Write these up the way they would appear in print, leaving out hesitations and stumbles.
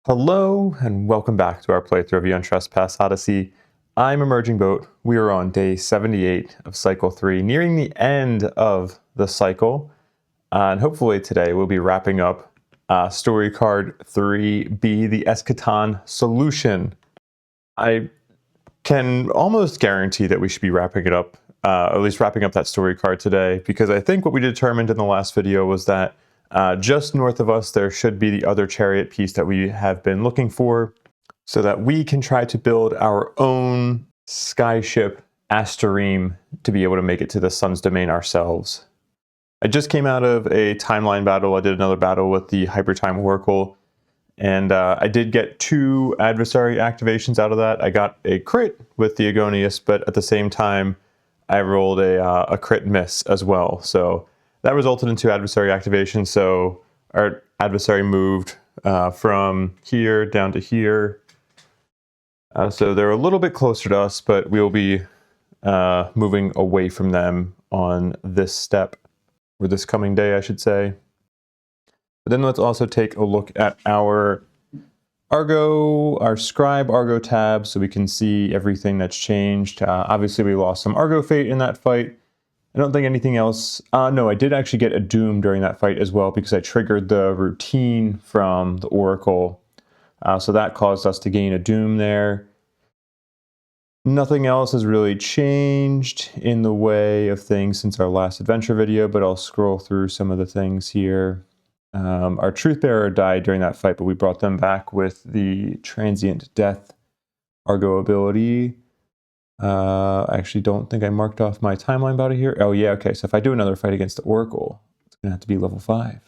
Hello and welcome back to our playthrough of Aeon Trespass Odyssey. I'm Emerging Boat. We are on day 78 of cycle 3, nearing the end of the cycle. And hopefully today we'll be wrapping up story card 3B, the Eschaton Solution. I can almost guarantee that we should be wrapping it up, at least wrapping up that story card today, because I think what we determined in the last video was that just north of us, there should be the other chariot piece that we have been looking for so that we can try to build our own skyship Asterim to be able to make it to the sun's domain ourselves. I just came out of a timeline battle. I did another battle with the Hypertime Oracle, and I did get 2 adversary activations out of that. I got a crit with the Argonauts, but at the same time, I rolled a crit miss as well. So that resulted in 2 adversary activations, so our adversary moved from here down to here. So they're a little bit closer to us, but we'll be moving away from them on this step, or this coming day, I should say. But then let's also take a look at our Argo, our Scribe Argo tab, so we can see everything that's changed. Obviously, we lost some Argo Fate in that fight. I don't think anything else. No, I did actually get a Doom during that fight as well because I triggered the routine from the Oracle. So that caused us to gain a Doom there. Nothing else has really changed in the way of things since our last adventure video, but I'll scroll through some of the things here. Our Truthbearer died during that fight, but we brought them back with the Transient Death Argo ability. I actually don't think I marked off my timeline battle here. Oh yeah, okay, so if I do another fight against the Oracle, it's gonna have to be level 5.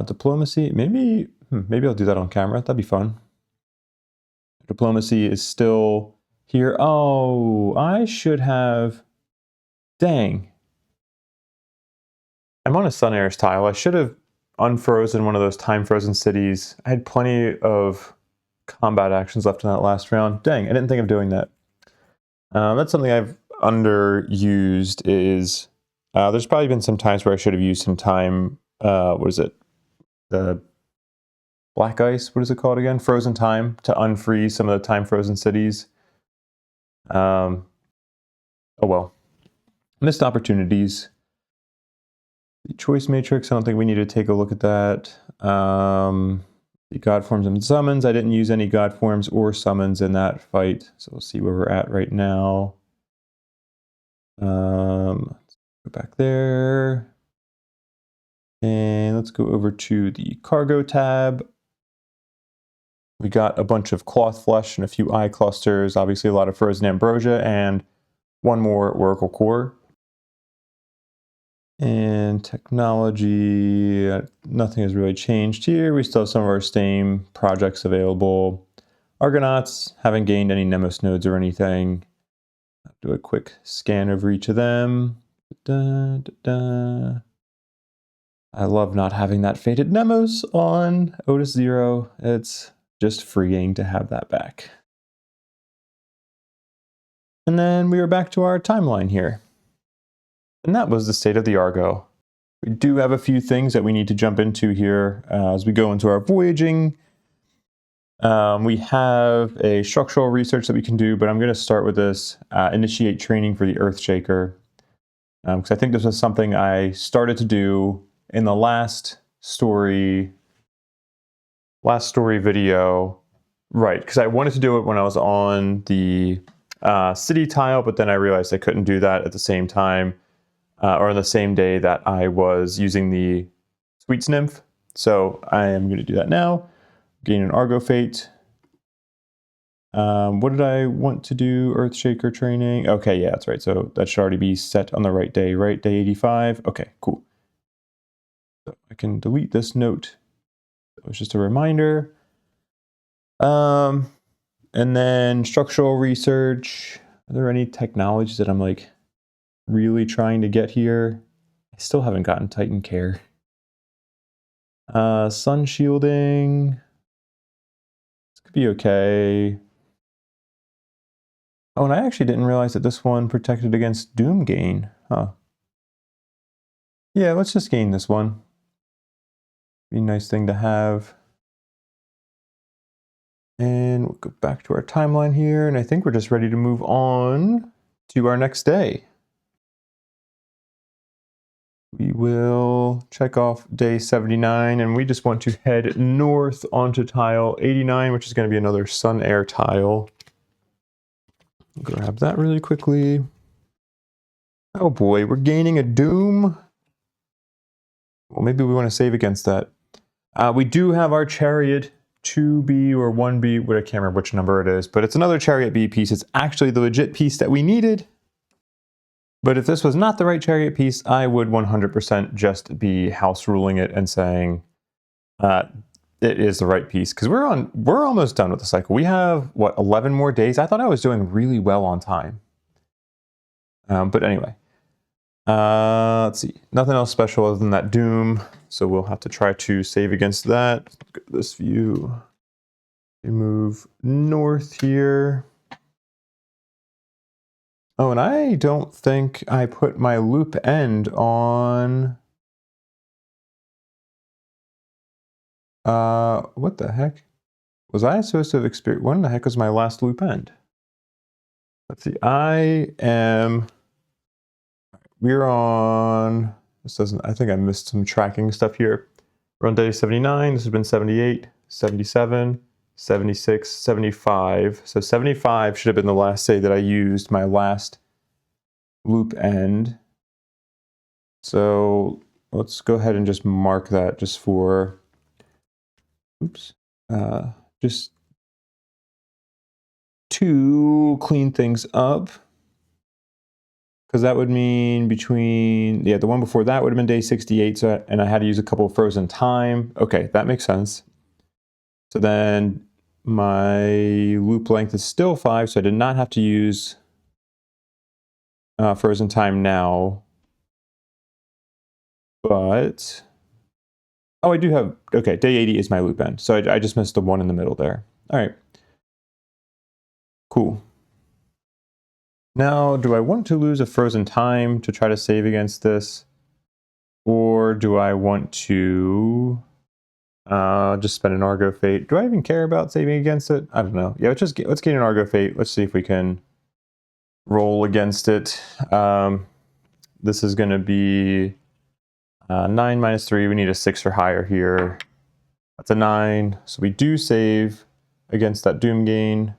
Diplomacy, maybe I'll do that on camera, that'd be fun. Diplomacy is still here. Oh, I should have, dang. I'm on a Sun Airs tile. I should have unfrozen one of those time frozen cities. I had plenty of combat actions left in that last round. Dang, I didn't think of doing that. That's something I've underused is, there's probably been some times where I should have used some time, what is it? The black ice, what is it called again? Frozen time to unfreeze some of the time frozen cities. Oh well. Missed opportunities. The choice matrix, I don't think we need to take a look at that. The God forms and summons. I didn't use any God forms or summons in that fight, so we'll see where we're at right now. Let's go back there. And let's go over to the cargo tab. We got a bunch of cloth flesh and a few eye clusters, obviously a lot of frozen ambrosia, and 1 more oracle core. And technology, nothing has really changed here. We still have some of our same projects available. Argonauts, haven't gained any Nemos nodes or anything. I'll do a quick scan over each of them. Da, da, da. I love not having that Fated Nemos on Otis 0. It's just freeing to have that back. And then we are back to our timeline here. And that was the state of the Argo. We do have a few things that we need to jump into here as we go into our voyaging. We have a structural research that we can do, but I'm going to start with this, initiate training for the Earthshaker. Because I think this was something I started to do in the last story video. Right, because I wanted to do it when I was on the city tile, but then I realized I couldn't do that at the same time. Or on the same day that I was using the Sweets Nymph. So I am going to do that now. Gain an Argo Fate. What did I want to do? Earthshaker training. Okay, yeah, that's right. So that should already be set on the right day, right? Day 85. Okay, cool. So I can delete this note. It was just a reminder. And then structural research. Are there any technologies that I'm like really trying to get here? I still haven't gotten Titan Care. Sun shielding. This could be okay. Oh, and I actually didn't realize that this one protected against Doom gain. Huh. Yeah, let's just gain this one. Be a nice thing to have. And we'll go back to our timeline here, and I think we're just ready to move on to our next day. We will check off day 79, and we just want to head north onto tile 89, which is going to be another sun air tile. Grab that really quickly. Oh boy, we're gaining a doom. Well, maybe we want to save against that. We do have our chariot 2B or 1B, I can't remember which number it is, but it's another chariot B piece. It's actually the legit piece that we needed. But if this was not the right chariot piece, I would 100% just be house ruling it and saying it is the right piece, because we're almost done with the cycle. We have, what, 11 more days? I thought I was doing really well on time. But anyway, let's see. Nothing else special other than that doom. So we'll have to try to save against that. Look at this view. We move north here. Oh, and I don't think I put my loop end on... what the heck? Was I supposed to have experienced... When the heck was my last loop end? Let's see. We're on... This doesn't... I think I missed some tracking stuff here. We're on day 79. This has been 78, 77, 76, 75. So 75 should have been the last day that I used my last loop end. So let's go ahead and just mark that just for... Oops. Just to clean things up. Because that would mean between, yeah, the one before that would have been day 68, so, and I had to use a couple of frozen time. Okay, that makes sense. So then my loop length is still 5, so I did not have to use frozen time now. But, oh, I do have, okay, day 80 is my loop end. So I just missed the one in the middle there. All right, cool. Now, do I want to lose a frozen time to try to save against this? Or do I want to just spend an Argo Fate? Do I even care about saving against it? I don't know. Yeah, let's gain an Argo Fate. Let's see if we can roll against it. This is going to be 9 minus 3. We need a 6 or higher here. That's a 9. So we do save against that Doom gain.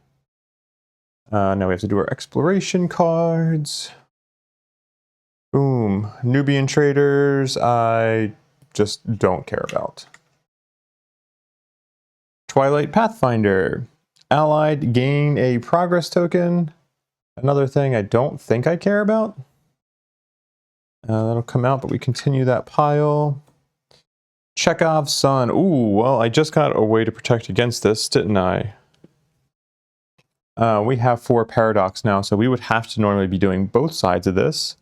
Now we have to do our exploration cards. Boom. Nubian traders, I just don't care about. Twilight Pathfinder. Allied gain a progress token. Another thing I don't think I care about. That'll come out, but we continue that pile. Chekhov's Sun. Ooh, well, I just got a way to protect against this, didn't I? We have 4 Paradox now, so we would have to normally be doing both sides of this.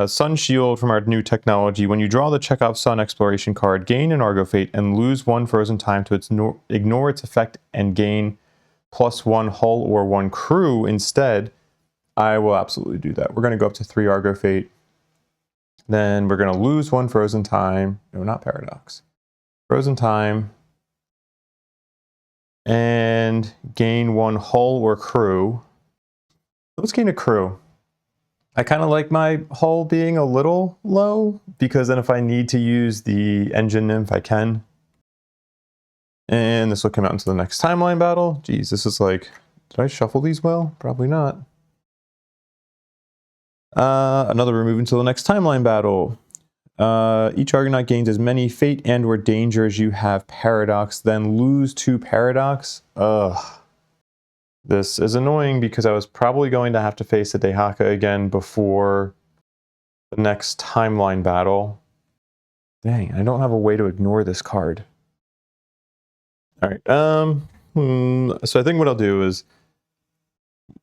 Sun Shield from our new technology. When you draw the Chekhov Sun exploration card, gain an Argo Fate and lose 1 frozen time to ignore its effect and gain +1 hull or 1 crew instead. I will absolutely do that. We're going to go up to 3 Argo Fate. Then we're going to lose 1 frozen time. No, not Paradox. Frozen time. And gain 1 hull or crew. Let's gain a crew. I kind of like my hull being a little low, because then if I need to use the engine nymph, I can. And this will come out into the next timeline battle. Geez, this is like, did I shuffle these well? Probably not. Another remove until the next timeline battle. Each Argonaut gains as many fate and or danger as you have Paradox, then lose 2 Paradox. Ugh. This is annoying because I was probably going to have to face a Dehaka again before the next timeline battle. Dang, I don't have a way to ignore this card. Alright, so I think what I'll do is,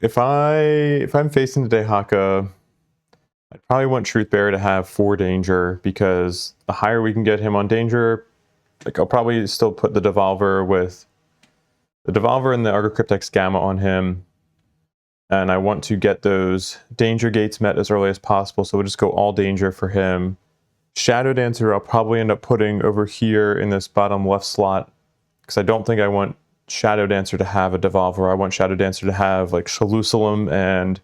if I'm facing the Dehaka, I'd probably want Truthbearer to have 4 danger, because the higher we can get him on danger, like I'll probably still put the Devolver with the Devolver and the Argo Cryptex Gamma on him, and I want to get those danger gates met as early as possible, so we'll just go all danger for him. Shadow Dancer I'll probably end up putting over here in this bottom left slot, because I don't think I want Shadow Dancer to have a Devolver. I want Shadow Dancer to have like Shalusalem and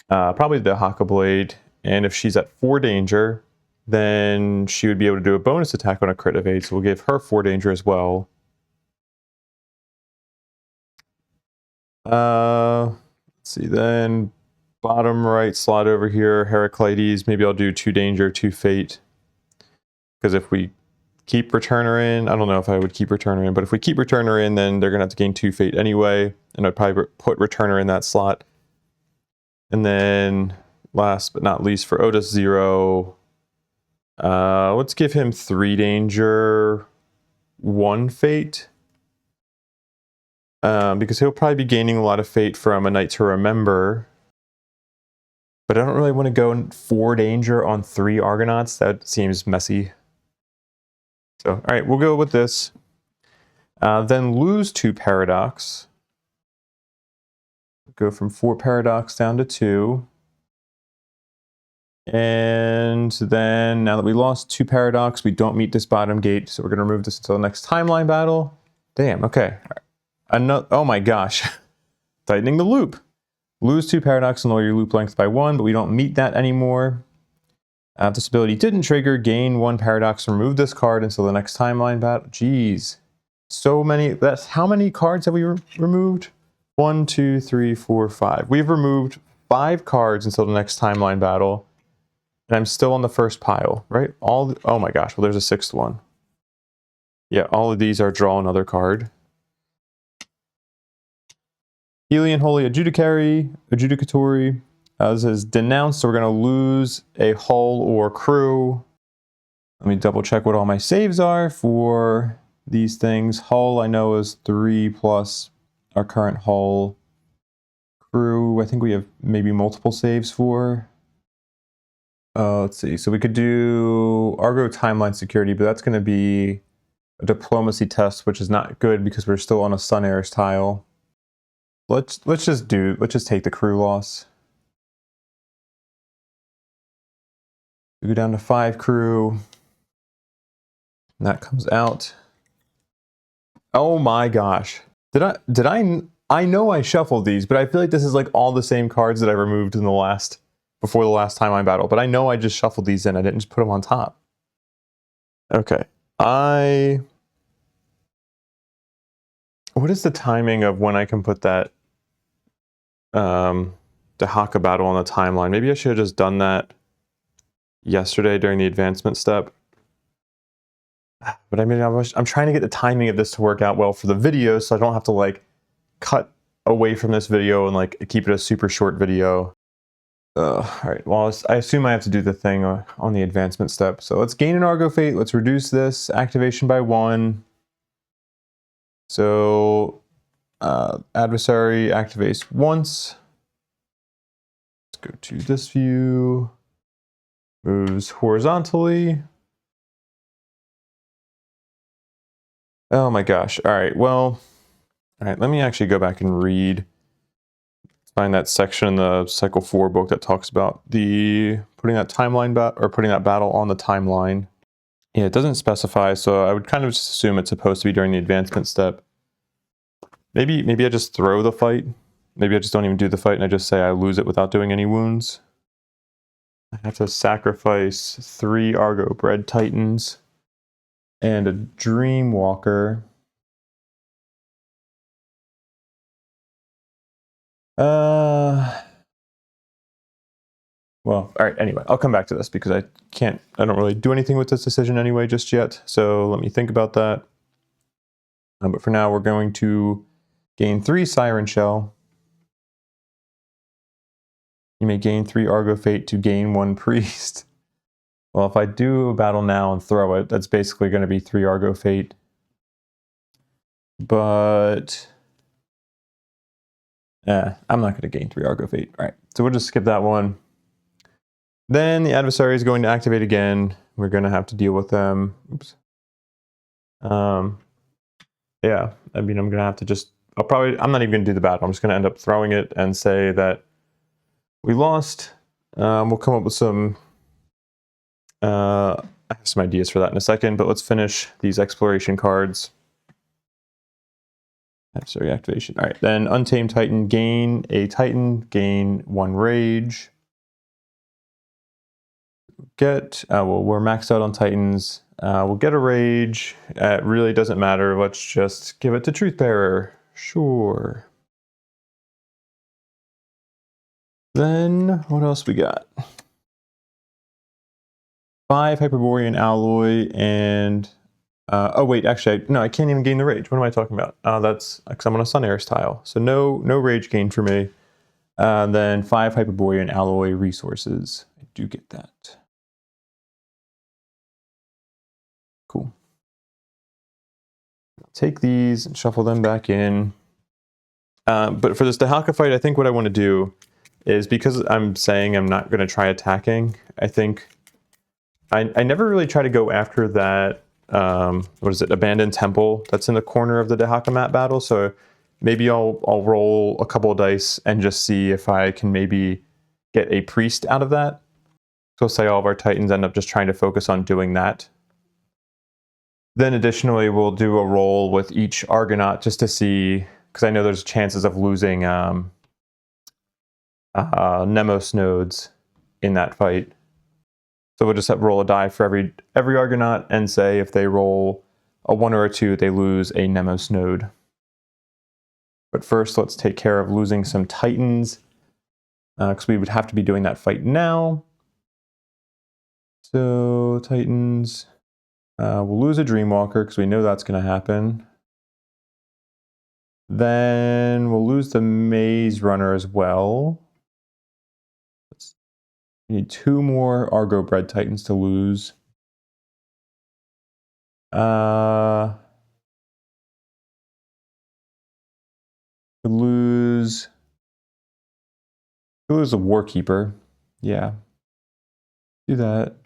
probably the Haka Blade. And if she's at 4 danger, then she would be able to do a bonus attack on a crit of 8. So we'll give her 4 danger as well. Let's see, then bottom right slot over here, Heraclides. Maybe I'll do 2 danger, 2 fate. Because if we keep Returner in, I don't know if I would keep Returner in, but if we keep Returner in, then they're going to have to gain 2 fate anyway. And I'd probably put Returner in that slot. And then last but not least for Otis 0, let's give him 3 danger, 1 fate. Because he'll probably be gaining a lot of fate from A Night to Remember. But I don't really want to go 4 danger on 3 Argonauts. That seems messy. So, all right, we'll go with this. Then lose 2 Paradox. Go from 4 Paradox down to 2. And then now that we lost 2 Paradox, we don't meet this bottom gate. So we're going to remove this until the next timeline battle. Damn, okay. Oh my gosh. Tightening the loop. Lose 2 Paradox and lower your loop length by 1, but we don't meet that anymore. This ability didn't trigger. Gain 1 Paradox. Remove this card until the next timeline battle. Jeez. So many. That's how many cards have we removed? 1, 2, 3, 4, 5. We've removed 5 cards until the next timeline battle. And I'm still on the first pile, right? Oh my gosh. Well, there's a 6th one. Yeah, all of these are draw another card. Helion Holy Adjudicatory. This is denounced, so we're going to lose a hull or crew. Let me double check what all my saves are for these things. Hull I know is 3 plus our current hull. Crew, I think we have maybe multiple saves for. Let's see, so we could do Argo Timeline Security, but that's going to be a diplomacy test, which is not good because we're still on a Sun Heirs tile. Let's just take the crew loss. We go down to 5 crew. And that comes out. Oh my gosh. I know I shuffled these, but I feel like this is like all the same cards that I removed in before the last timeline battle, but I know I just shuffled these in. I didn't just put them on top. Okay. What is the timing of when I can put that the Haka battle on the timeline? Maybe I should have just done that yesterday during the advancement step. But I mean, I'm trying to get the timing of this to work out well for the video, so I don't have to like cut away from this video and like keep it a super short video. All right, well, I assume I have to do the thing on the advancement step. So let's gain an Argo Fate. Let's reduce this activation by 1. So adversary activates once. Let's go to this view. Moves horizontally. Oh my gosh. All right, well, all right, let me actually go back and read. Find that section in the Cycle 4 book that talks about putting that battle on the timeline. Yeah, it doesn't specify, so I would kind of just assume it's supposed to be during the advancement step. Maybe I just throw the fight. Maybe I just don't even do the fight and I just say I lose it without doing any wounds. I have to sacrifice 3 Argo Bred Titans and a Dreamwalker. Well, all right, anyway, I'll come back to this because I don't really do anything with this decision anyway just yet. So let me think about that. But for now, we're going to gain 3 Siren Shell. You may gain 3 Argo Fate to gain 1 Priest. Well, if I do a battle now and throw it, that's basically going to be 3 Argo Fate. But I'm not going to gain 3 Argo Fate. All right, so we'll just skip that one. Then the adversary is going to activate again. We're going to have to deal with them. Oops. Yeah, I mean, I'm going to have to just, I'm not even going to do the battle. I'm just going to end up throwing it and say that we lost. We'll come up with some, I have some ideas for that in a second, but let's finish these exploration cards. Adversary activation. All right, then Untamed Titan, gain a Titan, gain 1 rage. Well, we're maxed out on Titans. We'll get a rage. It really doesn't matter. Let's just give it to Truthbearer. Sure. Then, what else we got? 5 Hyperborean Alloy and... oh wait, actually, no, I can't even gain the rage. What am I talking about? That's because I'm on a Sun Air tile. So no rage gain for me. Then 5 Hyperborean Alloy resources. I do get that. Cool. Take these and shuffle them back in. But for this Dahaka fight, I think what I want to do is, because I'm saying I'm not going to try attacking, I think I never really try to go after that, what is it, abandoned temple that's in the corner of the Dahaka map battle. So maybe I'll roll a couple of dice and just see if I can maybe get a priest out of that. So say all of our Titans end up just trying to focus on doing that. Then additionally, we'll do a roll with each Argonaut just to see, because I know there's chances of losing Nemos nodes in that fight. So we'll just roll a die for every Argonaut and say if they roll a 1 or a 2, they lose a Nemos node. But first, let's take care of losing some Titans, because we would have to be doing that fight now. So Titans, we'll lose a Dreamwalker because we know that's going to happen. Then we'll lose the Maze Runner as well. We need 2 more Argo bred Titans to lose. Lose a Warkeeper. Yeah. Do that.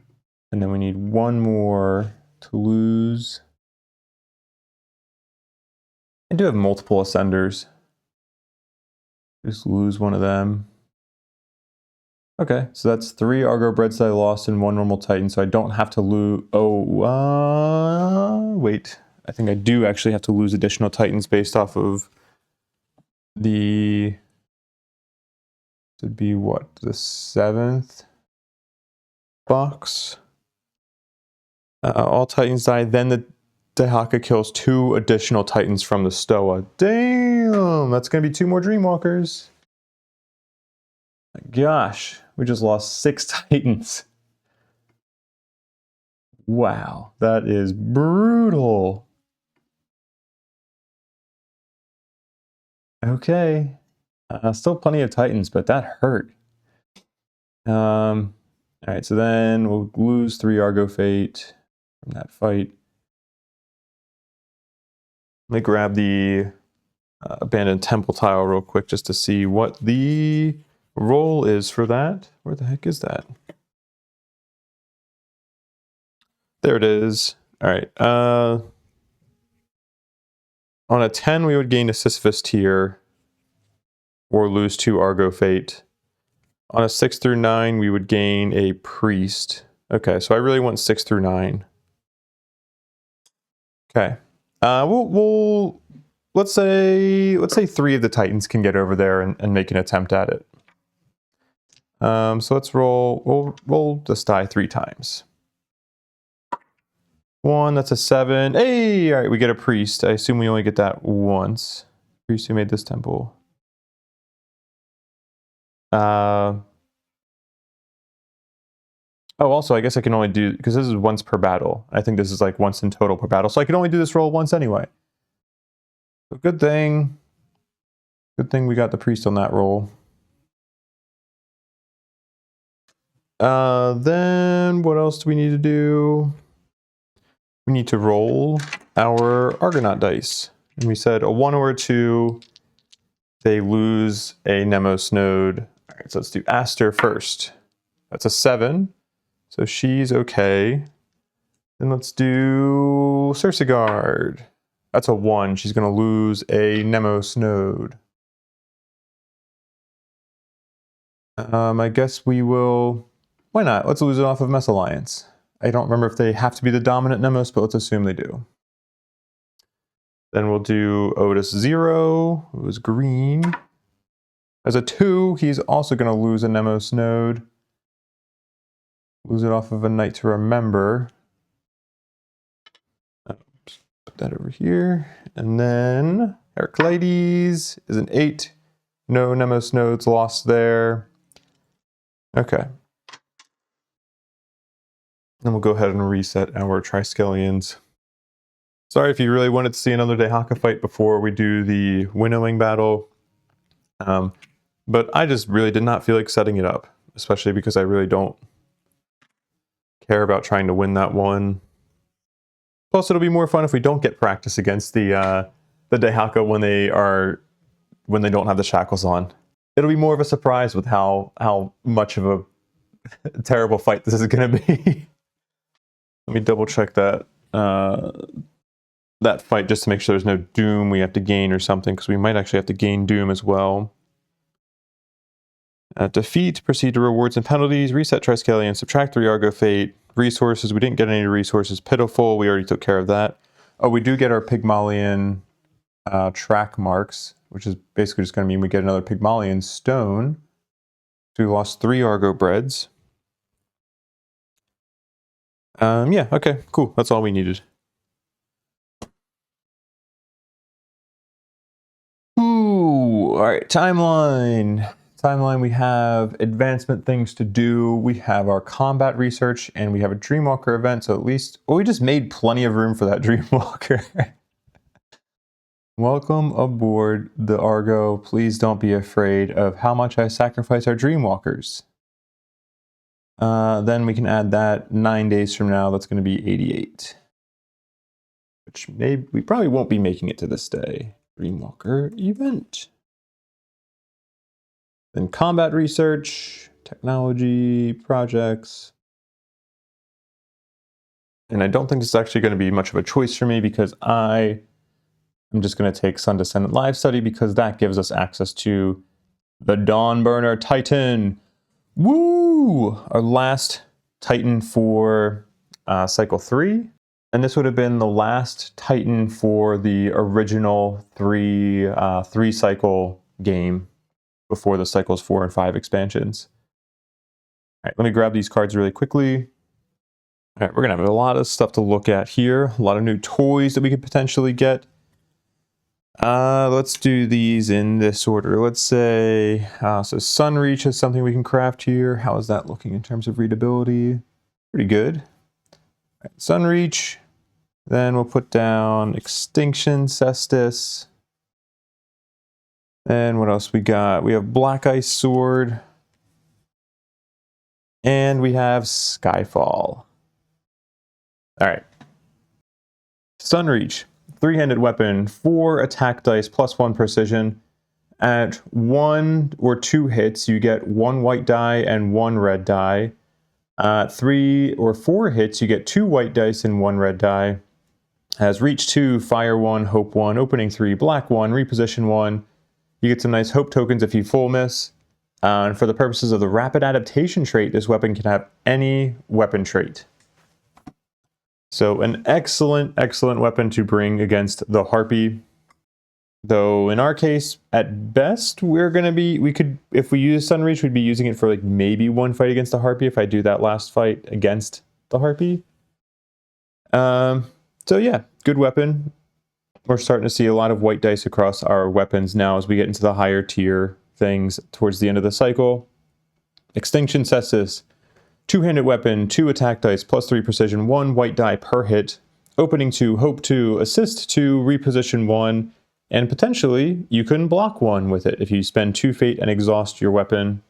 And then we need 1 more to lose. I do have multiple Ascenders. Just lose one of them. Okay, so that's 3 Argo Breads that I lost and 1 normal Titan, so I don't have to lose... Oh, wait. I think I do actually have to lose additional Titans based off of the... to be what? The 7th box? All Titans die, then the Dahaka kills 2 additional Titans from the Stoa. Damn! That's going to be 2 more Dreamwalkers. My gosh, we just lost 6 Titans. Wow, that is brutal. Okay. Still plenty of Titans, but that hurt. Alright, so then we'll lose 3 Argo Fate from that fight. Let me grab the abandoned temple tile real quick just to see what the roll is for that. Where the heck is that? There it is. Alright. On a 10, we would gain a Sisyphus tier or lose 2 Argo Fate. On a 6 through 9, we would gain a priest. Okay, so I really want 6 through 9. Okay. Let's say 3 of the Titans can get over there and make an attempt at it. So let's roll. We'll roll this die 3 times. 1, that's a 7. Hey, all right, we get a priest. I assume we only get that once. Priest who made this temple. Oh, also, I guess I can only do, because this is once per battle. I think this is like once in total per battle, so I can only do this roll once anyway. So good thing we got the priest on that roll. Then what else do we need to do? We need to roll our Argonaut dice. And we said a 1 or a 2, they lose a Nemos node. All right, so let's do Aster first. That's a 7. So she's okay. Then let's do Cersegard. That's a 1. She's going to lose a Nemos node. I guess we will... Why not? Let's lose it off of Mesalliance. I don't remember if they have to be the dominant Nemos, but let's assume they do. Then we'll do Otis 0, who is green. As a 2, he's also going to lose a Nemos node. Lose it off of a Night to Remember. Oops, put that over here. And then Heraclides is an 8. No Nemos nodes lost there. Okay. Then we'll go ahead and reset our Triskelions. Sorry if you really wanted to see another Dehaka fight before we do the winnowing battle. But I just really did not feel like setting it up, especially because I really don't care about trying to win that one. Plus, it'll be more fun if we don't get practice against the Dehaka when they don't have the shackles on. It'll be more of a surprise with how much of a terrible fight this is going to be. Let me double check that that fight just to make sure there's no doom we have to gain or something, because we might actually have to gain doom as well. Defeat, proceed to rewards and penalties, reset Triskelion, subtract 3 Argo fate, resources, we didn't get any resources, pitiful, we already took care of that. Oh, we do get our Pygmalion track marks, which is basically just going to mean we get another Pygmalion stone. So we lost 3 Argo breads. Yeah, okay, cool, that's all we needed. Ooh, alright, timeline. Timeline, we have advancement things to do, we have our combat research, and we have a Dreamwalker event, so at least, well, we just made plenty of room for that Dreamwalker. Welcome aboard the Argo. Please don't be afraid of how much I sacrifice our Dreamwalkers. Then we can add that 9 days from now, that's going to be 88. Which maybe we probably won't be making it to this day. Dreamwalker event. Then combat research, technology, projects. And I don't think this is actually going to be much of a choice for me because I'm just going to take Sun Descendant Live Study because that gives us access to the Dawnburner Titan. Woo! Our last Titan for Cycle 3. And this would have been the last Titan for the original three cycle game before the Cycles 4 and 5 expansions. All right, let me grab these cards really quickly. All right, we're going to have a lot of stuff to look at here. A lot of new toys that we could potentially get. Let's do these in this order. Let's say, so Sunreach is something we can craft here. How is that looking in terms of readability? Pretty good. All right, Sunreach. Then we'll put down Extinction Cestus. And what else we got? We have Black Ice Sword. And we have Skyfall. Alright. Sunreach. 3-handed weapon, 4 attack dice plus 1 precision. At 1 or 2 hits, you get 1 white die and 1 red die. 3 or 4 hits, you get 2 white dice and 1 red die. Has reach 2, fire 1, hope 1, opening 3, black 1, reposition 1. You get some nice hope tokens if you full miss. And for the purposes of the rapid adaptation trait, this weapon can have any weapon trait. So an excellent, excellent weapon to bring against the Harpy. Though in our case, at best, we could, if we use Sunreach, we'd be using it for like maybe 1 fight against the Harpy if I do that last fight against the Harpy. So yeah, good weapon. We're starting to see a lot of white dice across our weapons now as we get into the higher tier things towards the end of the cycle. Extinction Cestus. 2-handed weapon, 2 attack dice, plus 3 precision, 1 white die per hit. Opening 2, hope 2, assist 2, reposition 1, and potentially you can block 1 with it if you spend 2 fate and exhaust your weapon.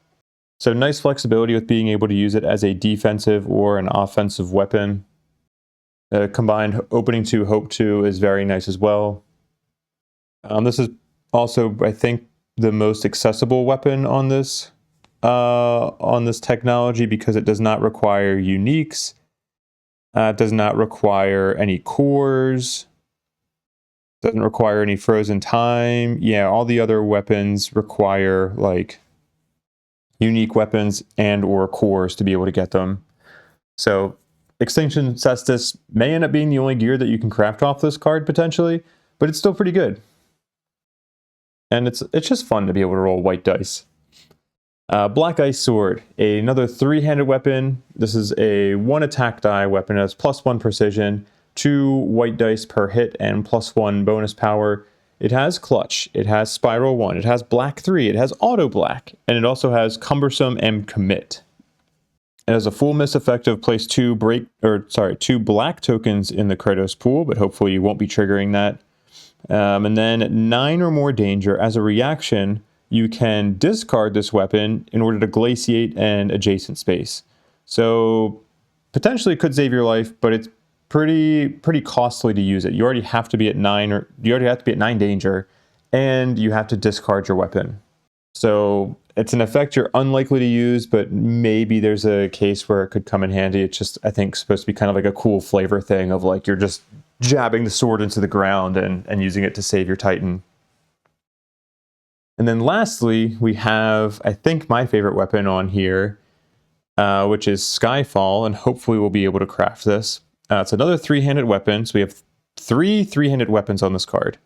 So nice flexibility with being able to use it as a defensive or an offensive weapon. Combined opening 2, hope 2 is very nice as well. This is also, I think, the most accessible weapon on this technology because it does not require uniques. It does not require any cores. Doesn't require any frozen time. Yeah, all the other weapons require like unique weapons and or cores to be able to get them. So Extinction Cestus may end up being the only gear that you can craft off this card potentially, but it's still pretty good. And it's just fun to be able to roll white dice. Black Ice Sword, another 3-handed weapon. This is a 1 attack die weapon. It has +1 precision, 2 white dice per hit, and +1 bonus power. It has Clutch, it has Spiral 1, it has Black 3, it has Auto Black, and it also has Cumbersome and Commit. It has a full miss effect of place 2 black tokens in the Kratos pool, but hopefully you won't be triggering that. And then 9 or more danger. As a reaction, you can discard this weapon in order to glaciate an adjacent space. So potentially it could save your life, but it's pretty costly to use it. You already have to be at 9 danger, and you have to discard your weapon. So it's an effect you're unlikely to use, but maybe there's a case where it could come in handy. It's just, I think, supposed to be kind of like a cool flavor thing of like you're just jabbing the sword into the ground and using it to save your Titan. And then lastly, we have, I think, my favorite weapon on here, which is Skyfall, and hopefully we'll be able to craft this. It's another 3-handed weapon, so we have 3 3-handed weapons on this card.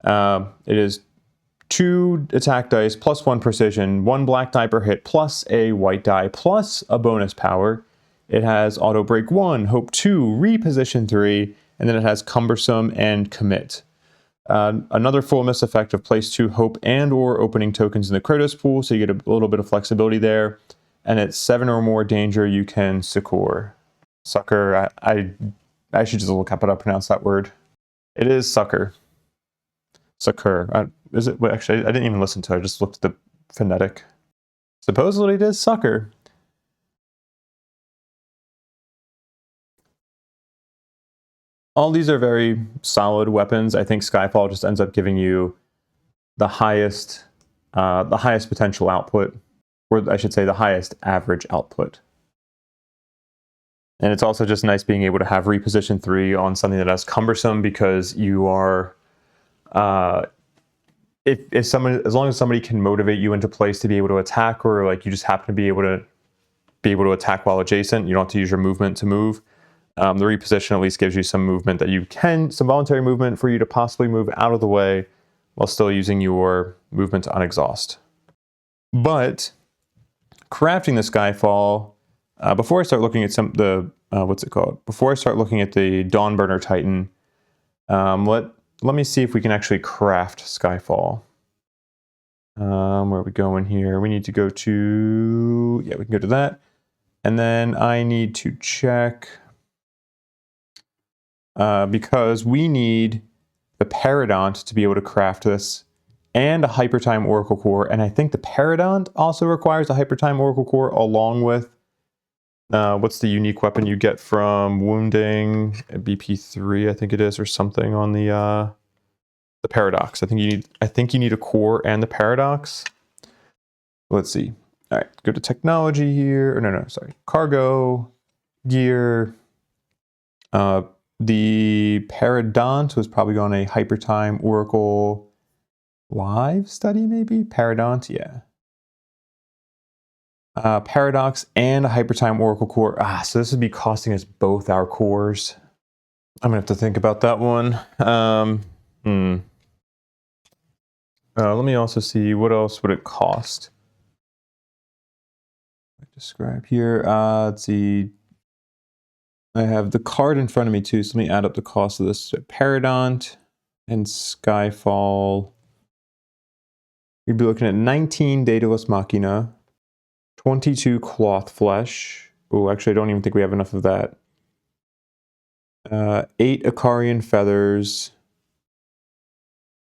It is 2 attack dice, +1 precision, 1 black die per hit, plus a white die, plus a bonus power. It has Auto Break 1, Hope 2, Reposition 3, and then it has Cumbersome and Commit. Another full miss effect of place 2 Hope and or opening tokens in the Kratos pool, so you get a little bit of flexibility there. And at 7 or more danger, you can Succor. Succor, I should just look up how to pronounce that word. It is Succor. Succor. Is it? Well, actually, I didn't even listen to it. I just looked at the phonetic. Supposedly it is Succor. All these are very solid weapons. I think Skyfall just ends up giving you the highest potential output, or I should say the highest average output. And it's also just nice being able to have Reposition 3 on something that has Cumbersome, because you are, as long as somebody can motivate you into place to be able to attack, or like you just happen to be able to attack while adjacent, you don't have to use your movement to move. The Reposition at least gives you some movement that you can, some voluntary movement for you to possibly move out of the way while still using your movement to unexhaust. But crafting the Skyfall, before I start looking at before I start looking at the Dawnburner Titan, let me see if we can actually craft Skyfall. Where are we going here? We need to go to, we can go to that. And then I need to check, because we need the Paradont to be able to craft this, and a Hypertime Oracle Core, and I think the Paradont also requires a Hypertime Oracle Core along with, what's the unique weapon you get from wounding, BP3 I think it is, or something on the Paradox. I think you need a core and the Paradox. Let's see. All right, go to technology here, or no, sorry, cargo, gear. The Paradont was probably on a Hypertime Oracle live study, maybe? Paradont, yeah. Paradox and a Hypertime Oracle Core. So this would be costing us both our cores. I'm gonna have to think about that one. Let me also see, what else would it cost? Describe here, let's see. I have the card in front of me too, so let me add up the cost of this. Paradont and Skyfall. You'd be looking at 19 Daedalus Machina, 22 Cloth Flesh. Oh, actually, I don't even think we have enough of that. 8 Icarian Feathers.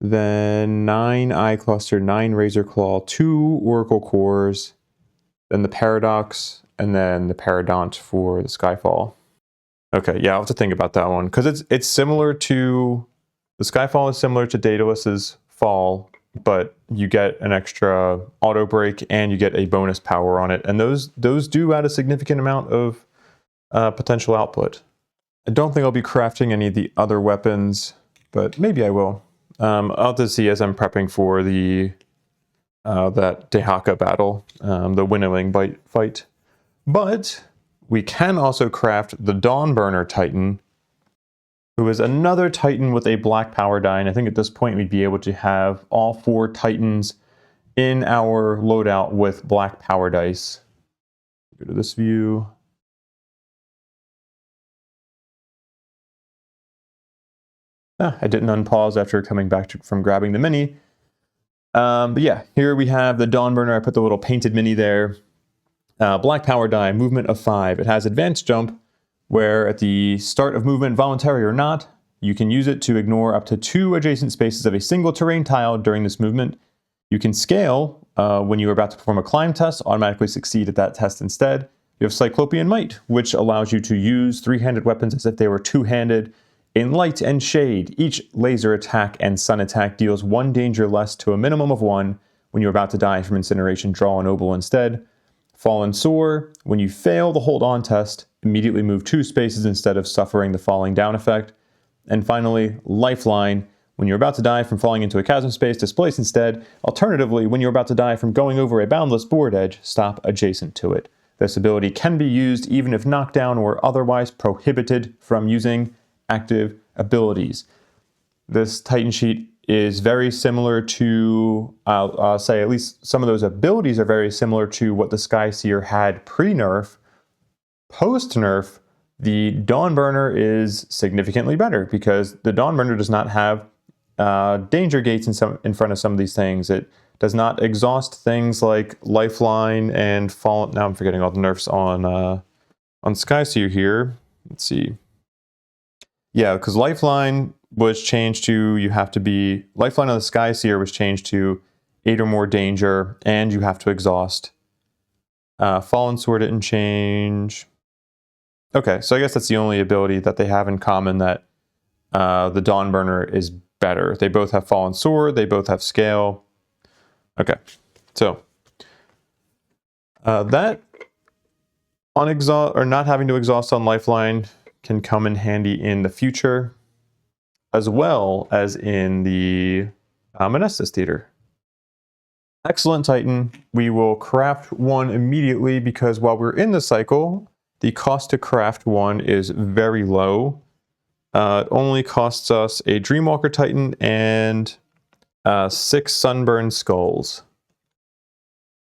Then 9 Eye Cluster, 9 Razor Claw, 2 Oracle Cores, then the Paradox, and then the Paradont for the Skyfall. Okay, yeah, I'll have to think about that one, because it's similar to, the Skyfall is similar to Daedalus's Fall, but you get an extra auto break and you get a bonus power on it, and those do add a significant amount of potential output. I don't think I'll be crafting any of the other weapons, but maybe I will. I'll have to see as I'm prepping for the that Dehaka battle, the Winnowing fight. But we can also craft the Dawnburner Titan, who is another Titan with a black power die, and I think at this point we'd be able to have all 4 Titans in our loadout with black power dice. Go to this view. I didn't unpause after coming back from grabbing the mini. But yeah, here we have the Dawnburner. I put the little painted mini there. Black power die, movement of 5. It has advanced jump, where at the start of movement, voluntary or not, you can use it to ignore up to 2 adjacent spaces of a single terrain tile during this movement. You can scale when you are about to perform a climb test, automatically succeed at that test instead. You have Cyclopean Might, which allows you to use 3-handed weapons as if they were 2-handed. In light and shade, each laser attack and sun attack deals 1 danger less to a minimum of 1. When you're about to die from incineration, draw an obol instead. Fallen Soar, when you fail the hold on test, immediately move 2 spaces instead of suffering the falling down effect. And finally, Lifeline, when you're about to die from falling into a chasm space, displace instead. Alternatively, when you're about to die from going over a boundless board edge, stop adjacent to it. This ability can be used even if knocked down or otherwise prohibited from using active abilities. This Titan sheet is very similar to, I'll say at least some of those abilities are very similar to what the Skyseer had pre-nerf. Post-nerf, the Dawnburner is significantly better because the Dawnburner does not have danger gates in front of some of these things. It does not exhaust things like Lifeline and Fallen. Now I'm forgetting all the nerfs on Skyseer here. Let's see. Yeah, because Lifeline was changed to Lifeline on the Skyseer was changed to 8 or more danger, and you have to exhaust. Fallen Sword didn't change. Okay, so I guess that's the only ability that they have in common that the Dawnburner is better. They both have Fallen Sword, they both have Scale. Okay, so that on exhaust or not having to exhaust on Lifeline can come in handy in the future, as well as in the Monestus Theater. Excellent Titan. We will craft one immediately because while we're in the cycle, the cost to craft one is very low. It only costs us a Dreamwalker Titan and 6 Sunburned Skulls.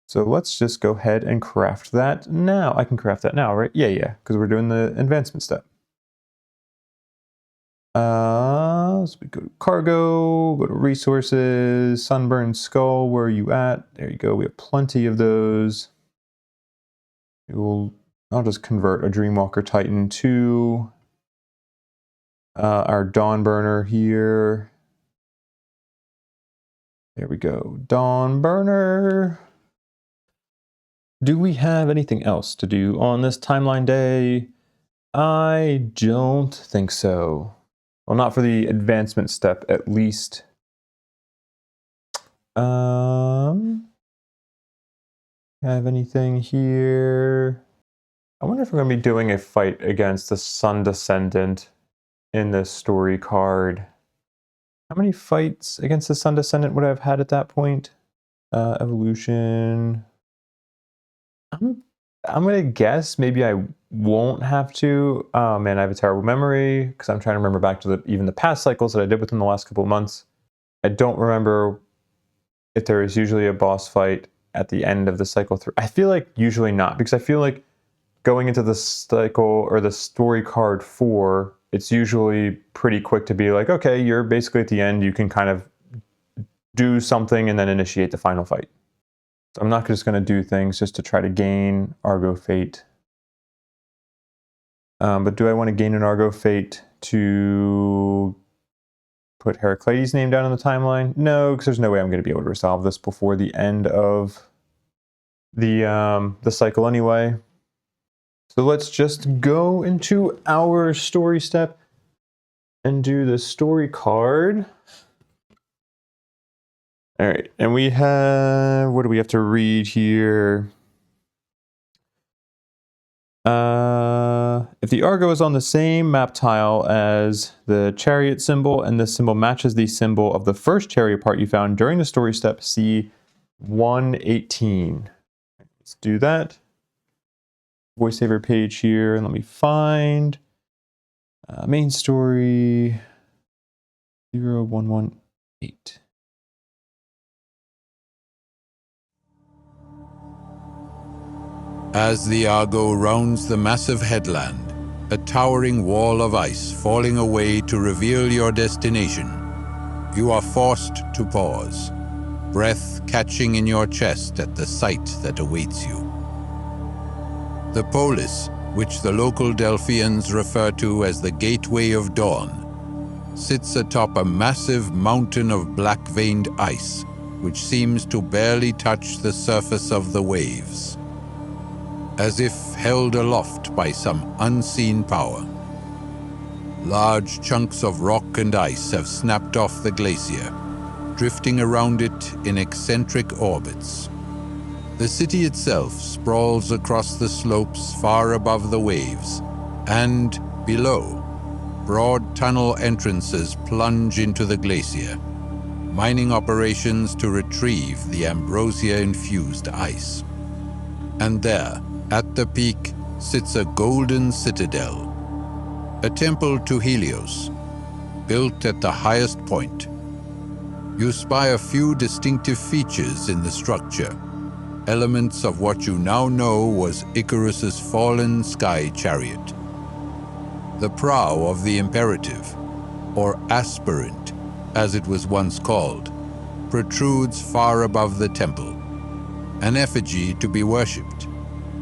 So let's just go ahead and craft that now. I can craft that now, right? Yeah, because we're doing the advancement step. So we go to cargo, go to resources, Sunburned Skull, where are you at? There you go, we have plenty of those. I'll just convert a Dreamwalker Titan to our Dawnburner here. There we go, Dawnburner. Do we have anything else to do on this timeline day? I don't think so. Well, not for the advancement step, at least. Have anything here? I wonder if we're going to be doing a fight against the Sun Descendant in this story card. How many fights against the Sun Descendant would I have had at that point? Evolution. I'm going to guess maybe I won't have to. Oh man, I have a terrible memory because I'm trying to remember back to even the past cycles that I did within the last couple of months. I don't remember if there is usually a boss fight at the end of the cycle 3. I feel like usually not, because I feel like going into the cycle or the story card 4, it's usually pretty quick to be like, okay, you're basically at the end, you can kind of do something and then initiate the final fight. So I'm not just going to do things just to try to gain Argo Fate. But do I want to gain an Argo Fate to put Heracleides' name down on the timeline? No, because there's no way I'm going to be able to resolve this before the end of the cycle anyway. So let's just go into our story step and do the story card. All right, and we have, what do we have to read here? If the Argo is on the same map tile as the chariot symbol, and this symbol matches the symbol of the first chariot part you found during the story step, see 118. Let's do that. Voiceover page here, and let me find Main story 0118. As the Argo rounds the massive headland, a towering wall of ice falling away to reveal your destination, you are forced to pause, breath catching in your chest at the sight that awaits you. The polis, which the local Delphians refer to as the Gateway of Dawn, sits atop a massive mountain of black-veined ice, which seems to barely touch the surface of the waves, as if held aloft by some unseen power. Large chunks of rock and ice have snapped off the glacier, drifting around it in eccentric orbits. The city itself sprawls across the slopes far above the waves, and below, broad tunnel entrances plunge into the glacier, mining operations to retrieve the ambrosia-infused ice. And there, at the peak, sits a golden citadel, a temple to Helios, built at the highest point. You spy a few distinctive features in the structure, elements of what you now know was Icarus's fallen sky chariot. The prow of the Imperative, or Aspirant, as it was once called, protrudes far above the temple, an effigy to be worshipped,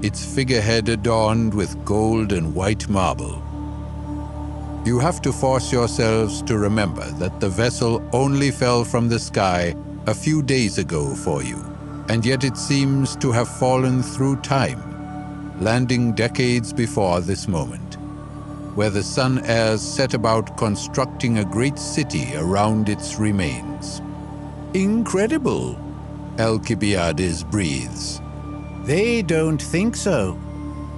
its figurehead adorned with gold and white marble. You have to force yourselves to remember that the vessel only fell from the sky a few days ago for you, and yet it seems to have fallen through time, landing decades before this moment, where the Sun Heirs set about constructing a great city around its remains. Incredible, Alcibiades breathes. They don't think so.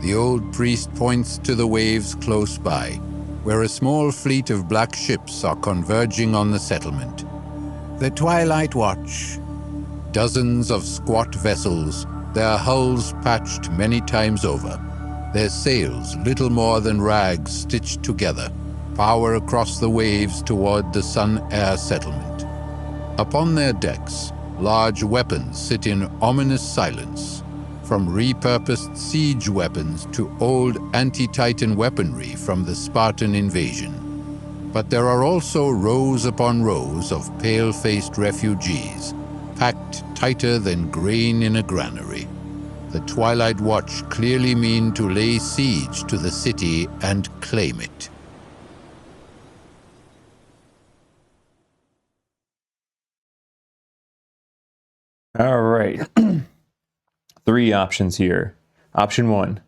The old priest points to the waves close by, where a small fleet of black ships are converging on the settlement. The Twilight Watch. Dozens of squat vessels, their hulls patched many times over, their sails little more than rags stitched together, power across the waves toward the Sun Heir settlement. Upon their decks, large weapons sit in ominous silence, from repurposed siege weapons to old anti-Titan weaponry from the Spartan invasion. But there are also rows upon rows of pale-faced refugees, packed tighter than grain in a granary. The Twilight Watch clearly mean to lay siege to the city and claim it. All right. 3 options here. Option 1.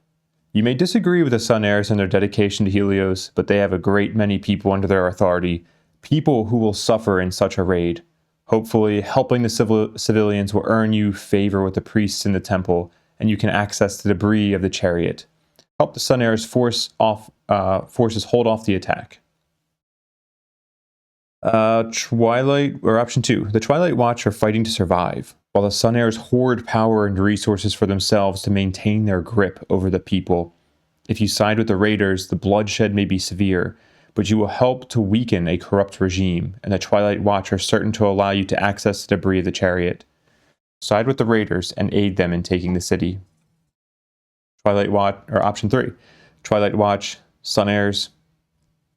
You may disagree with the Sun Heirs and their dedication to Helios, but they have a great many people under their authority, people who will suffer in such a raid. Hopefully, helping the civilians will earn you favor with the priests in the temple, and you can access the debris of the chariot. Help the Sun Heirs forces hold off the attack. Option 2. The Twilight Watch are fighting to survive, while the Sun Heirs hoard power and resources for themselves to maintain their grip over the people. If you side with the raiders, the bloodshed may be severe, but you will help to weaken a corrupt regime, and the Twilight Watch are certain to allow you to access the debris of the chariot. Side with the raiders and aid them in taking the city. Option 3. Twilight Watch, Sun Heirs.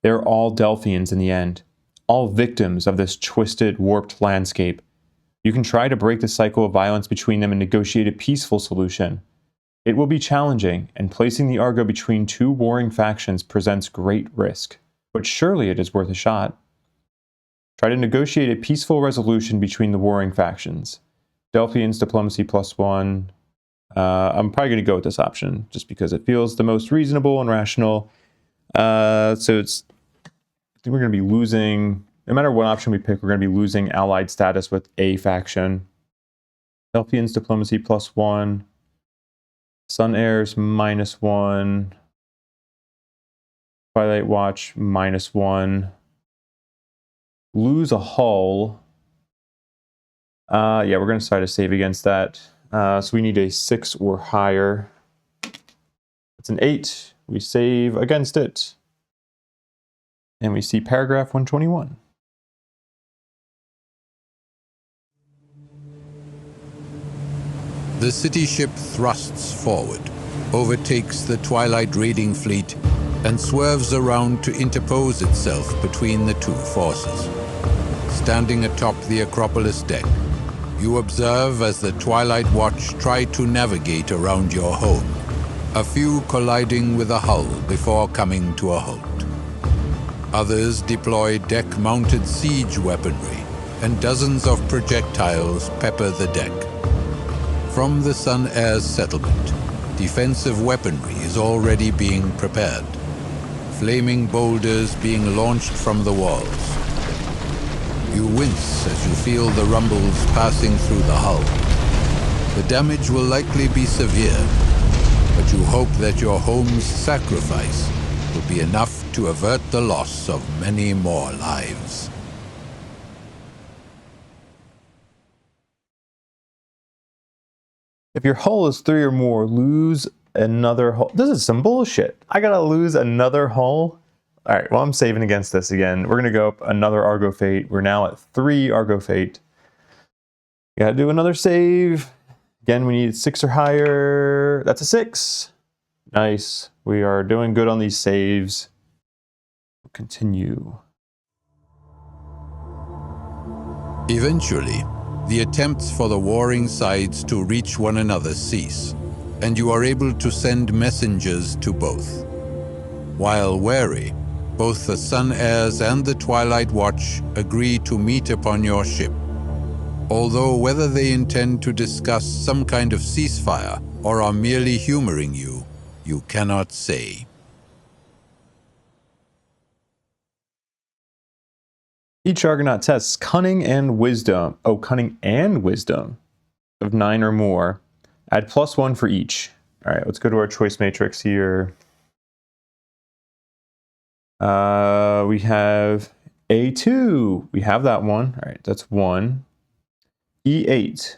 They're all Delphians in the end, all victims of this twisted, warped landscape. You can try to break the cycle of violence between them and negotiate a peaceful solution. It will be challenging, and placing the Argo between 2 warring factions presents great risk, but surely it is worth a shot. Try to negotiate a peaceful resolution between the warring factions. Delphians, diplomacy +1. I'm probably going to go with this option, just because it feels the most reasonable and rational. I think we're going to be losing, no matter what option we pick, we're going to be losing allied status with a faction. Delphians, diplomacy +1. Sun Heirs -1. Twilight Watch -1. Lose a hull. Yeah, we're going to try to save against that. So we need a 6 or higher. It's an 8. We save against it. And we see paragraph 121. The city ship thrusts forward, overtakes the Twilight raiding fleet, and swerves around to interpose itself between the two forces. Standing atop the Acropolis deck, you observe as the Twilight Watch try to navigate around your home, a few colliding with a hull before coming to a halt. Others deploy deck-mounted siege weaponry, and dozens of projectiles pepper the deck. From the Sun Air's settlement, defensive weaponry is already being prepared, flaming boulders being launched from the walls. You wince as you feel the rumbles passing through the hull. The damage will likely be severe, but you hope that your home's sacrifice will be enough to avert the loss of many more lives. If your hull is 3 or more, lose another hull. This is some bullshit. I gotta lose another hull? All right, well, I'm saving against this again. We're gonna go up another Argo Fate. We're now at 3 Argo Fate. Gotta do another save. Again, we need 6 or higher. That's a 6. Nice. We are doing good on these saves. We'll continue. Eventually, the attempts for the warring sides to reach one another cease, and you are able to send messengers to both. While wary, both the Sun Heirs and the Twilight Watch agree to meet upon your ship, although whether they intend to discuss some kind of ceasefire or are merely humoring you, you cannot say. Each Argonaut tests cunning and wisdom. Oh, cunning and wisdom of 9 or more. Add +1 for each. All right, let's go to our choice matrix here. We have A2. We have that one. All right, that's 1. E8.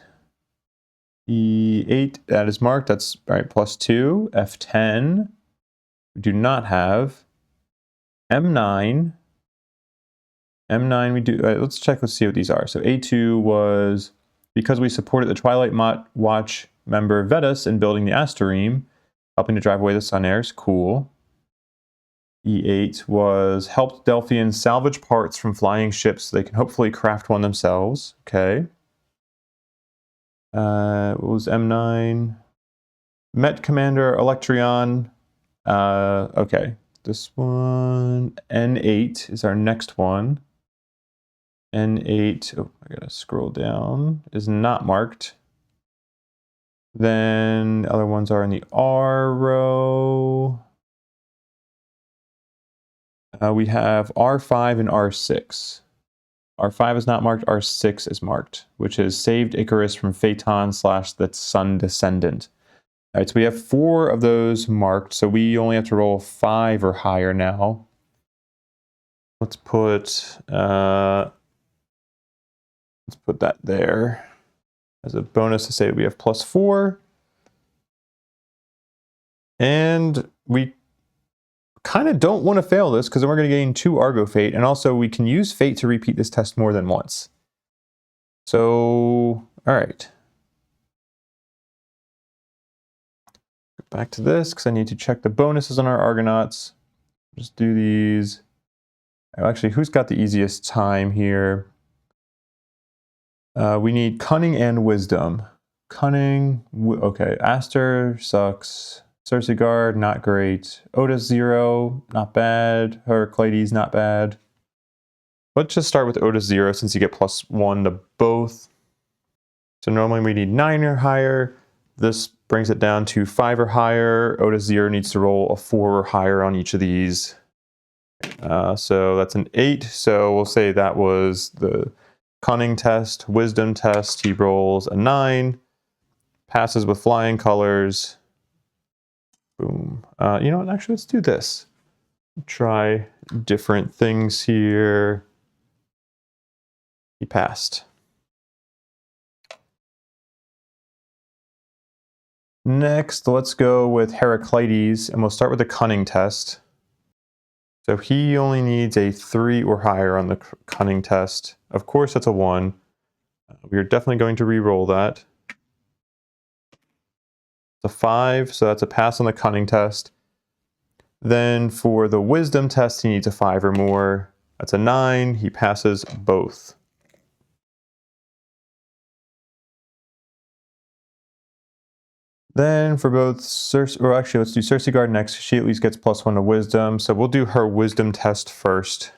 E8, that is marked. That's all right, +2. F10. We do not have. M9. M9 we do. Let's check. Let's see what these are. So A2 was because we supported the Twilight Watch member Vetus in building the Astereem, helping to drive away the Sun Heirs. Cool. E8 was helped Delphians salvage parts from flying ships so they can hopefully craft one themselves. Okay. What was M9? Met Commander Electrion. Okay. This one. N8 is our next one. N8, oh, I gotta scroll down, is not marked. Then other ones are in the R row. We have R5 and R6. R5 is not marked, R6 is marked, which is saved Icarus from Phaeton / the Sun Descendant. All right, so we have 4 of those marked, so we only have to roll 5 or higher now. Let's put that there as a bonus to say we have +4. And we kind of don't want to fail this because then we're going to gain 2 Argo Fate. And also we can use Fate to repeat this test more than once. So, all right. Go back to this because I need to check the bonuses on our Argonauts. Just do these. Actually, who's got the easiest time here? We need cunning and wisdom. Cunning, okay. Aster sucks. Cersei Guard, not great. Otis 0, not bad. Heraclides, not bad. Let's just start with Otis 0 since you get +1 to both. So normally we need 9 or higher. This brings it down to 5 or higher. Otis 0 needs to roll a 4 or higher on each of these. So that's an 8. So we'll say that was the cunning test, wisdom test. He rolls a 9, passes with flying colors. Boom. You know what? Actually, let's do this. Try different things here. He passed. Next, let's go with Heraclides, and we'll start with the cunning test. So he only needs a 3 or higher on the cunning test. Of course, that's a 1. We are definitely going to re-roll that. It's a 5, so that's a pass on the cunning test. Then for the wisdom test, he needs a 5 or more. That's a 9. He passes both. Then for both Circe, or actually let's do Circe Guard next. She at least gets +1 to wisdom. So we'll do her wisdom test first.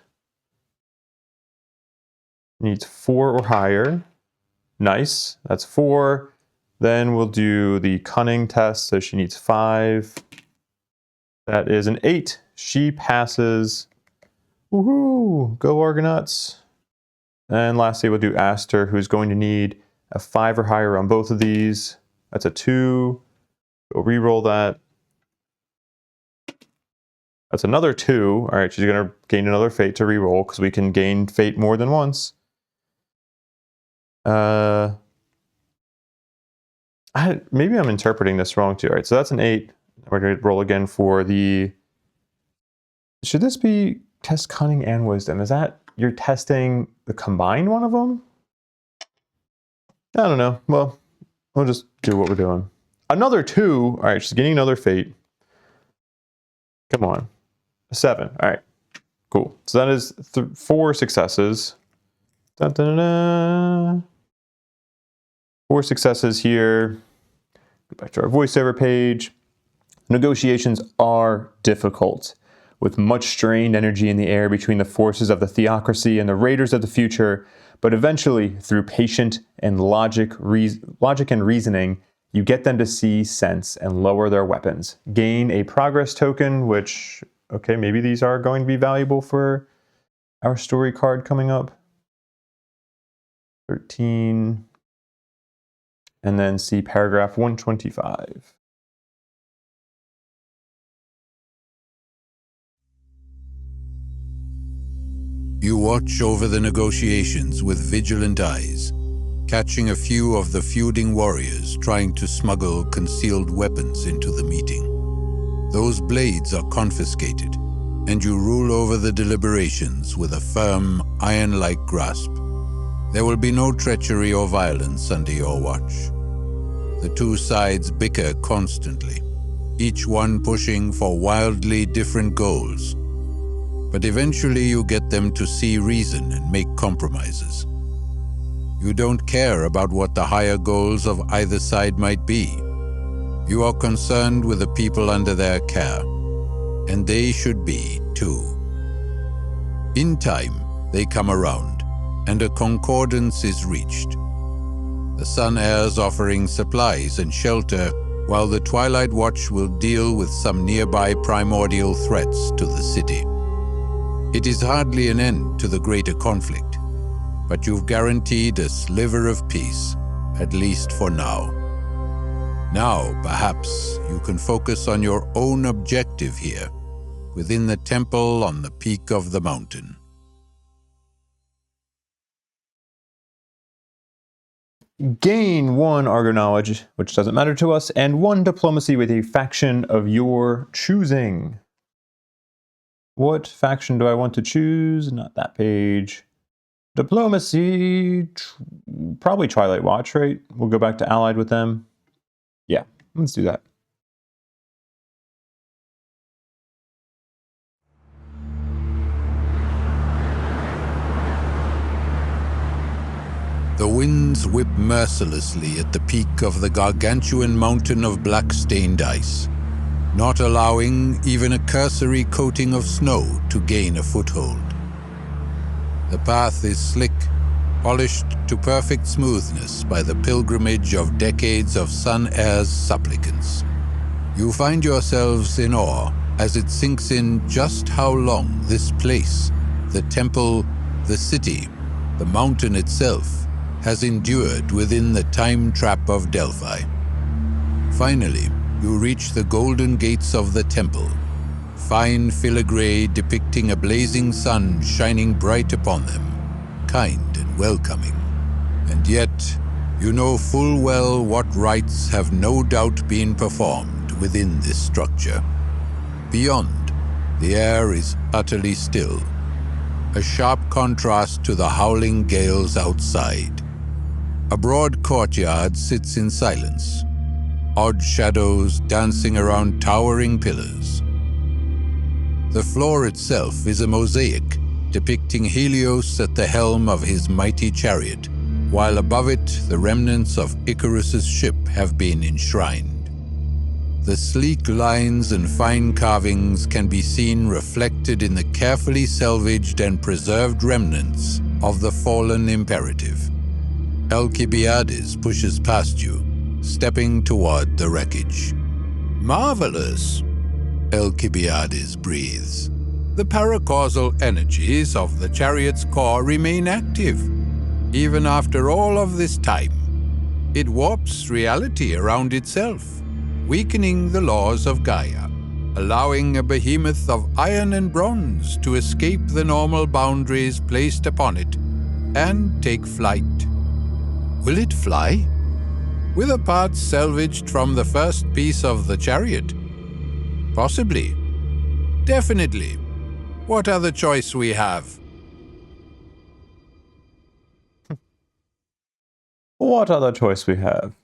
Needs 4 or higher. Nice, that's 4. Then we'll do the cunning test. So she needs 5. That is an 8. She passes. Woohoo! Go Argonauts. And lastly, we'll do Aster, who's going to need a 5 or higher on both of these. That's a 2. We'll re-roll that. That's another 2. All right, she's going to gain another fate to re-roll because we can gain fate more than once. Maybe I'm interpreting this wrong too. All right, so that's an 8. We're going to roll again for the... Should this be test cunning and wisdom? Is that you're testing the combined one of them? I don't know. Well, we'll just do what we're doing. Another 2. All right, she's getting another fate. Come on. A 7. All right, cool. So that is 4 successes. Da, da, da, da. 4 successes here. Go back to our voiceover page. Negotiations are difficult, with much strained energy in the air between the forces of the theocracy and the raiders of the future, but eventually, through patient and logic and reasoning, you get them to see sense and lower their weapons. Gain a progress token, which, okay, maybe these are going to be valuable for our story card coming up. 13. And then see paragraph 125. You watch over the negotiations with vigilant eyes, catching a few of the feuding warriors trying to smuggle concealed weapons into the meeting. Those blades are confiscated, and you rule over the deliberations with a firm, iron-like grasp. There will be no treachery or violence under your watch. The two sides bicker constantly, each one pushing for wildly different goals. But eventually you get them to see reason and make compromises. You don't care about what the higher goals of either side might be. You are concerned with the people under their care, and they should be too. In time, they come around, and a concordance is reached. The Sun Heirs offering supplies and shelter, while the Twilight Watch will deal with some nearby primordial threats to the city. It is hardly an end to the greater conflict, but you've guaranteed a sliver of peace, at least for now. Now, perhaps, you can focus on your own objective here, within the temple on the peak of the mountain. Gain 1 Argo knowledge, which doesn't matter to us, and 1 diplomacy with a faction of your choosing. What faction do I want to choose? Not that page. Diplomacy, probably Twilight Watch, right? We'll go back to allied with them. Yeah, let's do that. The winds whip mercilessly at the peak of the gargantuan mountain of black-stained ice, not allowing even a cursory coating of snow to gain a foothold. The path is slick, polished to perfect smoothness by the pilgrimage of decades of Sun Heirs supplicants. You find yourselves in awe as it sinks in just how long this place, the temple, the city, the mountain itself, has endured within the time trap of Delphi. Finally, you reach the golden gates of the temple, fine filigree depicting a blazing sun shining bright upon them, kind and welcoming. And yet, you know full well what rites have no doubt been performed within this structure. Beyond, The air is utterly still, a sharp contrast to the howling gales outside. A broad courtyard sits in silence, odd shadows dancing around towering pillars. The floor itself is a mosaic depicting Helios at the helm of his mighty chariot, while above it the remnants of Icarus's ship have been enshrined. The sleek lines and fine carvings can be seen reflected in the carefully salvaged and preserved remnants of the fallen imperative. Alcibiades pushes past you, stepping toward the wreckage. Marvelous. Alcibiades breathes. The paracausal energies of the chariot's core remain active, even after all of this time. It warps reality around itself, weakening the laws of Gaia, allowing a behemoth of iron and bronze to escape the normal boundaries placed upon it and take flight. Will it fly? With the parts salvaged from the first piece of the chariot? Possibly. Definitely. What other choice we have? What other choice we have?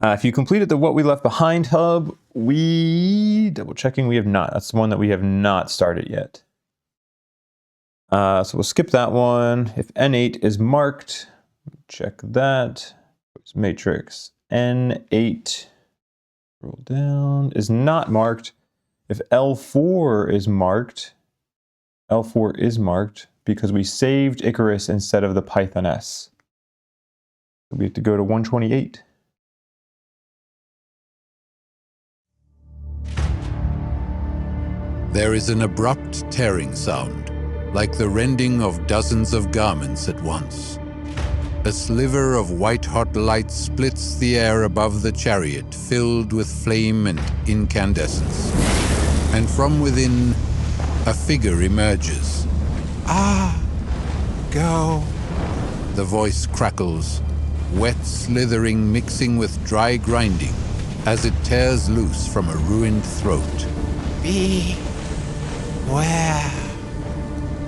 If you completed the What We Left Behind hub, double checking, we have not. That's the one that we have not started yet. So we'll skip that one. If N8 is marked, check that. Matrix N8, roll down, is not marked. If L4 is marked, L4 is marked because we saved Icarus instead of the Python S. So we have to go to 128. There is an abrupt tearing sound, like the rending of dozens of garments at once. A sliver of white-hot light splits the air above the chariot, filled with flame and incandescence. And from within, a figure emerges. Go. The voice crackles, wet slithering mixing with dry grinding, as it tears loose from a ruined throat. Beware.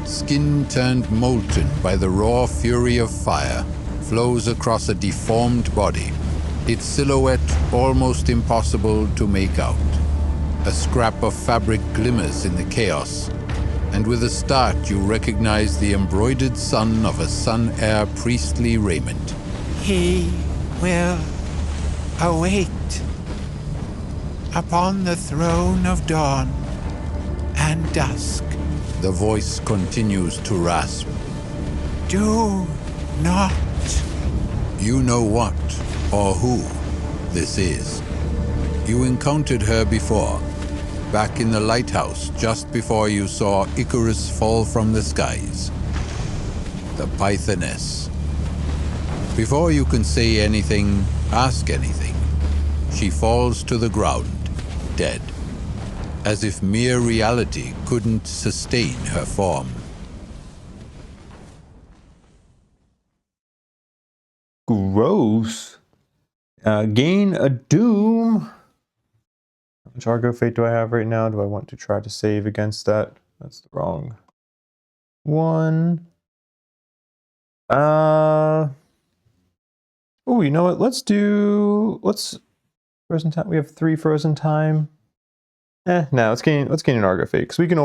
Skin turned molten by the raw fury of fire flows across a deformed body, its silhouette almost impossible to make out. A scrap of fabric glimmers in the chaos, and with a start you recognize the embroidered son of a sun-heir priestly raiment. He will await upon the throne of dawn and dusk. The voice continues to rasp. Do not. You know what, or who, this is. You encountered her before, back in the lighthouse just before you saw Icarus fall from the skies. The Pythoness. Before you can say anything, ask anything, she falls to the ground, dead, as if mere reality couldn't sustain her form. Gross. Gain a doom. How much Argo fate do I have right now? Do I want to try to save against that? That's the wrong one. Oh, you know what? Let's frozen time. We have 3 frozen time. No, let's gain an Argo fate, because we could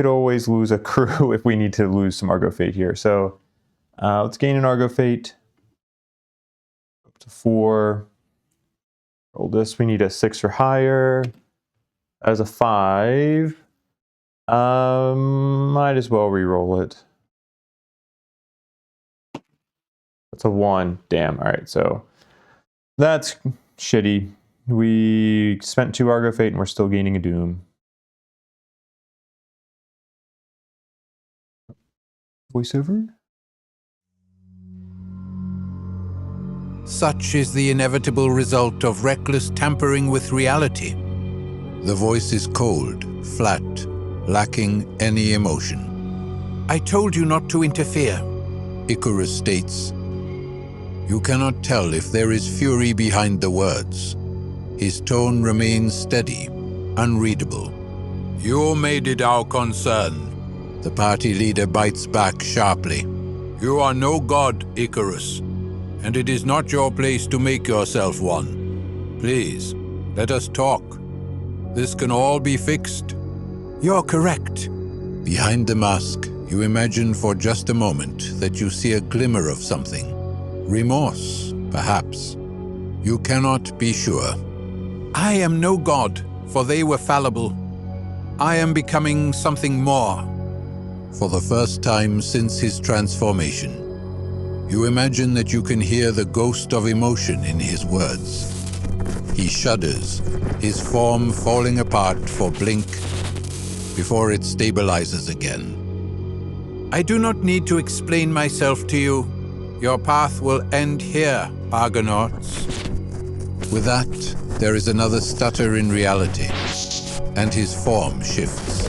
always lose a crew if we need to lose some Argo fate here. So let's gain an Argo fate. Up to 4. Roll this. We need a 6 or higher. As a 5. Might as well re-roll it. That's a 1. Damn. All right. So that's shitty. We spent 2 Argo fate and we're still gaining a doom. Voiceover. Such is the inevitable result of reckless tampering with reality. The voice is cold, flat, lacking any emotion. I told you not to interfere. Icarus states, you cannot tell if there is fury behind the words. His tone remains steady, unreadable. You made it our concern. The party leader bites back sharply. You are no god, Icarus, and it is not your place to make yourself one. Please, let us talk. This can all be fixed. You're correct. Behind the mask, you imagine for just a moment that you see a glimmer of something. Remorse, perhaps. You cannot be sure. I am no god, for they were fallible. I am becoming something more. For the first time since his transformation, you imagine that you can hear the ghost of emotion in his words. He shudders, his form falling apart for blink before it stabilizes again. I do not need to explain myself to you. Your path will end here, Argonauts. With that, there is another stutter in reality, and his form shifts.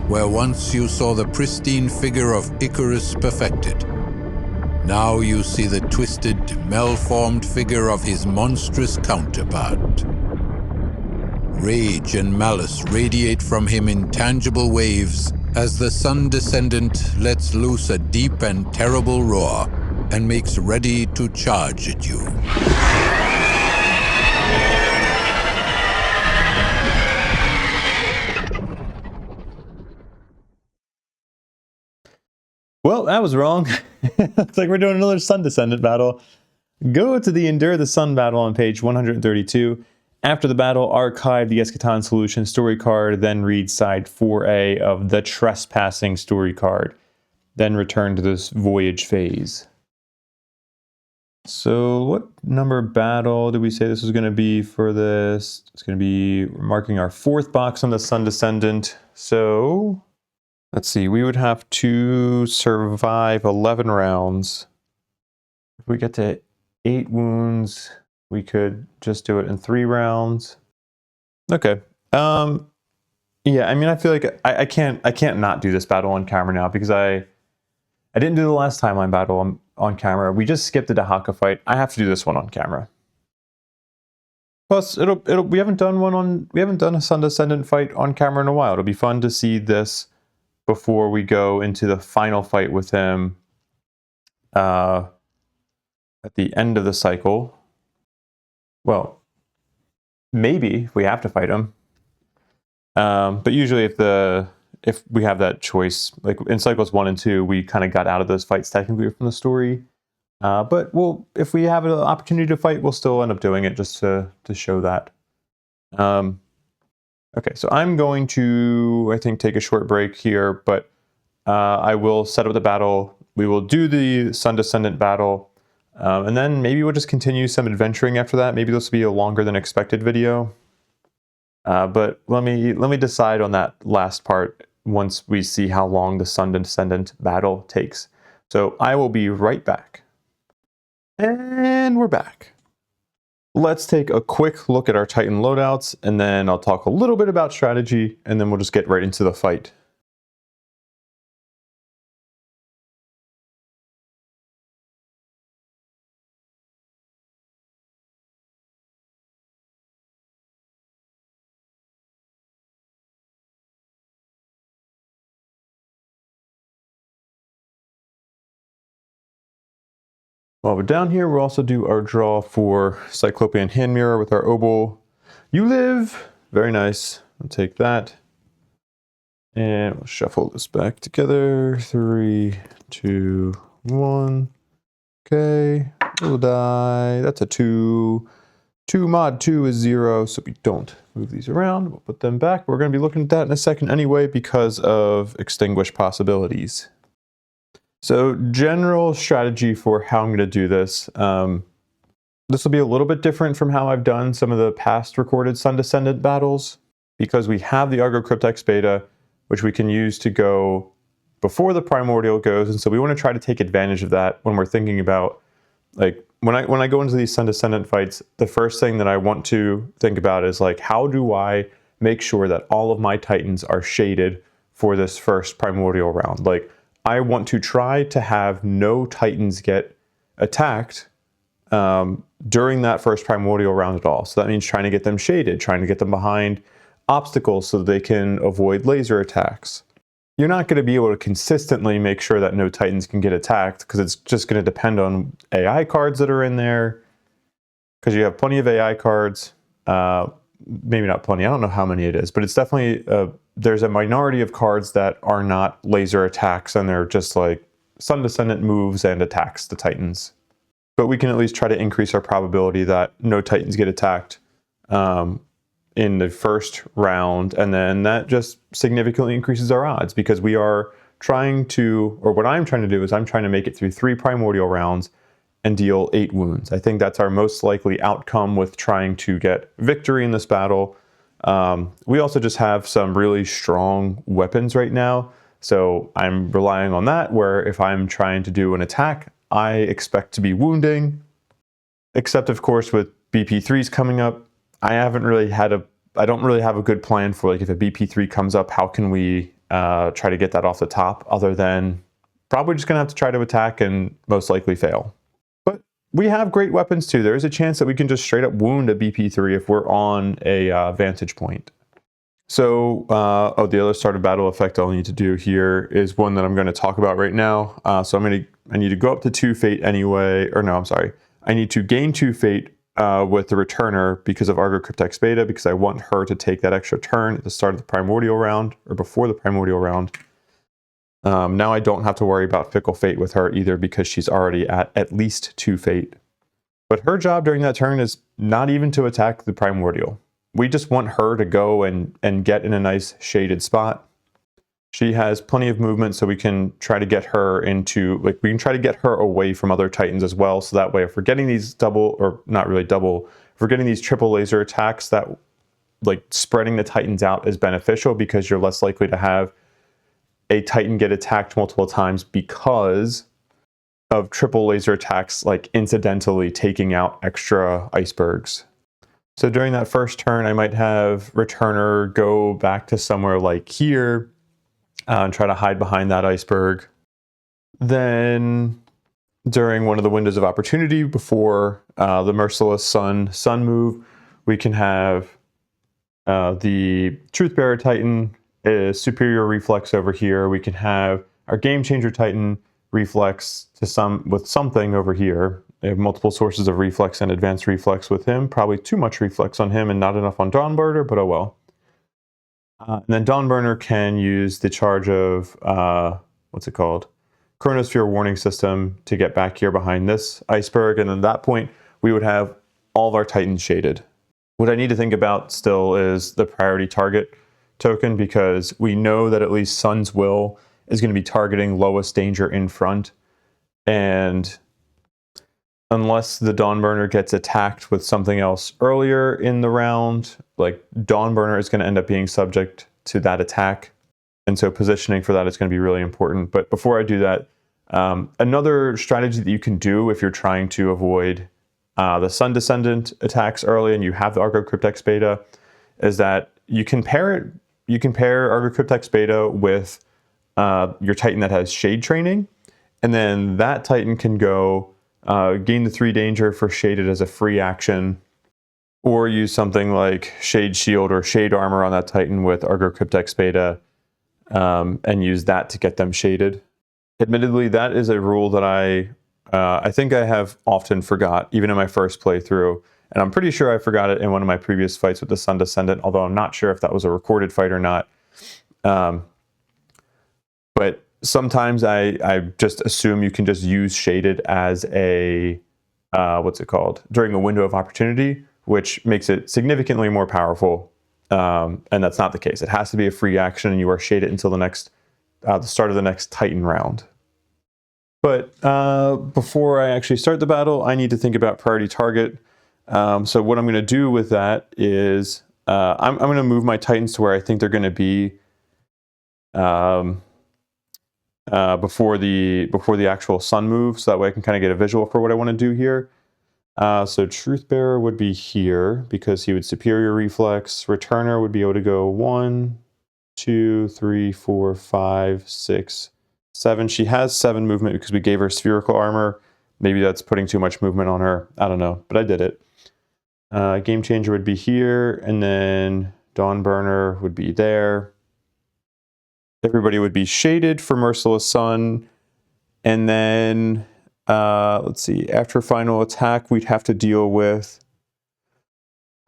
Where once you saw the pristine figure of Icarus perfected, now you see the twisted, malformed figure of his monstrous counterpart. Rage and malice radiate from him in tangible waves as the Sun Descendant lets loose a deep and terrible roar and makes ready to charge at you. Well, that was wrong. Looks like we're doing another Sun Descendant battle. Go to the Endure the Sun battle on page 132. After the battle, archive the Eschaton Solution story card, then read side 4A of the Trespassing story card. Then return to this voyage phase. So what number battle did we say this was going to be for this? It's going to be marking our 4th box on the Sun Descendant. So let's see, we would have to survive 11 rounds. If we get to 8 wounds, we could just do it in 3 rounds. Okay. Yeah, I mean, I feel like I can't not do this battle on camera now because I didn't do the last timeline battle on camera. We just skipped the Dahaka fight. I have to do this one on camera. Plus, we haven't done a Sun Descendant fight on camera in a while. It'll be fun to see this before we go into the final fight with him at the end of the cycle. Well, maybe if we have to fight him. But usually if we have that choice, like in cycles 1 and 2, we kind of got out of those fights technically from the story. But if we have an opportunity to fight, we'll still end up doing it just to show that. Okay, so I'm going to, I think, take a short break here, but I will set up the battle. We will do the Sun Descendant battle, and then maybe we'll just continue some adventuring after that. Maybe this will be a longer than expected video. But let me decide on that last part once we see how long the Sun Descendant battle takes. So I will be right back. And we're back. Let's take a quick look at our Titan loadouts, and then I'll talk a little bit about strategy, and then we'll just get right into the fight. While we're down here, we'll also do our draw for Cyclopean Hand Mirror with our Obol. You live! Very nice. I'll take that. And we'll shuffle this back together. 3, 2, 1. Okay. We'll die. That's a 2. 2 mod 2 is 0, so we don't move these around. We'll put them back. We're going to be looking at that in a second anyway because of extinguish possibilities. So general strategy for how I'm going to do this. This will be a little bit different from how I've done some of the past recorded Sun Descendant battles because we have the Argo Cryptex beta, which we can use to go before the Primordial goes. And so we want to try to take advantage of that when we're thinking about, like, when I go into these Sun Descendant fights, the first thing that I want to think about is like, how do I make sure that all of my Titans are shaded for this first Primordial round? Like, I want to try to have no Titans get attacked during that first Primordial round at all. So that means trying to get them shaded, trying to get them behind obstacles so that they can avoid laser attacks. You're not going to be able to consistently make sure that no Titans can get attacked, because it's just going to depend on AI cards that are in there, because you have plenty of AI cards. Maybe not plenty, I don't know how many it is, but it's definitely, there's a minority of cards that are not laser attacks, and they're just like Sun Descendant moves and attacks the Titans. But we can at least try to increase our probability that no Titans get attacked in the first round, and then that just significantly increases our odds, because we are trying to, or what I'm trying to do is I'm trying to make it through 3 Primordial rounds and deal 8 wounds. I think that's our most likely outcome with trying to get victory in this battle. We also just have some really strong weapons right now, so I'm relying on that, where if I'm trying to do an attack, I expect to be wounding, except of course with BP3s coming up, I don't really have a good plan for, like, if a BP3 comes up, how can we try to get that off the top, other than probably just gonna have to try to attack and most likely fail. But we have great weapons too. There is a chance that we can just straight up wound a BP3 if we're on a vantage point. So, the other start of battle effect I'll need to do here is one that I'm going to talk about right now. So I need to go up to 2 fate anyway, or no, I'm sorry. I need to gain 2 fate with the returner because of Argo Cryptex Beta, because I want her to take that extra turn at the start of the Primordial round, or before the Primordial round. Now I don't have to worry about Fickle Fate with her either, because she's already at least 2 fate. But her job during that turn is not even to attack the Primordial. We just want her to go and get in a nice shaded spot. She has plenty of movement, so we can try to get her into, like, we can try to get her away from other Titans as well. So that way, if we're getting these double, or not really double, if we're getting these triple laser attacks, that, like, spreading the Titans out is beneficial, because you're less likely to have a Titan get attacked multiple times because of triple laser attacks, like incidentally taking out extra icebergs. So during that first turn, I might have Returner go back to somewhere like here and try to hide behind that iceberg. Then during one of the windows of opportunity before the Merciless Sun move, we can have the Truthbearer Titan superior reflex over here. We can have our Game Changer Titan reflex with something over here. I have multiple sources of reflex and advanced reflex with him. Probably too much reflex on him and not enough on Dawnburner, but oh well. And then Dawnburner can use the charge of, what's it called? Chronosphere Warning System to get back here behind this iceberg. And at that point, we would have all of our Titans shaded. What I need to think about still is the priority target token, because we know that at least Sun's Will is going to be targeting lowest danger in front. And unless the Dawnburner gets attacked with something else earlier in the round, like, Dawnburner is going to end up being subject to that attack. And so positioning for that is going to be really important. But before I do that, another strategy that you can do if you're trying to avoid the Sun Descendant attacks early and you have the Argo Cryptex Beta is that you can pair Argo Cryptex Beta with your Titan that has Shade Training, and then that Titan can go gain the 3 danger for shaded as a free action, or use something like Shade Shield or Shade Armor on that Titan with Argo Cryptex Beta, and use that to get them shaded. Admittedly, that is a rule that I think I have often forgot, even in my first playthrough, and I'm pretty sure I forgot it in one of my previous fights with the Sun Descendant, although I'm not sure if that was a recorded fight or not. But sometimes I just assume you can just use shaded as a, during a window of opportunity, which makes it significantly more powerful. And that's not the case. It has to be a free action, and you are shaded until the start of the next Titan round. But before I actually start the battle, I need to think about priority target. So what I'm going to do with that is I'm going to move my Titans to where I think they're going to be before the actual Sun move, so that way I can kind of get a visual for what I want to do here. So Truthbearer would be here because he would superior reflex. Returner would be able to go 1, 2, 3, 4, 5, 6, 7. She has 7 movement because we gave her spherical armor, Maybe that's putting too much movement on her. I don't know, but I did it. Game Changer would be here, and then Dawn Burner would be there. Everybody would be shaded for Merciless Sun. And then, let's see, after final attack, we'd have to deal with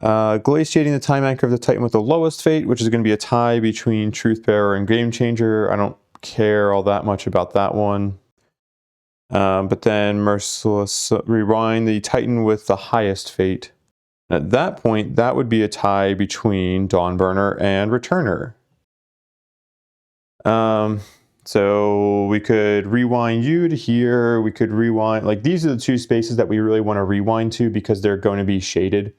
glaciating the time anchor of the Titan with the lowest fate, which is going to be a tie between Truthbearer and Game Changer. I don't care all that much about that one. But then Merciless Rewind the Titan with the highest fate. At that point, that would be a tie between Dawnburner and Returner. So we could rewind you to here. We could rewind, like these are the two spaces that we really want to rewind to because they're going to be shaded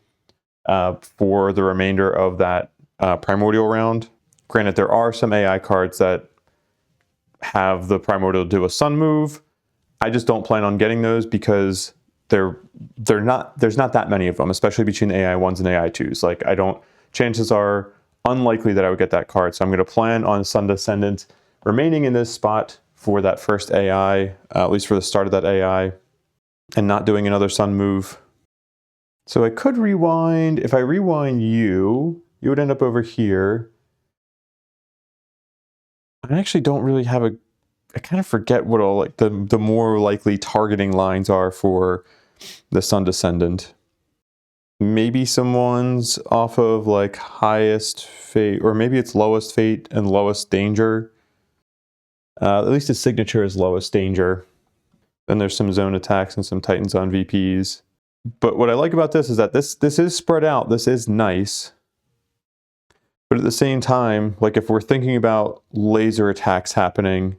for the remainder of that Primordial round. Granted, there are some AI cards that have the Primordial do a sun move. I just don't plan on getting those because there's not that many of them, especially between AI 1s and AI 2s. Like chances are unlikely that I would get that card. So I'm going to plan on Sun Descendant remaining in this spot for that first AI, at least for the start of that AI, and not doing another sun move. So I could rewind. If I rewind you would end up over here. I actually don't really have I kind of forget what all like the more likely targeting lines are for the Sun Descendant. Maybe someone's off of like highest fate, or maybe it's lowest fate and lowest danger. At least his signature is lowest danger. Then there's some zone attacks and some Titans on VPs. But what I like about this is that this is spread out. This is nice. But at the same time, like if we're thinking about laser attacks happening,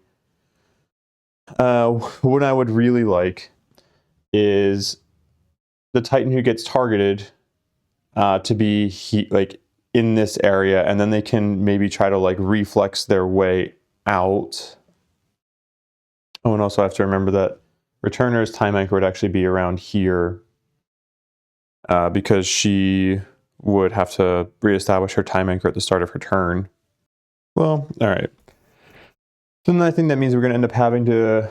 what I would really like is the Titan who gets targeted to be like in this area, and then they can maybe try to like reflex their way out. Oh, and also I have to remember that Returner's time anchor would actually be around here because she would have to reestablish her time anchor at the start of her turn. Well, all right. So then I think that means we're going to end up having to,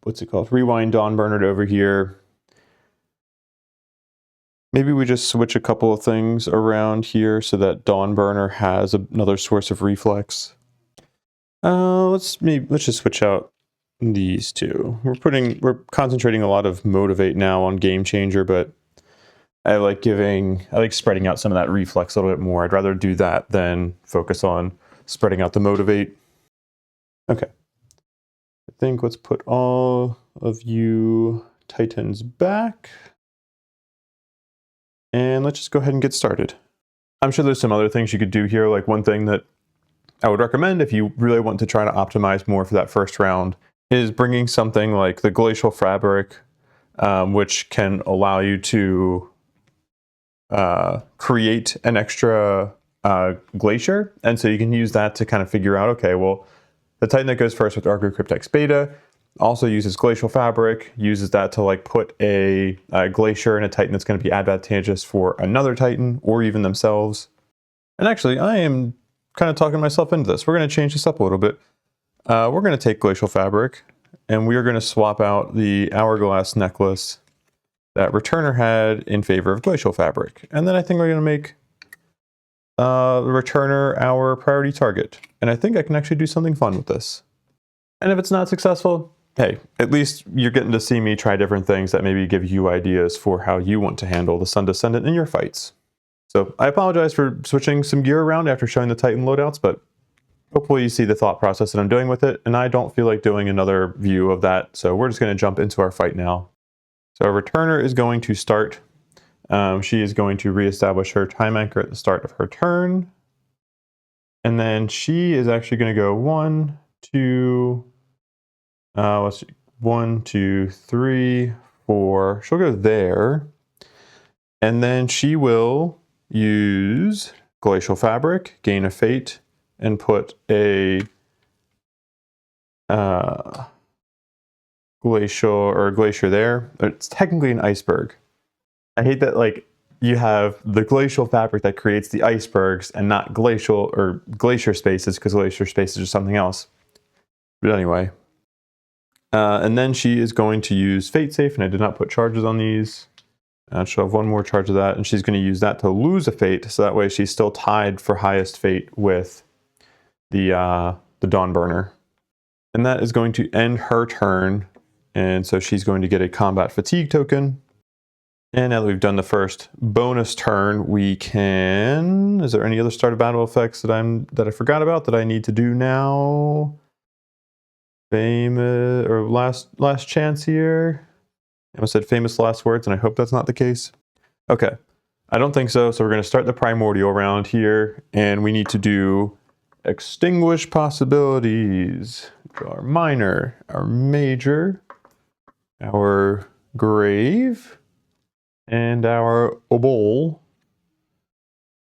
what's it called? Rewind Dawnburner to over here. Maybe we just switch a couple of things around here so that Dawnburner has another source of reflex. Let's just switch out these two. We're concentrating a lot of Motivate now on Game Changer, but I like spreading out some of that reflex a little bit more. I'd rather do that than focus on spreading out the Motivate. Okay. I think let's put all of you Titans back. And let's just go ahead and get started. I'm sure there's some other things you could do here. Like one thing that I would recommend if you really want to try to optimize more for that first round is bringing something like the Glacial Fabric, which can allow you to create an extra glacier. And so you can use that to kind of figure out, okay, well, the Titan that goes first with Argo Cryptex Beta also uses Glacial Fabric, uses that to like put a glacier in a Titan that's going to be advantageous for another Titan or even themselves. And actually, I am kind of talking myself into this. We're going to change this up a little bit. We're going to take Glacial Fabric and we are going to swap out the Hourglass necklace that Returner had in favor of Glacial Fabric. And then I think we're going to make the Returner our priority target. And I think I can actually do something fun with this. And if it's not successful, hey, at least you're getting to see me try different things that maybe give you ideas for how you want to handle the Sun Descendant in your fights. So I apologize for switching some gear around after showing the Titan loadouts, but hopefully you see the thought process that I'm doing with it, and I don't feel like doing another view of that, so we're just going to jump into our fight now. So our Returner is going to start. She is going to reestablish her time anchor at the start of her turn. And then she is actually going to go 1, 2, let's see, 1, 2, 3, 4. She'll go there. And then she will use Glacial Fabric, gain a fate, and put a glacier there. It's technically an iceberg. I hate that like you have the Glacial Fabric that creates the icebergs and not glacial or glacier spaces, because glacier spaces are something else. But anyway, And then she is going to use Fate Safe, and I did not put charges on these. She'll have one more charge of that, and she's going to use that to lose a fate, so that way she's still tied for highest fate with the Dawnburner. And that is going to end her turn, and so she's going to get a combat fatigue token. And now that we've done the first bonus turn, we can... Is there any other start of battle effects that I forgot about that I need to do now? Famous or last chance here. I almost said famous last words, and I hope that's not the case. Okay, I don't think so. So we're going to start the Primordial round here, and we need to do extinguish possibilities. Our minor, our major, our grave, and our obol.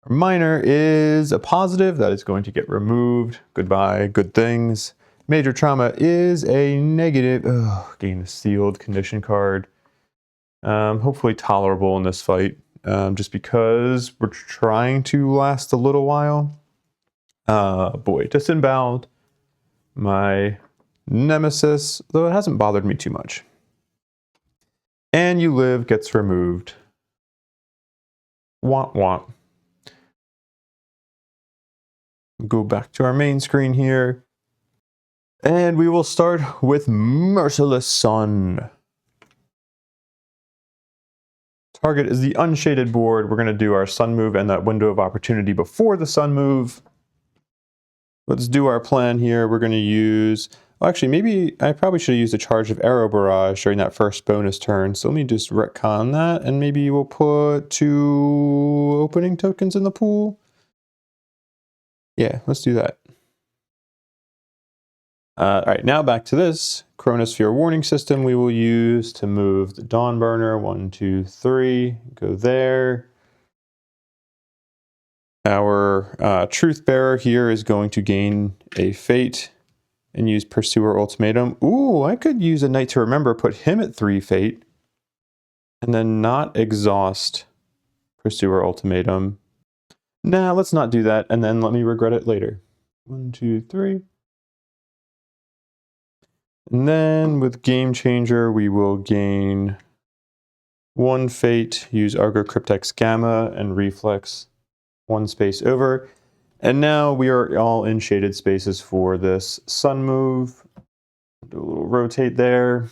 Our minor is a positive. That is going to get removed. Goodbye, good things. Major trauma is a negative. Gain a sealed condition card. Hopefully tolerable in this fight, just because we're trying to last a little while. Boy, disemboweled. My nemesis, though it hasn't bothered me too much. And you live gets removed. Womp womp. Go back to our main screen here. And we will start with Merciless Sun. Target is the unshaded board. We're going to do our sun move and that window of opportunity before the sun move. Let's do our plan here. We're going to use... Well, actually, maybe I probably should have used a charge of Arrow Barrage during that first bonus turn. So let me just retcon that, and maybe we'll put 2 opening tokens in the pool. Yeah, let's do that. All right, now back to this Chronosphere warning system we will use to move the Dawnburner. 1, 2, 3. Go there. Our Truth Bearer here is going to gain a fate and use Pursuer Ultimatum. Ooh, I could use a Night to Remember, put him at 3 fate, and then not exhaust Pursuer Ultimatum. Nah, let's not do that, and then let me regret it later. 1, 2, 3. And then with Game Changer, we will gain 1 fate, use Argo Cryptex Gamma, and reflex 1 space over. And now we are all in shaded spaces for this sun move. Do a little rotate there.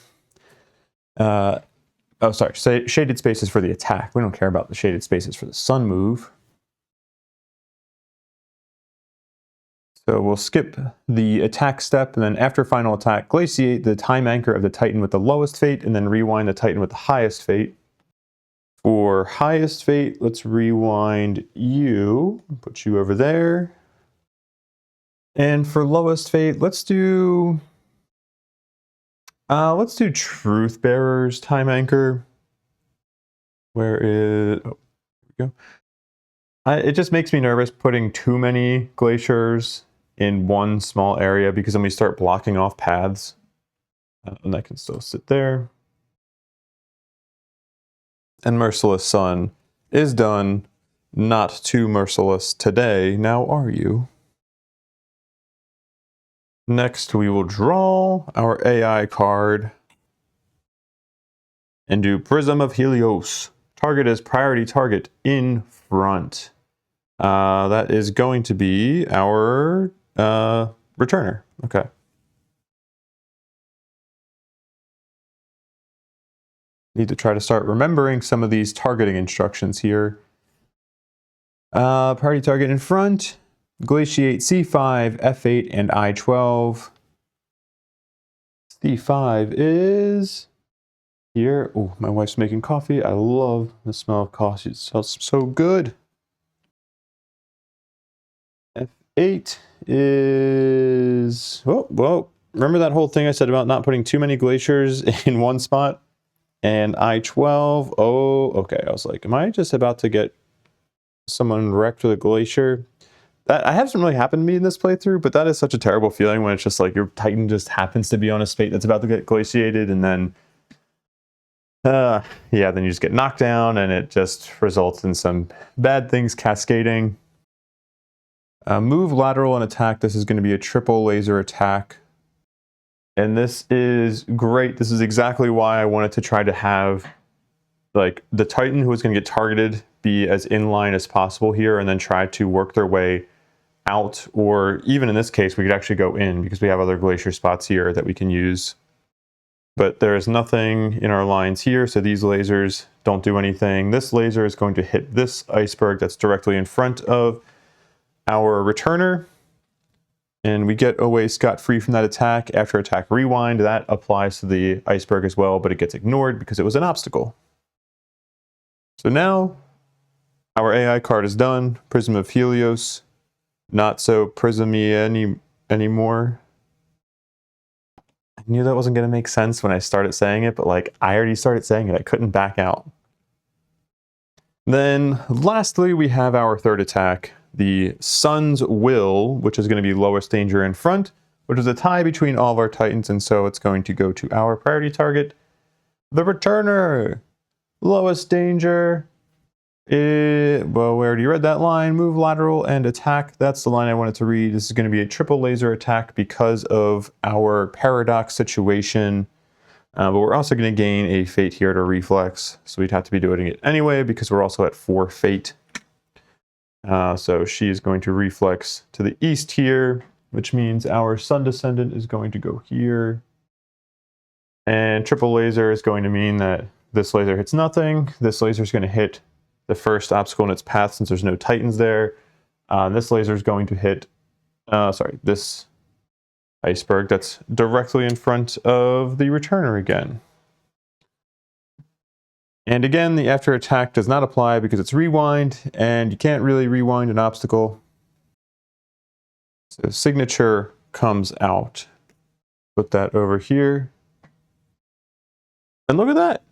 Shaded spaces for the attack. We don't care about the shaded spaces for the sun move. So we'll skip the attack step, and then after final attack, glaciate the time anchor of the Titan with the lowest fate, and then rewind the Titan with the highest fate. For highest fate, let's rewind you, put you over there. And for lowest fate, let's do Truth Bearer's time anchor. Where is... Oh, here we go. It just makes me nervous putting too many glaciers in one small area, because then we start blocking off paths. And that can still sit there. And Merciless Sun is done. Not too merciless today, now are you? Next, we will draw our AI card and do Prism of Helios. Target is priority target in front. That is going to be our returner. Okay. Need to try to start remembering some of these targeting instructions here. Priority target in front. Glaciate C5, F8, and I12. C5 is here. Oh, my wife's making coffee. I love the smell of coffee. It smells so good. F8 is... Oh, well, remember that whole thing I said about not putting too many glaciers in one spot? And I12, oh, okay. I was like, am I just about to get someone wrecked with a glacier? That hasn't really happened to me in this playthrough, but that is such a terrible feeling when it's just like your Titan just happens to be on a spate that's about to get glaciated, and then yeah, then you just get knocked down, and it just results in some bad things cascading. Move lateral and attack. This is going to be a triple laser attack. And this is great. This is exactly why I wanted to try to have like the Titan who is going to get targeted be as inline as possible here, and then try to work their way out, or even in this case we could actually go in because we have other glacier spots here that we can use. But there's nothing in our lines here, so these lasers don't do anything. This laser is going to hit this iceberg that's directly in front of our returner, and we get away scot-free from that attack. After attack rewind, that applies to the iceberg as well, but it gets ignored because it was an obstacle. So now our AI card is done. Prism of Helios, not so prismy anymore. I knew that wasn't going to make sense when I started saying it, but like I already started saying it, I couldn't back out. Then lastly, we have our third attack, the Sun's Will, which is going to be lowest danger in front, which is a tie between all of our Titans, and so it's going to go to our priority target, the Returner. Lowest danger. Well, we already read that line. Move lateral and attack. That's the line I wanted to read. This is going to be a triple laser attack because of our paradox situation. But we're also going to gain a fate here to reflex. So we'd have to be doing it anyway because we're also at 4 fate. So she is going to reflex to the east here, which means our Sun Descendant is going to go here. And triple laser is going to mean that this laser hits nothing. This laser is going to hit the first obstacle in its path since there's no Titans there. This laser is going to hit, this iceberg that's directly in front of the returner again. And again, the after attack does not apply because it's rewind, and you can't really rewind an obstacle. So signature comes out. Put that over here. And look at that.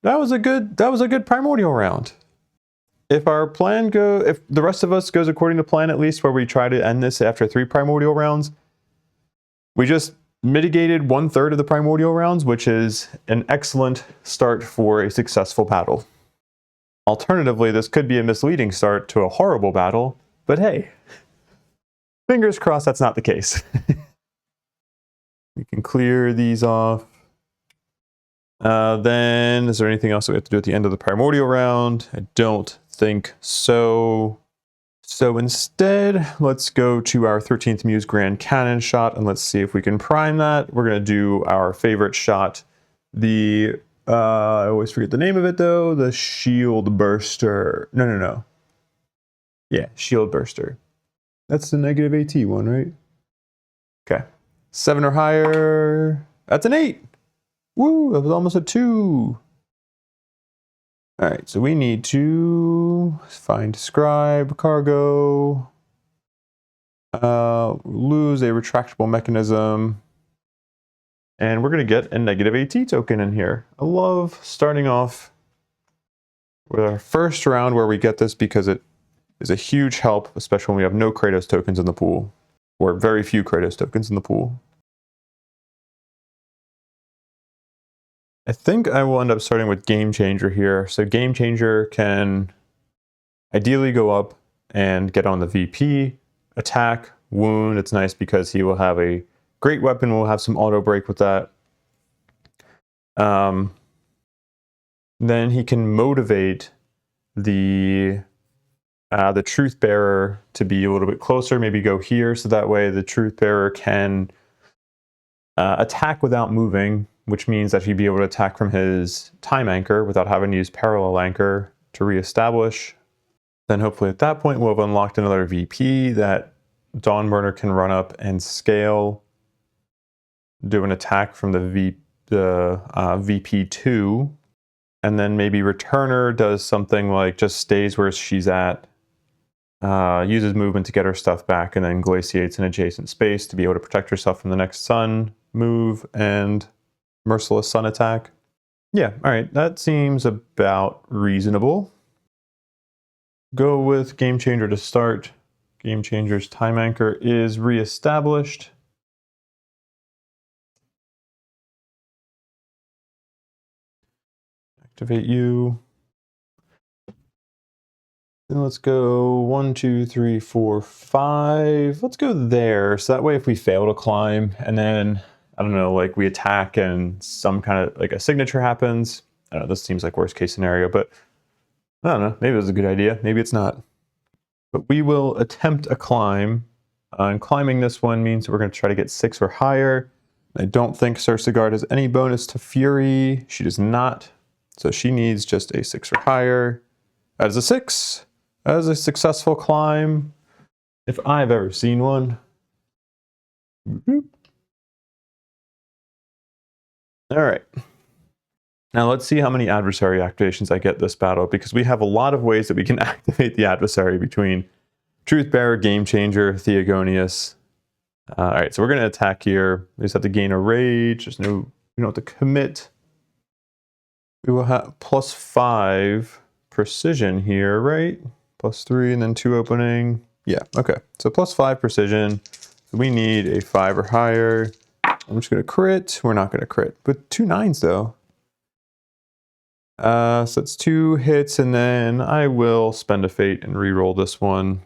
That was a good primordial round. If our plan if the rest of us goes according to plan, at least where we try to end this after 3 primordial rounds, we just mitigated 1/3 of the primordial rounds, which is an excellent start for a successful battle. Alternatively, this could be a misleading start to a horrible battle, but hey, fingers crossed that's not the case. We can clear these off. Then, is there anything else we have to do at the end of the primordial round? I don't think so. So instead, let's go to our 13th Muse Grand Cannon shot, and let's see if we can prime that. We're going to do our favorite shot, the, I always forget the name of it though, the Shield Burster. No. Yeah, Shield Burster. That's the -AT one, right? Okay. 7 or higher. That's an 8. Woo, that was almost a 2. All right, so we need to find describe cargo, lose a retractable mechanism, and we're going to get a -AT token in here. I love starting off with our first round where we get this because it is a huge help, especially when we have no Kratos tokens in the pool, or very few Kratos tokens in the pool. I think I will end up starting with Game Changer here. So Game Changer can ideally go up and get on the VP, attack, wound. It's nice because he will have a great weapon. We'll have some auto break with that. Then he can motivate the Truth Bearer to be a little bit closer, maybe go here, so that way the Truth Bearer can attack without moving, which means that he'd be able to attack from his time anchor without having to use parallel anchor to reestablish. Then hopefully at that point we'll have unlocked another VP that Dawnburner can run up and scale, do an attack from the VP2, and then maybe Returner does something like just stays where she's at, uses movement to get her stuff back, and then glaciates an adjacent space to be able to protect herself from the next sun move and Merciless Sun attack. Yeah, all right, that seems about reasonable. Go with Game Changer to start. Game Changer's time anchor is reestablished. Activate you. Then let's go 1, 2, 3, 4, 5. Let's go there. So that way if we fail to climb and then I don't know, like we attack and some kind of like a signature happens. I don't know, this seems like worst case scenario, but I don't know, maybe it was a good idea, maybe it's not. But we will attempt a climb. And climbing this one means we're going to try to get 6 or higher. I don't think Cersei has any bonus to Fury. She does not. So she needs just a 6 or higher. That is a 6. That is a successful climb, if I've ever seen one. All right. Now let's see how many adversary activations I get this battle, because we have a lot of ways that we can activate the adversary between Truthbearer, Game Changer, Theogonius. All right, so we're going to attack here. We just have to gain a rage. We don't have to commit. We will have +5 precision here, right? +3 and then 2 opening. Yeah, okay. So +5 precision. So we need a 5 or higher. I'm just going to crit. We're not going to crit. But 2 9s though. So it's 2 hits, and then I will spend a fate and re-roll this one.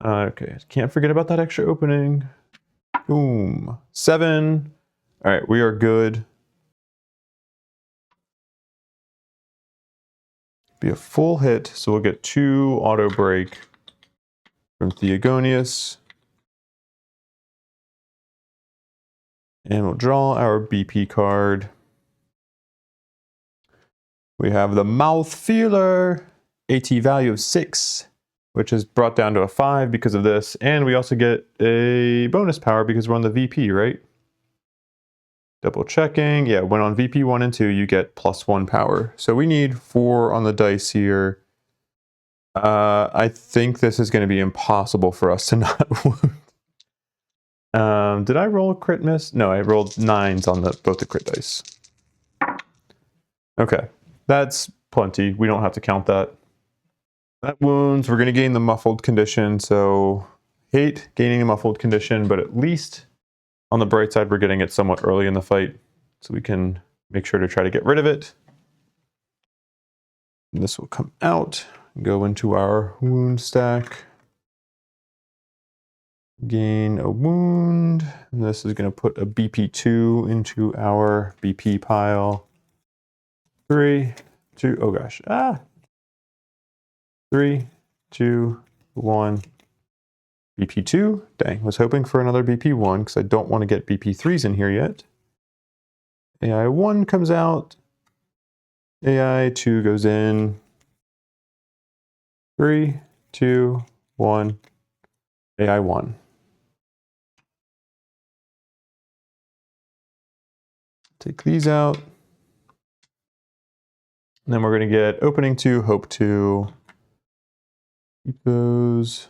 Okay, can't forget about that extra opening. Boom. 7. All right, we are good. Be a full hit, so we'll get 2 auto break from Theogonius. And we'll draw our BP card. We have the Mouth Feeler, AT value of 6, which is brought down to a 5 because of this. And we also get a bonus power because we're on the VP, right? Double checking. Yeah, when on VP 1 and 2, you get +1 power. So we need 4 on the dice here. I think this is going to be impossible for us to not wound. Did I roll a crit miss? No, I rolled 9s on both the crit dice. Okay, that's plenty. We don't have to count that. That wounds. We're going to gain the muffled condition, so hate gaining a muffled condition, but at least on the bright side, we're getting it somewhat early in the fight, so we can make sure to try to get rid of it. And this will come out, go into our wound stack. Gain a wound. And this is going to put a BP2 into our BP pile. 3, 2, oh gosh. 3, 2, 1. BP2. Dang, was hoping for another BP1 because I don't want to get BP3s in here yet. AI1 comes out. AI2 goes in. 3, 2, 1. AI1. Take these out. And then we're going to get opening 2, hope 2. Keep those.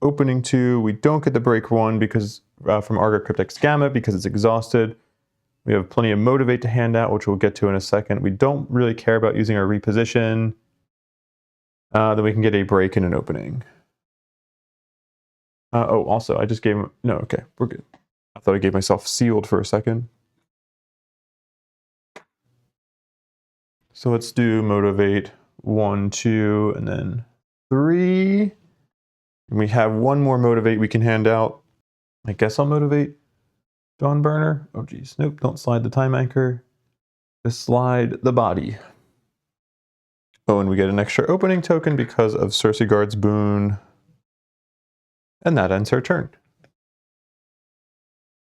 Opening 2. We don't get the break 1 because from Argo Cryptex Gamma because it's exhausted. We have plenty of motivate to hand out, which we'll get to in a second. We don't really care about using our reposition. Then we can get a break and an opening. Oh, also, I just gave him... No, okay, we're good. I thought I gave myself sealed for a second. So let's do motivate 1, 2, and then 3. And we have 1 more motivate we can hand out. I guess I'll motivate Dawn Burner. Oh geez, nope, don't slide the time anchor. Just slide the body. Oh, and we get an extra opening token because of Cersei Guard's boon. And that ends her turn.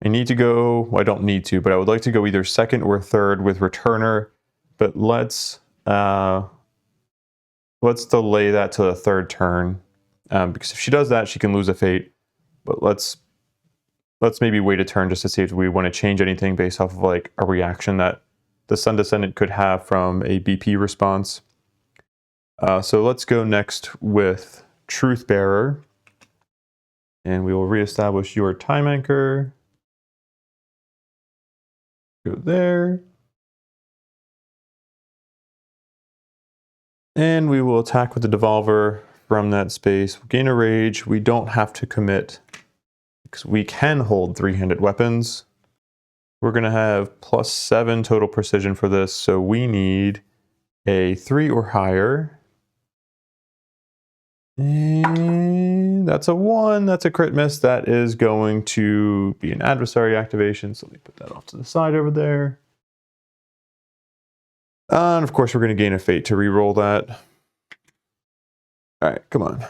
I need to go, well, I don't need to, but I would like to go either second or third with Returner. But let's delay that to the 3rd turn, because if she does that, she can lose a fate. But let's maybe wait a turn just to see if we want to change anything based off of like a reaction that the Sun Descendant could have from a BP response. So let's go next with Truthbearer, and we will reestablish your time anchor. Go there. And we will attack with the Devolver from that space. We'll gain a rage. We don't have to commit because we can hold 3-handed weapons. We're going to have +7 total precision for this, so we need a 3 or higher. And that's a 1. That's a crit miss. That is going to be an adversary activation. So let me put that off to the side over there. And of course, we're going to gain a fate to reroll that. All right, come on.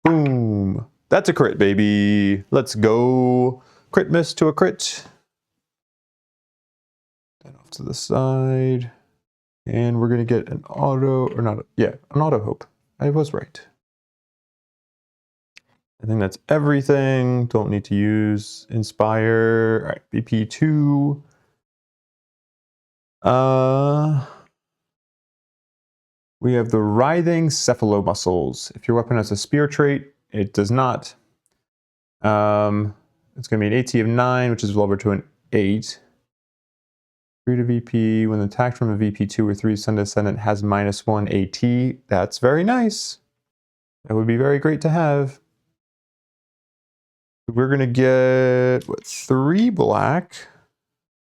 Boom. That's a crit, baby. Let's go. Crit miss to a crit. That off to the side. And we're going to get an auto, or not, yeah, an auto hope. I was right. I think that's everything. Don't need to use Inspire. All right, BP2. We have the Writhing Cephalomuscles. If your weapon has a spear trait, it does not. It's going to be an AT of 9, which is lowered to an 8. 3 to VP. When attacked from a VP 2 or 3 Sun Descendant has -1 AT. That's very nice. That would be very great to have. We're going to get, what, 3 black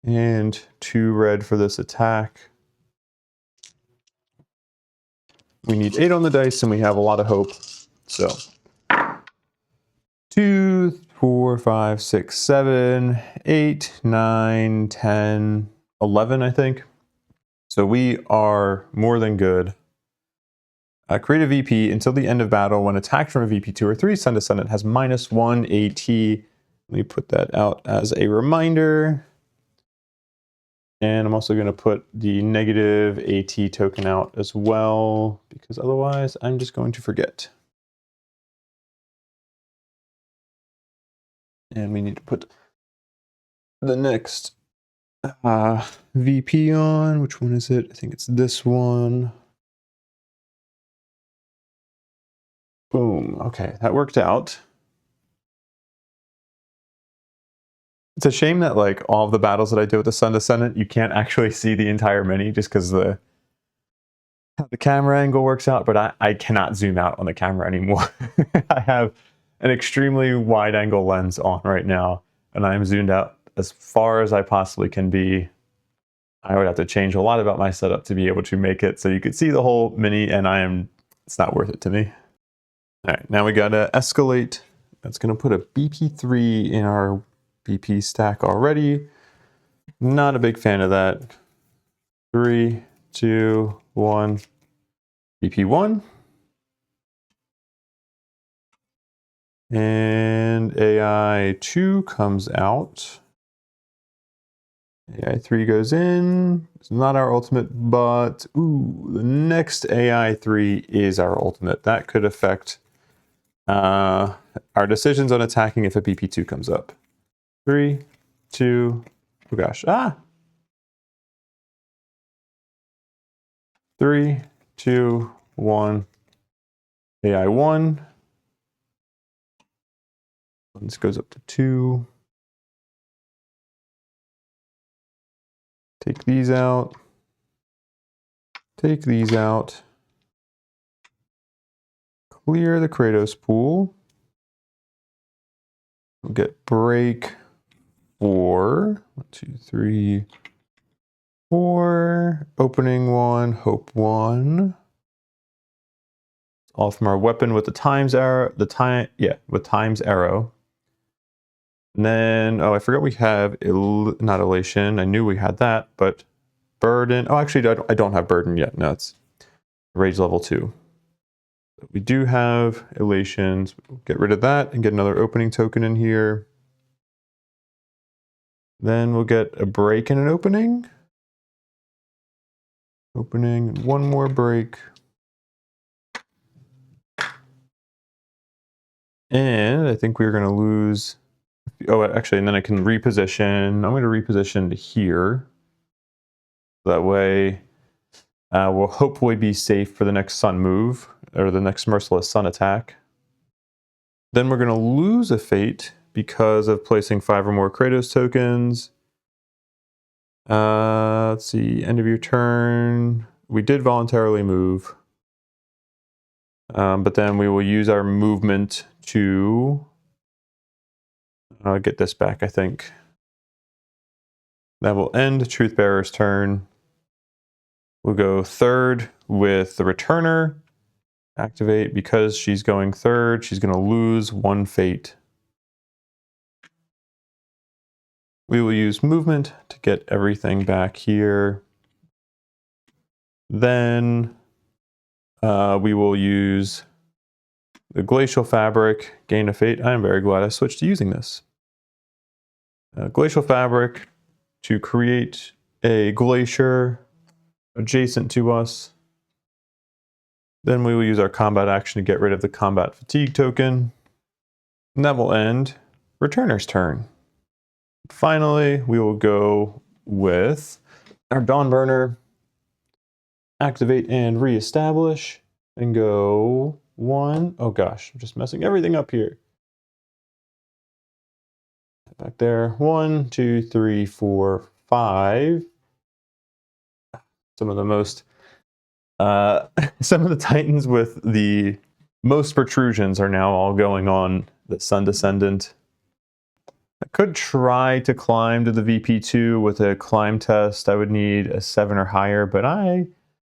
and 2 red for this attack. We need 8 on the dice, and we have a lot of hope. So 2, 4, 5, 6, 7, 8, 9, 10, 11, I think. So we are more than good. Create a VP until the end of battle. When attacked from a VP 2 or 3, Sun Descendant has -1 AT. Let me put that out as a reminder. And I'm also going to put the negative AT token out as well, because otherwise I'm just going to forget. And we need to put the next VP on. Which one is it? I think it's this one. Boom. Okay, that worked out. It's a shame that like all of the battles that I do with the Sun Descendant, you can't actually see the entire mini just because the camera angle works out, but I cannot zoom out on the camera anymore. I have an extremely wide angle lens on right now, and I'm zoomed out as far as I possibly can be. I would have to change a lot about my setup to be able to make it so you could see the whole mini, and it's not worth it to me. All right, now we gotta escalate. That's gonna put a BP3 in our BP stack already. Not a big fan of that. 3, 2, 1. BP1. And AI2 comes out. AI3 goes in. It's not our ultimate, but ooh, the next AI3 is our ultimate. That could affect our decisions on attacking if a BP2 comes up. 3, 2, oh gosh, 3, 2, 1, AI1. This goes up to 2. Take these out. Take these out. Clear the Kratos pool. We'll get break 4. 1, 2, 3, 4. Opening 1, hope 1. All from our weapon with the times arrow. With times arrow. And then, oh, I forgot we have not elation. I knew we had that, but burden. Oh, actually, I don't have burden yet. No, it's rage level 2. We do have elations. We'll get rid of that and get another opening token in here. Then we'll get a break and an opening. Opening and one more break. And I think we're going to lose. Oh, actually, and then I can reposition. I'm going to reposition to here. That way, we'll hopefully be safe for the next sun move, or the next merciless sun attack. Then we're going to lose a fate because of placing 5 or more Kratos tokens. Let's see, end of your turn. We did voluntarily move. But then we will use our movement to get this back, I think. That will end Truthbearer's turn. We'll go third with the Returner. activate. Because she's going third, she's going to lose 1 fate. We will use movement to get everything back here. Then we will use the glacial fabric, gain a fate. I am very glad I switched to using this. Glacial fabric to create a glacier adjacent to us. Then we will use our combat action to get rid of the combat fatigue token. And that will end Returner's turn. Finally, we will go with our Dawnburner, activate and reestablish, and go 1. Oh gosh, I'm just messing everything up here. Back there. 1, 2, 3, 4, 5. Some of the most, some of the Titans with the most protrusions are now all going on the Sun Descendant. I could try to climb to the VP2 with a climb test. I would need a 7 or higher, but I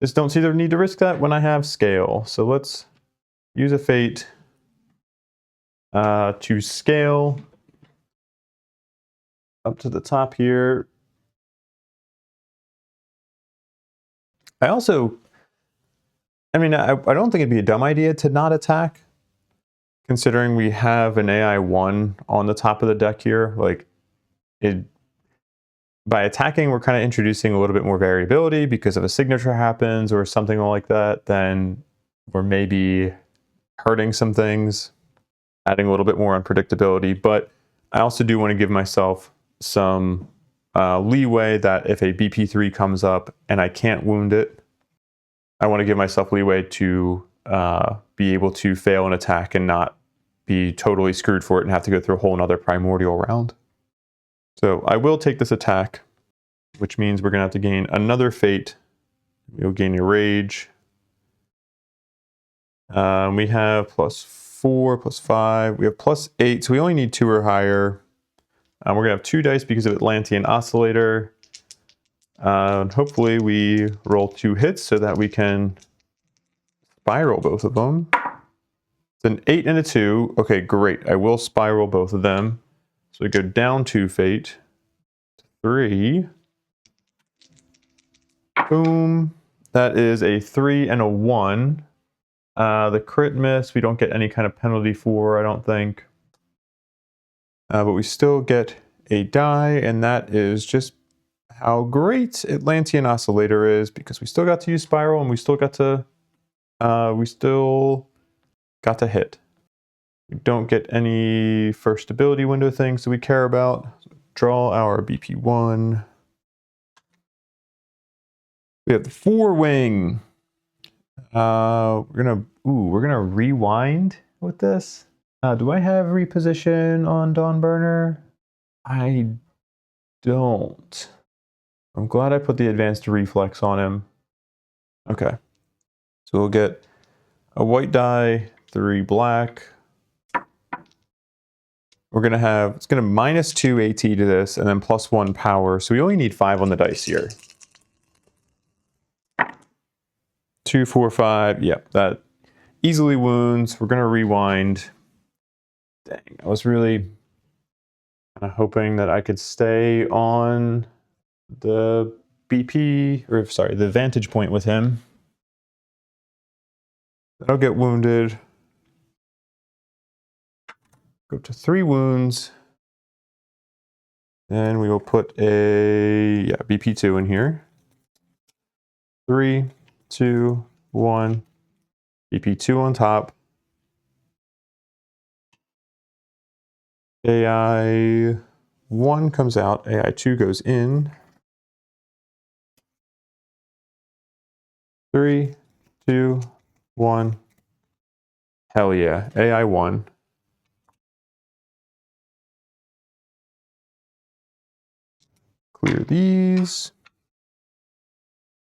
just don't see the need to risk that when I have scale. So let's use a fate to scale up to the top here. I don't think it'd be a dumb idea to not attack, considering we have an AI 1 on the top of the deck here. Like, by attacking, we're kind of introducing a little bit more variability because if a signature happens or something like that, then we're maybe hurting some things, adding a little bit more unpredictability. But I also do want to give myself some leeway that if a BP3 comes up and I can't wound it, I want to give myself leeway to be able to fail an attack and not be totally screwed for it and have to go through a whole nother Primordial round. So I will take this attack, which means we're going to have to gain another fate. We'll gain a rage. We have +4, +5. We have +8, so we only need 2 or higher. We're going to have 2 dice because of Atlantean Oscillator. Hopefully we roll 2 hits so that we can spiral both of them. It's an 8 and a 2. Okay, great. I will spiral both of them. So we go down 2 fate. 3. Boom. That is a 3 and a 1. The crit miss, we don't get any kind of penalty for, I don't think. But we still get a die, and that is just how great Atlantean Oscillator is, because we still got to use Spiral, and we still got to hit. We don't get any first ability window things that we care about. Draw our BP1. We have the 4-wing. We're gonna rewind with this. Do I have reposition on Dawnburner? I don't. I'm glad I put the advanced reflex on him. Okay. So we'll get a white die, 3 black. We're gonna have, it's gonna -2 AT to this and then +1 power. So we only need 5 on the dice here. 2, 4, 5. Yep, that easily wounds. We're gonna rewind. Dang, I was really kind of hoping that I could stay on the the vantage point with him. Then I'll get wounded. Go to 3 wounds. Then we will put a BP2 in here. 3, 2, 1. BP2 on top. AI 1 comes out. AI 2 goes in. 3, 2, 1. Hell yeah. AI 1. Clear these.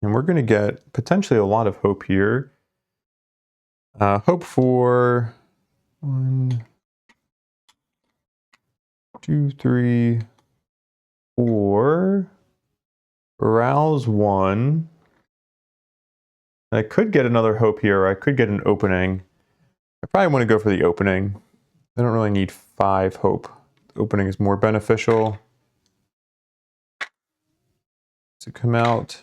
And we're going to get potentially a lot of hope here. Hope for 1, 2, 3, 4. Rouse 1. I could get another hope here, or I could get an opening. I probably want to go for the opening. I don't really need 5 hope. Opening is more beneficial to come out.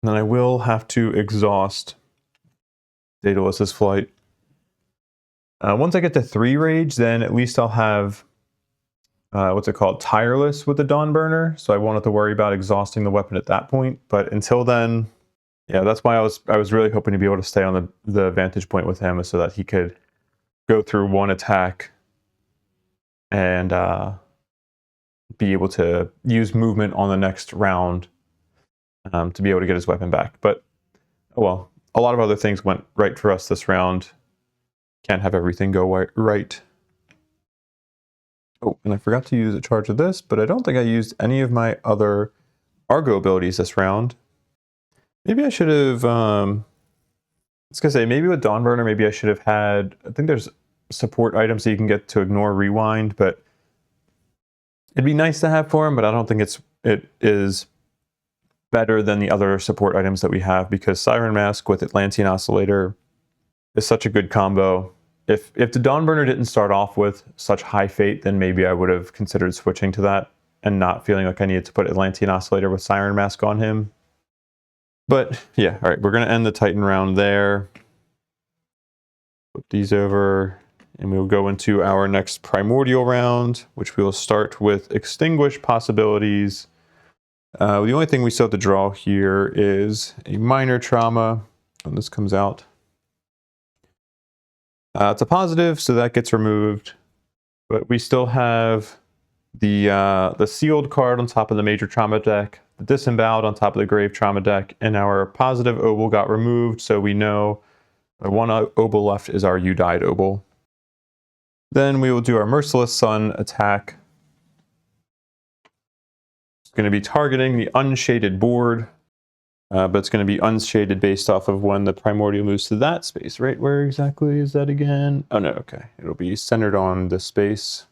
And then I will have to exhaust Daedalus's flight. Once I get to 3 rage, then at least I'll have what's it called? Tireless with the Dawnburner, so I won't have to worry about exhausting the weapon at that point. But until then, yeah, that's why I was really hoping to be able to stay on the vantage point with him, so that he could go through one attack and be able to use movement on the next round to be able to get his weapon back. But oh well, a lot of other things went right for us this round. Can't have everything go right. Oh, and I forgot to use a charge of this, but I don't think I used any of my other Argo abilities this round. Maybe I should have, I was gonna say, maybe with Dawnburner, maybe I should have had, I think there's support items that you can get to ignore rewind, but it'd be nice to have for him, but I don't think it is better than the other support items that we have, because Siren Mask with Atlantean Oscillator is such a good combo. If the Dawnburner didn't start off with such high fate, then maybe I would have considered switching to that and not feeling like I needed to put Atlantean Oscillator with Siren Mask on him. But yeah, all right, we're going to end the Titan round there. Flip these over, and we'll go into our next Primordial round, which we will start with Extinguish possibilities. The only thing we still have to draw here is a minor trauma when this comes out. It's a positive, so that gets removed. But we still have the sealed card on top of the major trauma deck, the disemboweled on top of the grave trauma deck, and our positive obol got removed, so we know the one obol left is our You Died obol. Then we will do our Merciless Sun attack. It's going to be targeting the unshaded board. But it's going to be unshaded based off of when the Primordial moves to that space, right? Where exactly is that again? Oh no, okay. It'll be centered on the space.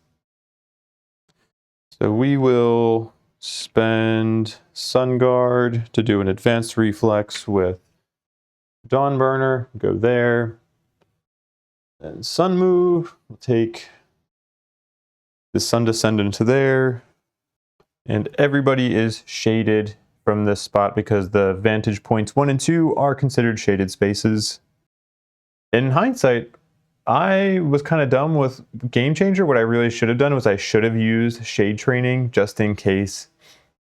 So we will spend Sun Guard to do an advanced reflex with Dawnburner. Go there. Then Sun Move. We'll take the Sun Descendant to there. And everybody is shaded from this spot because the vantage points 1 and 2 are considered shaded spaces. In hindsight, I was kind of dumb with Game Changer. What I really should have done was I should have used shade training just in case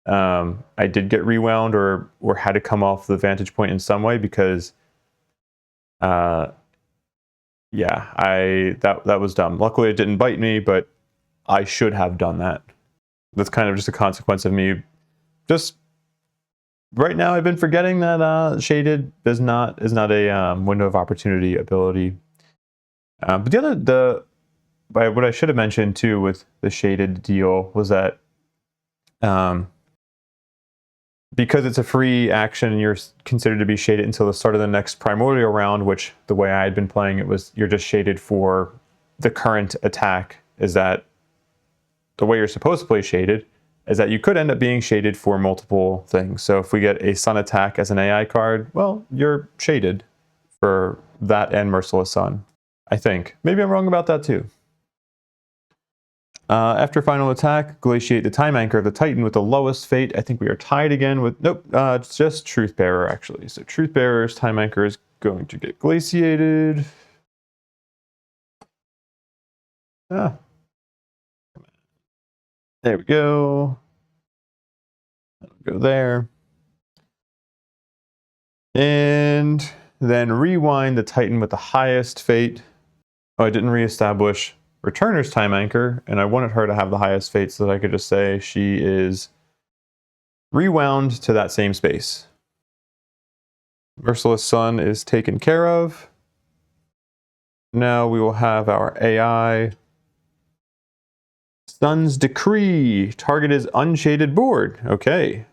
I did get rewound or had to come off the vantage point in some way, because yeah, that was dumb. Luckily it didn't bite me, but I should have done that. That's kind of just a consequence of me just right now. I've been forgetting that shaded is not a window of opportunity ability. But what I should have mentioned too with the shaded deal was that because it's a free action, you're considered to be shaded until the start of the next Primordial round, which the way I had been playing it was you're just shaded for the current attack. Is that the way you're supposed to play shaded? Is that you could end up being shaded for multiple things. So if we get a Sun attack as an AI card, well, you're shaded for that and Merciless Sun, I think. Maybe I'm wrong about that too. After final attack, glaciate the time anchor of the Titan with the lowest fate. I think we are tied again with, nope, it's just Truthbearer actually. So Truthbearer's time anchor is going to get glaciated. There we go. Go there. And then rewind the Titan with the highest fate. Oh, I didn't reestablish Returner's time anchor, and I wanted her to have the highest fate so that I could just say she is rewound to that same space. Merciless Sun is taken care of. Now we will have our AI. Sun's Decree. Target is unshaded board. Okay.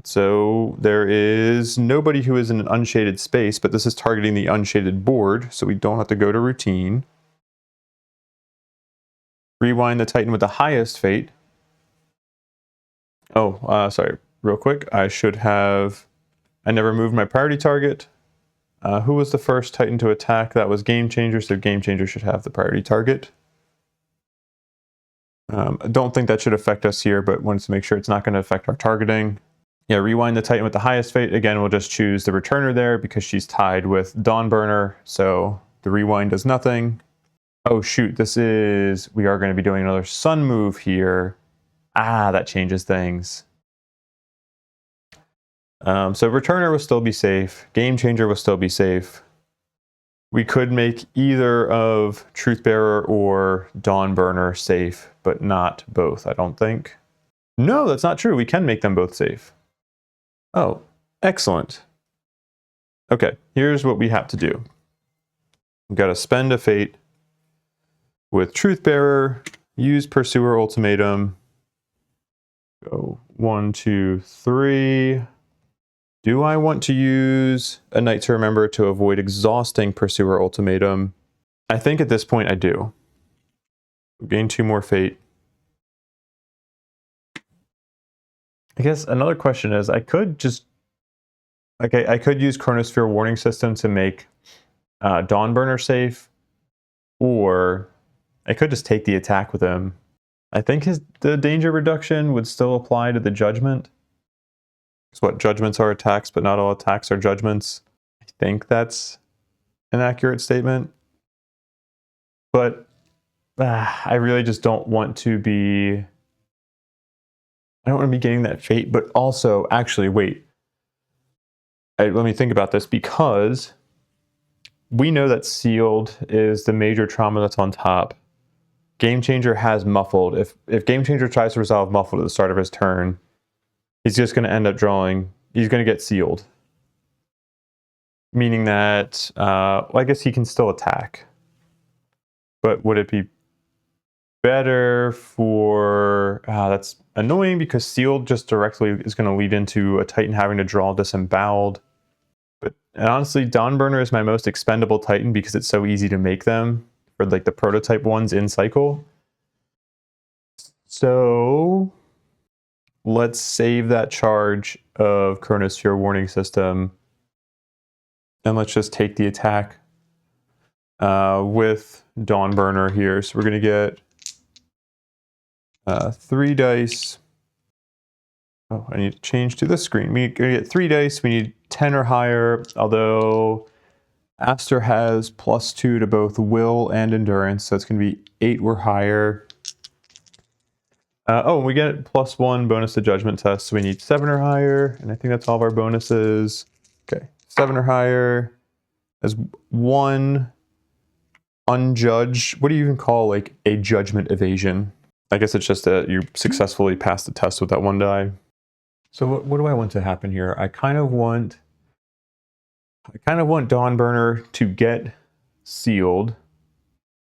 So there is nobody who is in an unshaded space, but this is targeting the unshaded board, so we don't have to go to routine. Rewind the Titan with the highest fate. Oh, sorry. real quick. I never moved my priority target. Who was the first Titan to attack? That was Game Changer, so Game Changer should have the priority target. I don't think that should affect us here, but wanted to make sure it's not going to affect our targeting. Yeah, rewind the Titan with the highest fate. Again, we'll just choose the returner there because she's tied with Dawnburner, so the rewind does nothing. Oh shoot, we are going to be doing another sun move here. That changes things. So returner will still be safe. Game Changer will still be safe. We could make either of Truthbearer or Dawnburner safe, but not both, I don't think. No, that's not true. We can make them both safe. Oh, excellent. Okay, here's what we have to do. We've got to spend a fate with Truthbearer, use Pursuer Ultimatum. Go 1, 2, 3. Do I want to use a Night to Remember to avoid exhausting Pursuer Ultimatum? I think at this point I do. Gain 2 more fate. I guess another question is, I could just, I could use Chronosphere Warning System to make Dawnburner safe, or I could just take the attack with him. I think the danger reduction would still apply to the judgment. Because what, judgments are attacks, but not all attacks are judgments. I think that's an accurate statement. But I really just don't want to be... I don't want to be getting that fate, but also, actually, wait. Let me think about this, because we know that Sealed is the major trauma that's on top. Game Changer has Muffled. If Game Changer tries to resolve Muffled at the start of his turn, he's just going to end up drawing. He's going to get Sealed. Meaning that, well, I guess he can still attack. But would it be better for... that's annoying because Sealed just directly is going to lead into a Titan having to draw Disemboweled. But honestly, Dawnburner is my most expendable Titan because it's so easy to make them for like the prototype ones in cycle. So let's save that charge of Chronosphere Warning System and let's just take the attack with Dawnburner here. So we're going to get 3 dice. Oh, I need to change to this screen. We're going to get 3 dice. We need 10 or higher, although Aster has +2 to both will and endurance, so it's going to be 8 or higher. And we get +1 bonus to judgment test, so we need 7 or higher, and I think that's all of our bonuses. Okay, 7 or higher. As 1 unjudged, what do you even call like a judgment evasion? I guess it's just that you successfully passed the test with that 1 die. So what do I want to happen here? I kind of want Dawnburner to get Sealed.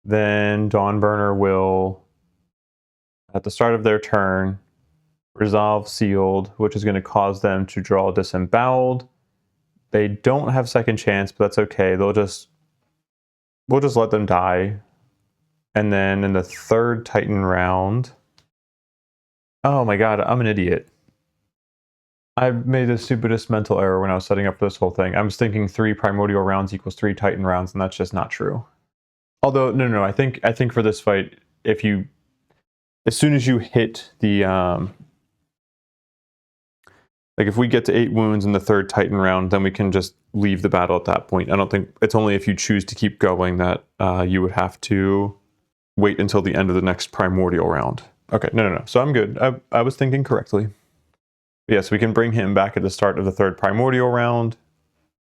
Then Dawnburner will, at the start of their turn, resolve Sealed, which is going to cause them to draw Disemboweled. They don't have second chance, but that's okay. We'll just let them die. And then in the 3rd Titan round... Oh my god, I'm an idiot. I made the stupidest mental error when I was setting up for this whole thing. I was thinking 3 Primordial rounds equals 3 Titan rounds, and that's just not true. Although, no, I think for this fight, as soon as you hit the... like if we get to 8 wounds in the 3rd Titan round, then we can just leave the battle at that point. I don't think... It's only if you choose to keep going that you would have to wait until the end of the next Primordial round. Okay, no. So I'm good. I was thinking correctly. Yes, we can bring him back at the start of the 3rd Primordial round,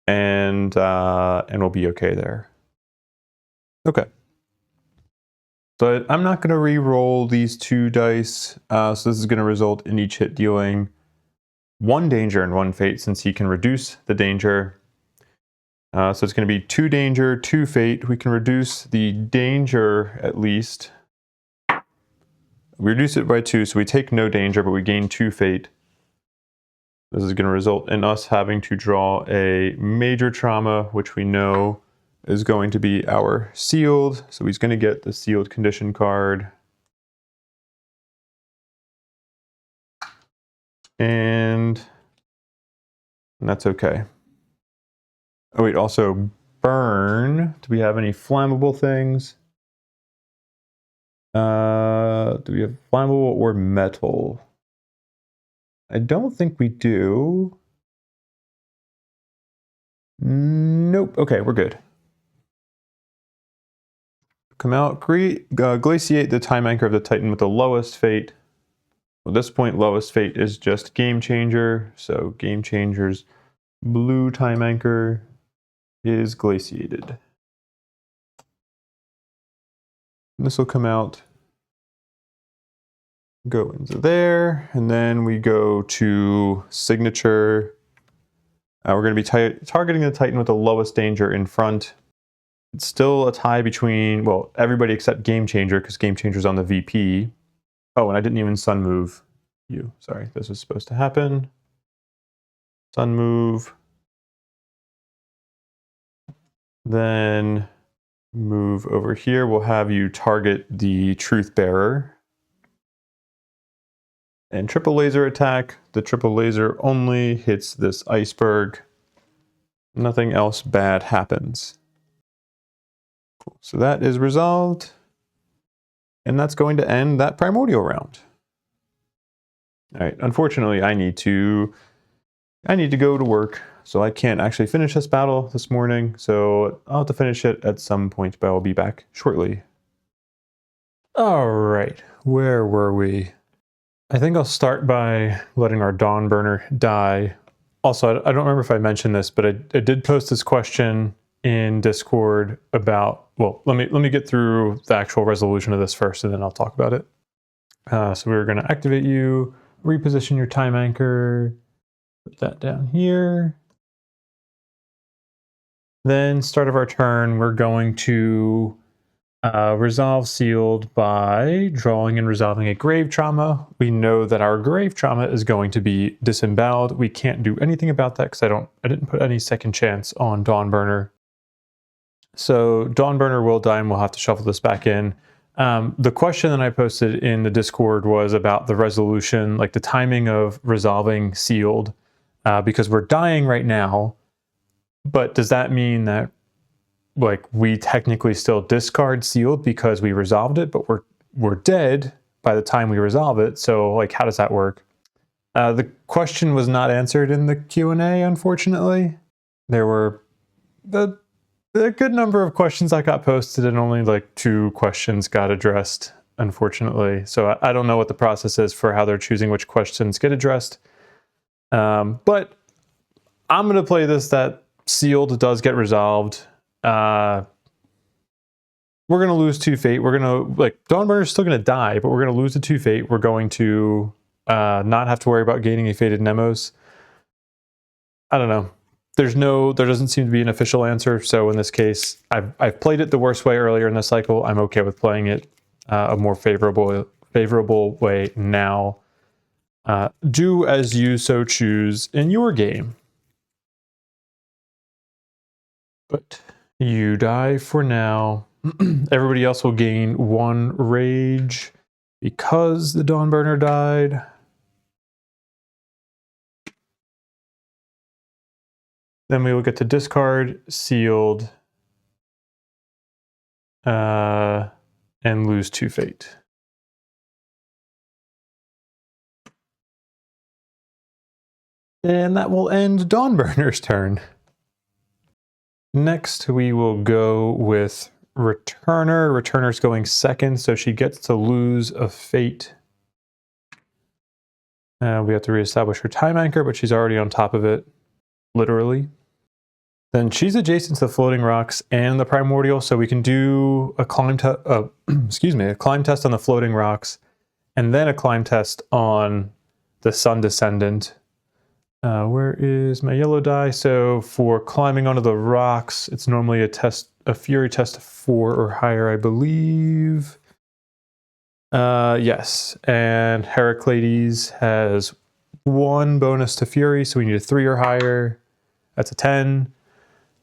and we'll be okay there. Okay. So I'm not going to re-roll these 2 dice, so this is going to result in each hit dealing 1 danger and 1 fate, since he can reduce the danger. So it's going to be 2 danger, 2 fate. We can reduce the danger at least. We reduce it by 2, so we take no danger, but we gain 2 fate. This is going to result in us having to draw a major trauma, which we know is going to be our Sealed. So he's going to get the Sealed condition card. And that's okay. Oh wait, also burn. Do we have any flammable things? Do we have flammable or metal? I don't think we do. Nope. Okay, we're good. Come out, glaciate the time anchor of the Titan with the lowest fate. At this point, lowest fate is just game changer. So game changer's blue time anchor is glaciated. This will come out, go into there, and then we go to signature. We're going to be targeting the Titan with the lowest danger in front. It's still a tie between, well, everybody except Game Changer, because Game Changer's on the VP. Oh, and I didn't even sun move you. Sorry, this was supposed to happen. Sun move. Then move over here. We'll have you target the Truth Bearer. And triple laser attack. The triple laser only hits this iceberg. Nothing else bad happens. Cool. So that is resolved. And that's going to end that primordial round. All right, unfortunately, I need to go to work, so I can't actually finish this battle this morning. So I'll have to finish it at some point, but I'll be back shortly. All right, where were we? I think I'll start by letting our Dawn Burner die. Also, I don't remember if I mentioned this, but I did post this question in Discord about, well, let me get through the actual resolution of this first, and then I'll talk about it. So we're going to activate you, reposition your time anchor, put that down here. Then, start of our turn, we're going to resolve sealed by drawing and resolving a grave trauma. We know that our grave trauma is going to be disemboweled. We can't do anything about that because I didn't put any second chance on Dawn Burner. So Dawn Burner will die and we'll have to shuffle this back in. The question that I posted in the Discord was about the resolution, like the timing of resolving sealed, because we're dying right now. But does that mean that like we technically still discard sealed because we resolved it, but we're dead by the time we resolve it? So like, how does that work? The question was not answered in the Q&A, unfortunately. There were a good number of questions that got posted and only like 2 questions got addressed, unfortunately. So I don't know what the process is for how they're choosing which questions get addressed. But I'm going to play this that sealed does get resolved. We're going to lose 2 fate. We're going to, like, Dawnburner's still going to die, but we're going to lose the 2 fate. We're going to not have to worry about gaining a fated Nemos. I don't know. There doesn't seem to be an official answer. So in this case, I've played it the worst way earlier in the cycle. I'm okay with playing it a more favorable way now. Do as you so choose in your game. But you die for now. Everybody else will gain 1 rage because the Dawnburner died. Then we will get to discard sealed and lose 2 fate. And that will end Dawnburner's turn. Next, we will go with Returner. Returner's going second, so she gets to lose a fate. We have to reestablish her time anchor, but she's already on top of it, literally. Then she's adjacent to the floating rocks and the primordial, so we can do a climb test. A climb test on the floating rocks, and then a climb test on the Sun Descendant. Where is my yellow die? So for climbing onto the rocks, it's normally a fury test of 4 or higher, I believe. Yes, and Heracleides has 1 bonus to fury, so we need a 3 or higher. That's a 10.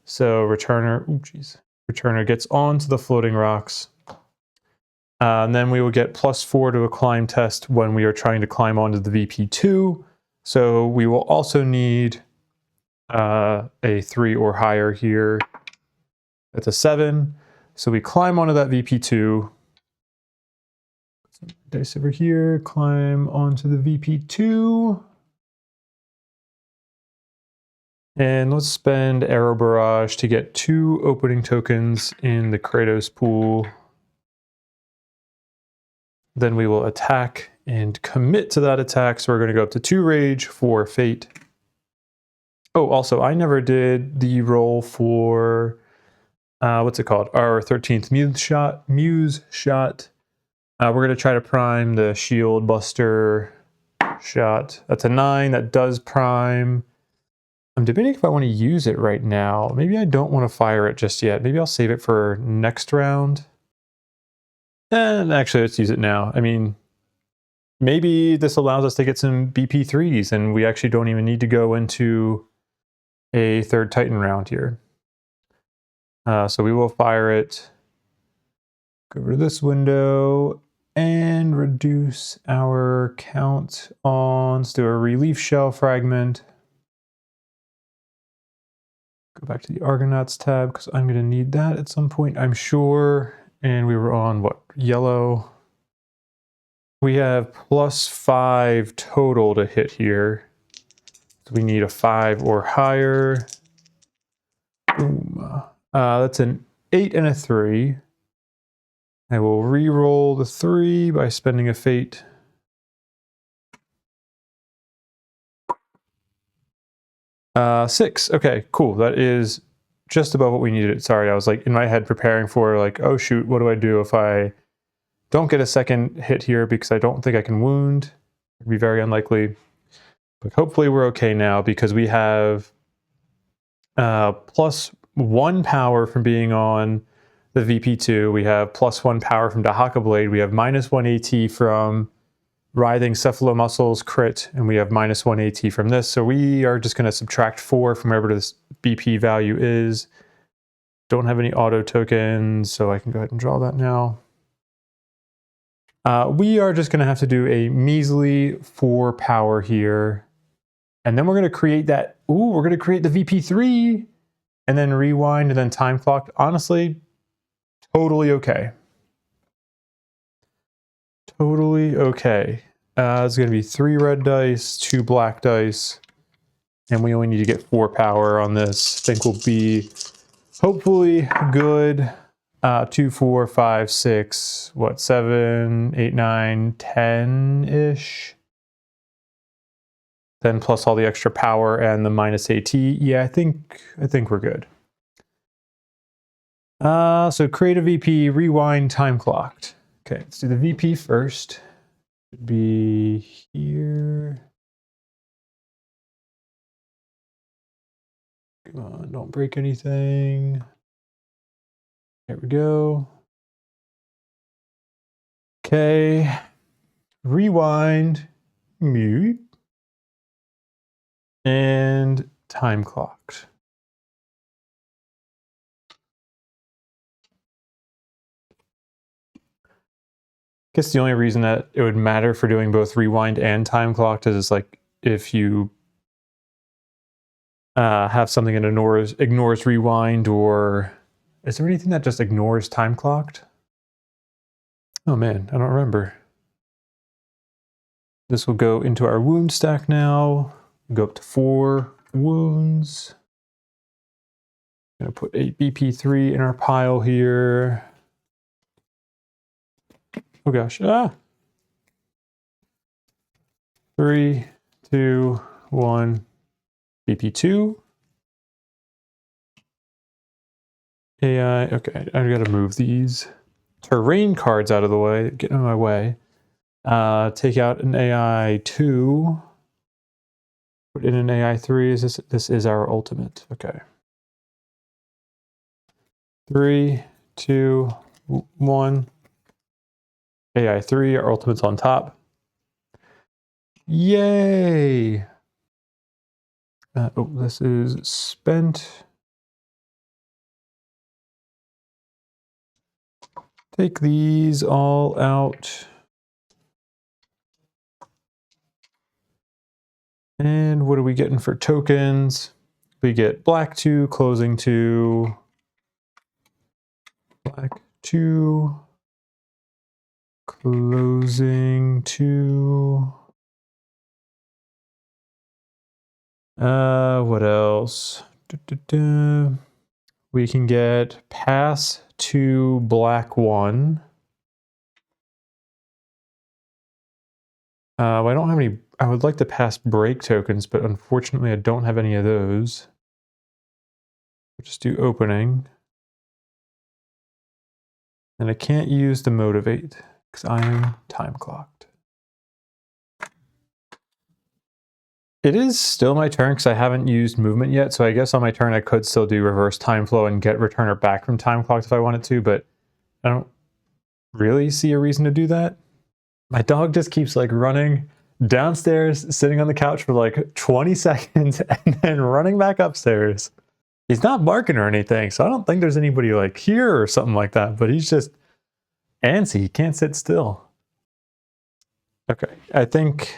So Returner gets onto the floating rocks. And then we will get +4 to a climb test when we are trying to climb onto the VP2. So we will also need a 3 or higher here. That's a 7. So we climb onto that VP2. Some dice over here, climb onto the VP2. And let's spend Arrow Barrage to get 2 opening tokens in the Kratos pool. Then we will attack and commit to that attack. So we're going to go up to 2 Rage, 4 Fate. Oh, also, I never did the roll for, what's it called? Our 13th Muse Shot. We're going to try to prime the Shield Buster shot. That's a 9. That does prime. I'm debating if I want to use it right now. Maybe I don't want to fire it just yet. Maybe I'll save it for next round. And actually, let's use it now. I mean, maybe this allows us to get some BP3s, and we actually don't even need to go into a 3rd Titan round here. So we will fire it. Go over to this window and reduce our count on. Let's do a relief shell fragment. Go back to the Argonauts tab because I'm going to need that at some point, I'm sure. And we were on what? Yellow. We have +5 total to hit here. So we need a 5 or higher. Boom. That's an 8 and a 3. I will re-roll the 3 by spending a fate. Six. Okay, cool. That is just about what we needed. Sorry, I was like in my head preparing for like, oh shoot, what do I do if I don't get a second hit here because I don't think I can wound? It'd be very unlikely. But hopefully we're okay now because we have +1 power from being on the VP2. We have +1 power from Dahaka Blade. We have -1 AT from Writhing Cephalomuscles crit, and we have -1 AT from this. So we are just going to subtract 4 from wherever this BP value is. Don't have any auto tokens, so I can go ahead and draw that now. We are just going to have to do a measly 4 power here. And then we're going to create that. Ooh, we're going to create the VP3 and then rewind and then time clock. Honestly, totally okay. Totally okay. It's going to be 3 red dice, 2 black dice, and we only need to get 4 power on this. I think we'll be hopefully good. 2, 4, 5, 6, what, 7, 8, 9, 10-ish. Then plus all the extra power and the -AT. Yeah, I think we're good. So create a VP, rewind, time clocked. Okay, let's do the VP first. Should be here. Come on, don't break anything. There we go. Okay, rewind, mute, and time clocked. I guess the only reason that it would matter for doing both rewind and time clocked is like if you have something that ignores rewind, or is there anything that just ignores time clocked? Oh man, I don't remember. This will go into our wound stack now. Go up to 4 wounds. I'm gonna put 8 BP3 in our pile here. Oh gosh, 3, 2, 1, BP2. AI, okay, I gotta move these terrain cards out of the way, getting in my way. Take out an AI2, put in an AI3. This is our ultimate, okay. 3, 2, 1. AI3, our ultimate's on top. Yay! Oh, this is spent. Take these all out. And what are we getting for tokens? We get black 2, closing 2, black 2, closing 2. What else? We can get pass 2, black 1. I don't have any. I would like to pass break tokens, but unfortunately I don't have any of those. We'll just do opening. And I can't use the motivate because I am time clocked. It is still my turn because I haven't used movement yet, so I guess on my turn I could still do reverse time flow and get returner back from time clocked if I wanted to, but I don't really see a reason to do that. My dog just keeps like running downstairs, sitting on the couch for like 20 seconds and then running back upstairs. He's not barking or anything, so I don't think there's anybody like here or something like that, but he's just antsy. He can't sit still. Okay, I think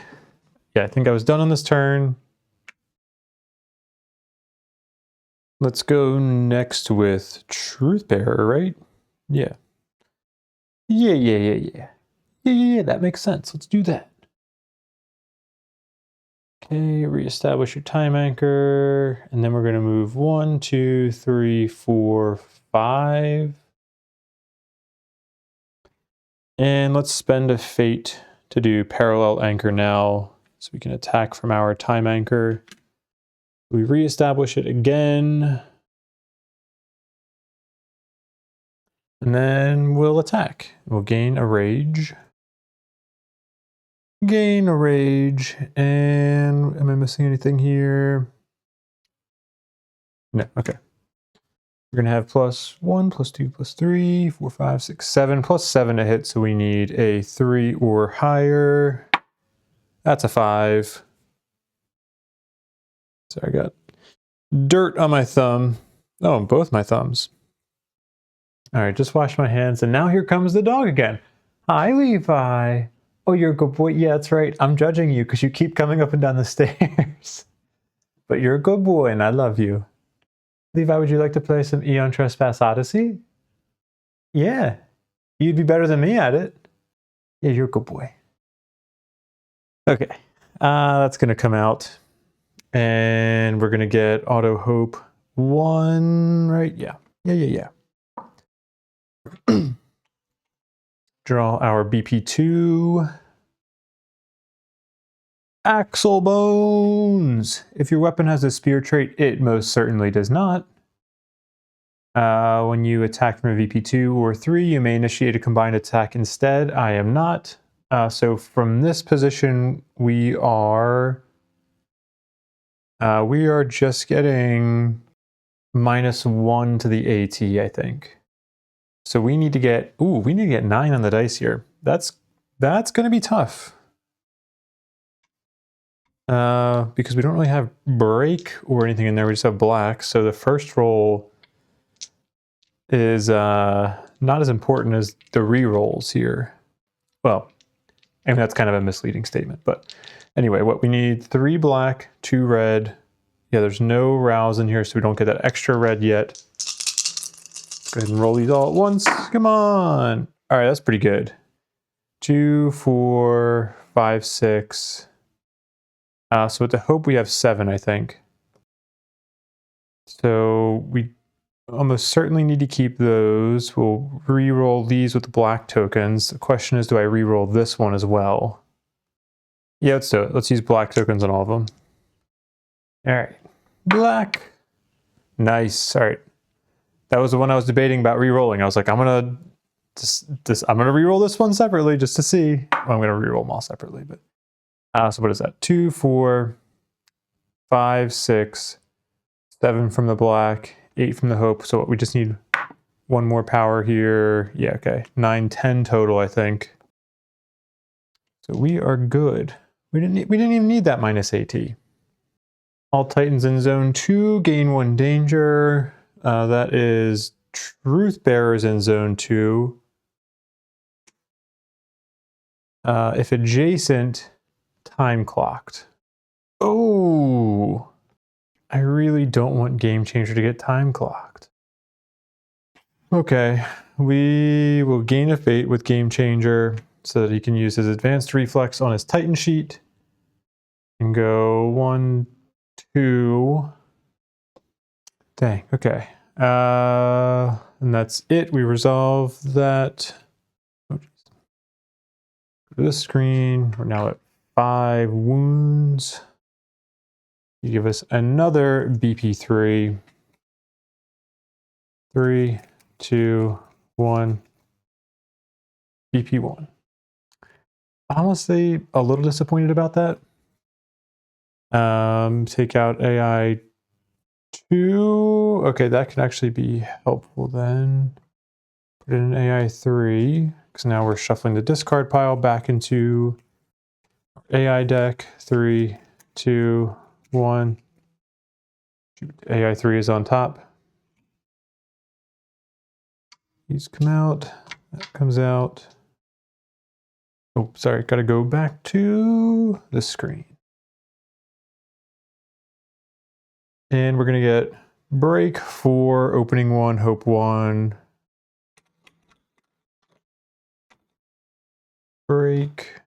I was done on this turn. Let's go next with Truthbearer, right? Yeah. Yeah, that makes sense. Let's do that. Okay, reestablish your time anchor, and then we're going to move 1, 2, 3, 4, 5. And let's spend a fate to do parallel anchor now, so we can attack from our time anchor. We reestablish it again. And then we'll attack. We'll gain a rage. Gain a rage. And am I missing anything here? No, okay. We're going to have +1, +2, +3, 4, 5, 6, 7, +7 to hit, so we need a 3 or higher. That's a 5. So I got dirt on my thumb. Oh, both my thumbs. All right, just wash my hands, and now here comes the dog again. Hi, Levi. Oh, you're a good boy. Yeah, that's right. I'm judging you because you keep coming up and down the stairs. But you're a good boy, and I love you. Levi, would you like to play some Aeon Trespass Odyssey? Yeah. You'd be better than me at it. Yeah, you're a good boy. Okay. That's going to come out. And we're going to get Auto Hope 1, right? Yeah. Draw our BP2. Axle Bones! If your weapon has a spear trait, it most certainly does not. When you attack from a VP2 or 3, you may initiate a combined attack instead. I am not. So from this position, we are just getting -1 to the AT, I think. So we need to get 9 on the dice here. That's going to be tough. Because we don't really have break or anything in there. We just have black. So the first roll is not as important as the rerolls here. Well, I mean, that's kind of a misleading statement. But anyway, what we need, 3 black, 2 red. Yeah, there's no rouse in here, so we don't get that extra red yet. Go ahead and roll these all at once. Come on. All right, that's pretty good. 2, 4, 5, 6. So with the hope we have 7, I think. So we almost certainly need to keep those. We'll re-roll these with the black tokens. The question is, do I re-roll this one as well? Yeah, let's do it. Let's use black tokens on all of them. All right, black. Nice. All right. That was the one I was debating about re-rolling. I was like, I'm gonna re-roll this one separately just to see. Well, I'm gonna re-roll them all separately, but. So what is that? 2, 4, 5, 6, 7 from the black, 8 from the hope. So we just need 1 more power here. Yeah, okay. 9, 10 total, I think. So we are good. We didn't even need that -AT. All Titans in Zone 2 gain 1 danger. That is Truth Bearers in Zone 2. If adjacent, time clocked. Oh, I really don't want Game Changer to get time clocked. Okay, we will gain a fate with Game Changer so that he can use his advanced reflex on his Titan sheet and go 1, 2. Dang, okay. And that's it. We resolve that. Oh, go to this screen. We're now at 5 wounds. You give us another BP3. 3, 2, 1. BP1. Honestly, a little disappointed about that. Take out AI 2. Okay, that can actually be helpful then. Put in an AI 3, because now we're shuffling the discard pile back into AI deck. 3, 2, 1. AI 3 is on top. These come out. That comes out. Oh, sorry, gotta go back to the screen. And we're gonna get break for opening 1, hope 1. Break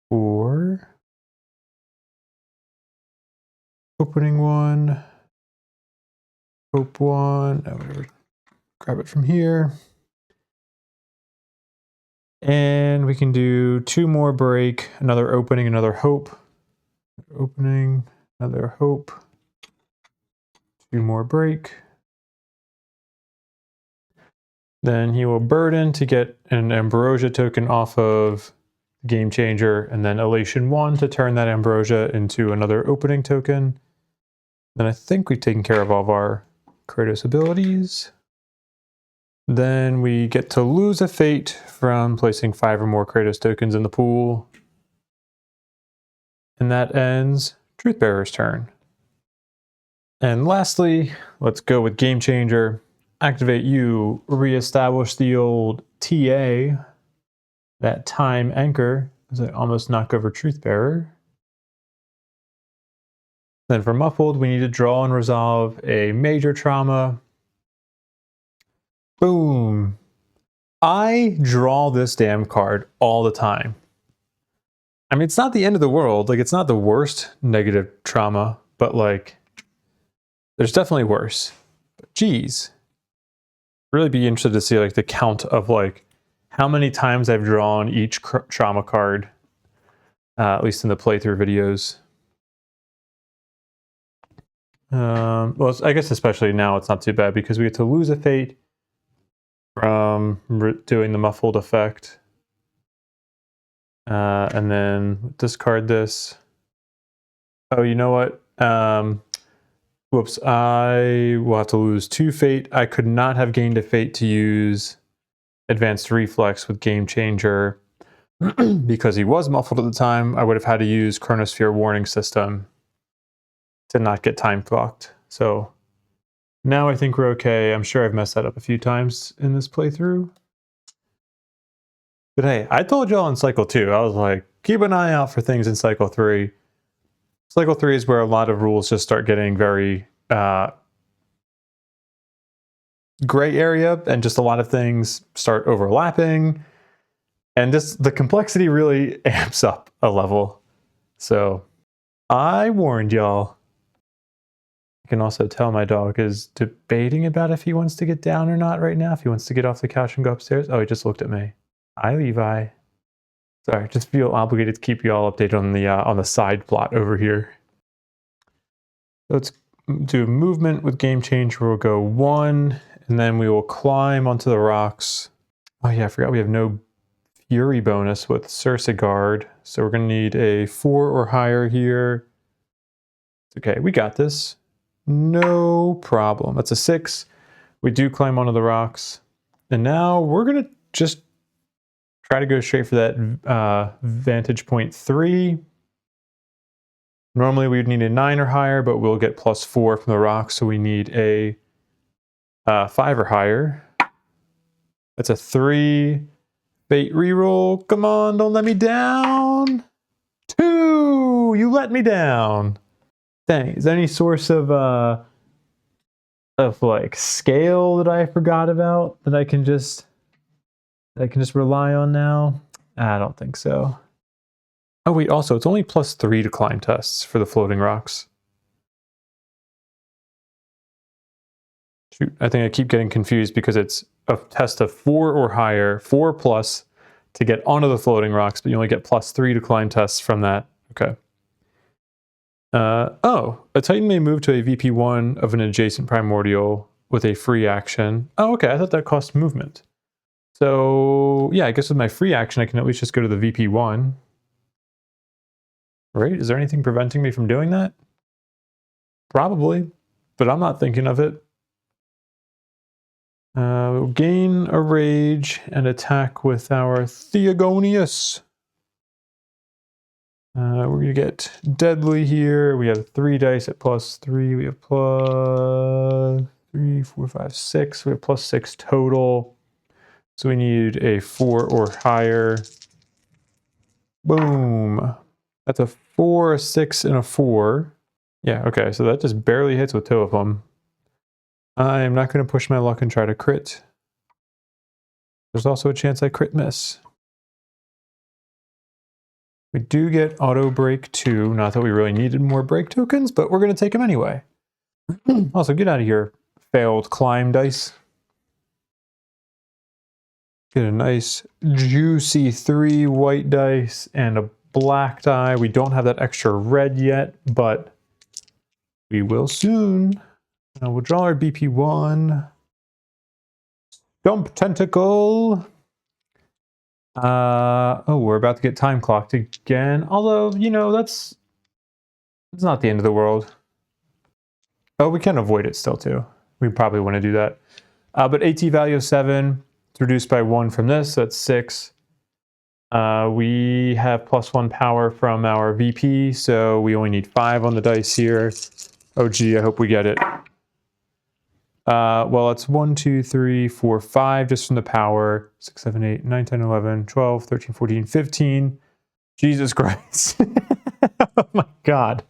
for opening 1, hope 1. Oh, whatever. Grab it from here. And we can do 2 more break, another opening, another hope. Opening, another hope. 2 more break. Then he will burden to get an Ambrosia token off of Game Changer, and then Elation 1 to turn that Ambrosia into another opening token. Then I think we've taken care of all of our Kratos abilities. Then we get to lose a fate from placing 5 or more Kratos tokens in the pool. And that ends Truthbearer's turn. And lastly, let's go with Game Changer. Activate you, reestablish the old TA, that time anchor, as I almost knock over Truthbearer. Then for Muffled, we need to draw and resolve a major trauma. Boom. I draw this damn card all the time. I mean, it's not the end of the world. Like, it's not the worst negative trauma, but like, there's definitely worse. But geez. Really be interested to see like the count of like how many times I've drawn each trauma card, at least in the playthrough videos. Well, I guess especially now it's not too bad because we get to lose a fate from doing the muffled effect. And then discard this. Oh, you know what? Whoops, I will have to lose 2 fate. I could not have gained a fate to use advanced reflex with Game Changer because he was muffled at the time. I would have had to use Chronosphere warning system to not get time clocked. So now I think we're okay. I'm sure I've messed that up a few times in this playthrough. But hey, I told y'all in Cycle 2, I was like, keep an eye out for things in Cycle 3. Cycle 3 is where a lot of rules just start getting very gray area, and just a lot of things start overlapping. And the complexity really amps up a level. So I warned y'all. I can also tell my dog is debating about if he wants to get down or not right now, if he wants to get off the couch and go upstairs. Oh, he just looked at me. Hi, Levi. Sorry, just feel obligated to keep you all updated on the side plot over here. Let's do movement with Game Changer. We'll go 1, and then we will climb onto the rocks. Oh yeah, I forgot we have no Fury bonus with Circe Guard, so we're going to need a 4 or higher here. Okay, we got this. No problem. That's a 6. We do climb onto the rocks. And now we're going to just try to go straight for that vantage point 3. Normally we'd need a 9 or higher, but we'll get +4 from the rocks, so we need a 5 or higher. That's a 3. Fate reroll. Come on, don't let me down. 2! No, you let me down. Dang, is there any source of like scale that I forgot about that I can just rely on now? I don't think so. Oh wait, also it's only +3 to climb tests for the floating rocks. Shoot, I think I keep getting confused because it's a test of 4 or higher, 4+ to get onto the floating rocks, but you only get +3 to climb tests from that. Okay. Oh, a Titan may move to a VP1 of an adjacent primordial with a free action. Oh, okay, I thought that cost movement. So, yeah, I guess with my free action, I can at least just go to the VP1. Right? Is there anything preventing me from doing that? Probably, but I'm not thinking of it. We'll gain a rage and attack with our Theogonius. We're going to get deadly here. We have 3 dice at +3. We have +3, 4, 5, 6. We have +6 total. So we need a 4 or higher. Boom. That's a 4, a 6, and a 4. Yeah, okay, so that just barely hits with 2 of them. I'm not going to push my luck and try to crit. There's also a chance I crit miss. We do get auto break 2. Not that we really needed more break tokens, but we're going to take them anyway. Also, get out of here, failed climb dice. Get a nice juicy 3 white dice and a black die. We don't have that extra red yet, but we will soon. Now we'll draw our BP1. Dump Tentacle. Oh, we're about to get time clocked again. Although, you know, it's not the end of the world. Oh, we can avoid it still too. We probably want to do that. But AT value of 7. It's reduced by 1 from this, so that's 6. We have +1 power from our VP, so we only need 5 on the dice here. Oh gee, I hope we get it. Well, it's 1, 2, 3, 4, 5 just from the power. 6, 7, 8, 9, 10, 11, 12, 13, 14, 15. Jesus Christ. Oh my God.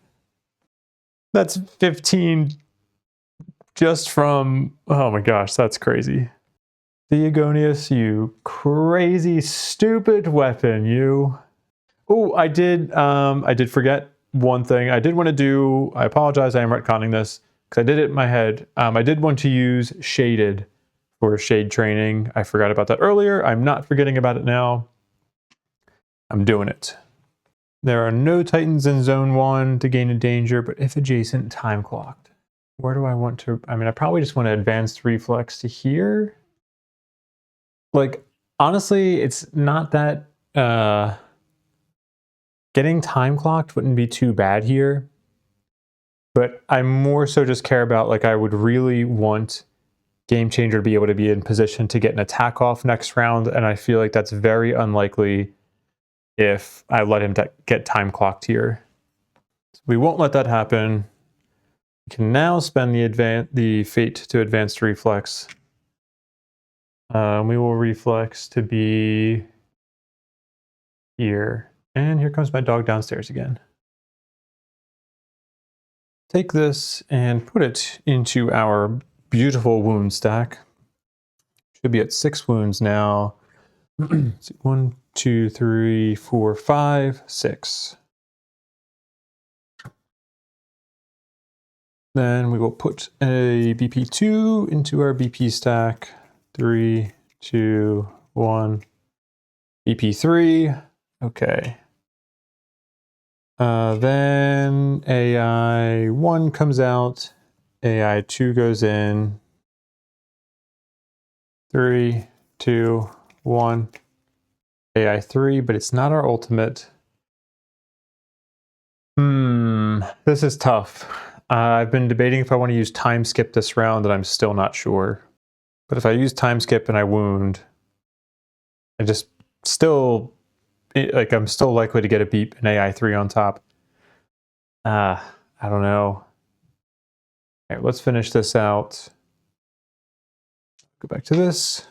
That's 15 just from, oh my gosh, that's crazy. Theogonius, you crazy, stupid weapon, you. Oh, I did forget one thing. I did want to do, I apologize, I am retconning this, because I did it in my head. I did want to use Shaded for shade training. I forgot about that earlier. I'm not forgetting about it now. I'm doing it. There are no Titans in Zone 1 to gain a danger, but if adjacent, time clocked. Where do I want to, I mean, I probably just want to advanced reflex to here. Like, honestly, it's not that, getting time clocked wouldn't be too bad here. But I more so just care about, like, I would really want Game Changer to be able to be in position to get an attack off next round, and I feel like that's very unlikely if I let him get time clocked here. So we won't let that happen. We can now spend the fate to advanced reflex. We will reflex to be here. And here comes my dog downstairs again. Take this and put it into our beautiful wound stack. Should be at 6 wounds now. 1, 2, 3, 4, 5, 6. Then we will put a BP2 into our BP stack. 3, 2, 1. BP3. Okay. Then AI 1 comes out. AI 2 goes in. 3, 2, 1. AI 3, but it's not our ultimate. This is tough. I've been debating if I want to use time skip this round, and I'm still not sure. But if I use time skip and I wound, I just still, like, I'm still likely to get a beep and AI 3 on top. I don't know. All right, let's finish this out. Go back to this.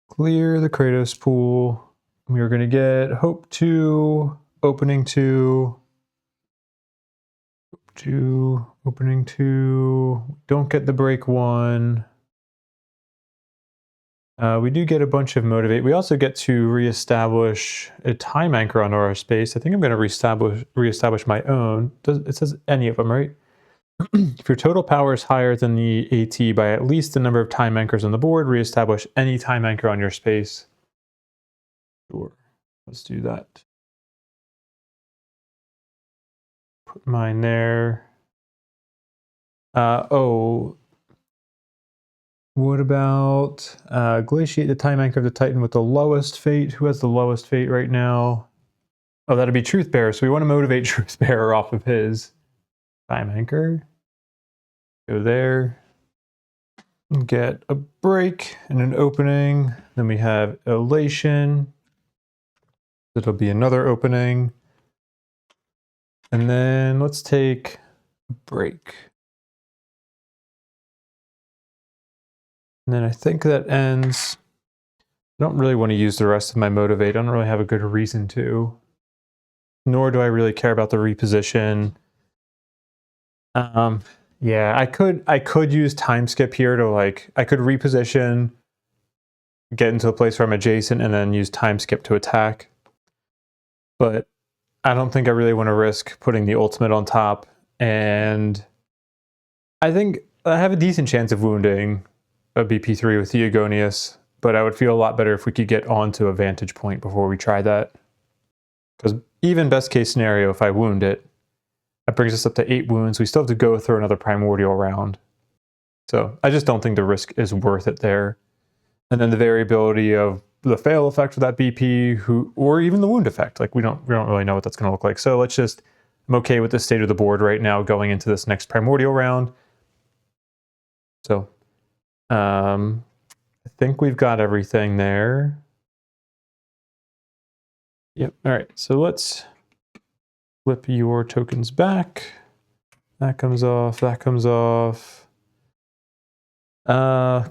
Clear the Kratos pool. We are going to get Hope 2, opening 2, opening 2, don't get the break 1. We do get a bunch of motivate. We also get to reestablish a time anchor on our space. I think I'm going to reestablish my own. It says any of them, right? If your total power is higher than the AT by at least the number of time anchors on the board, reestablish any time anchor on your space. Sure, let's do that. Put mine there. What about glaciate the time anchor of the Titan with the lowest fate? Who has the lowest fate right now? Oh, that'd be Truthbearer. So we want to motivate Truthbearer off of his time anchor. Go there. Get a break and an opening. Then we have elation. It'll be another opening. And then let's take a break. And then I think that ends. I don't really want to use the rest of my motivate. I don't really have a good reason to. Nor do I really care about the reposition. Yeah, I could use time skip here to I could reposition, get into a place where I'm adjacent, and then use time skip to attack. But I don't think I really want to risk putting the ultimate on top. And I think I have a decent chance of wounding a BP3 with the Agonius, but I would feel a lot better if we could get onto a vantage point before we try that. Because even best case scenario, if I wound it, that brings us up to 8 wounds. We still have to go through another Primordial round. So I just don't think the risk is worth it there. And then the variability of the fail effect of that BP, or even the wound effect. We don't really know what that's going to look like. So I'm okay with the state of the board right now going into this next Primordial round. So I think we've got everything there. Yep. All right. So let's flip your tokens back. That comes off. That comes off.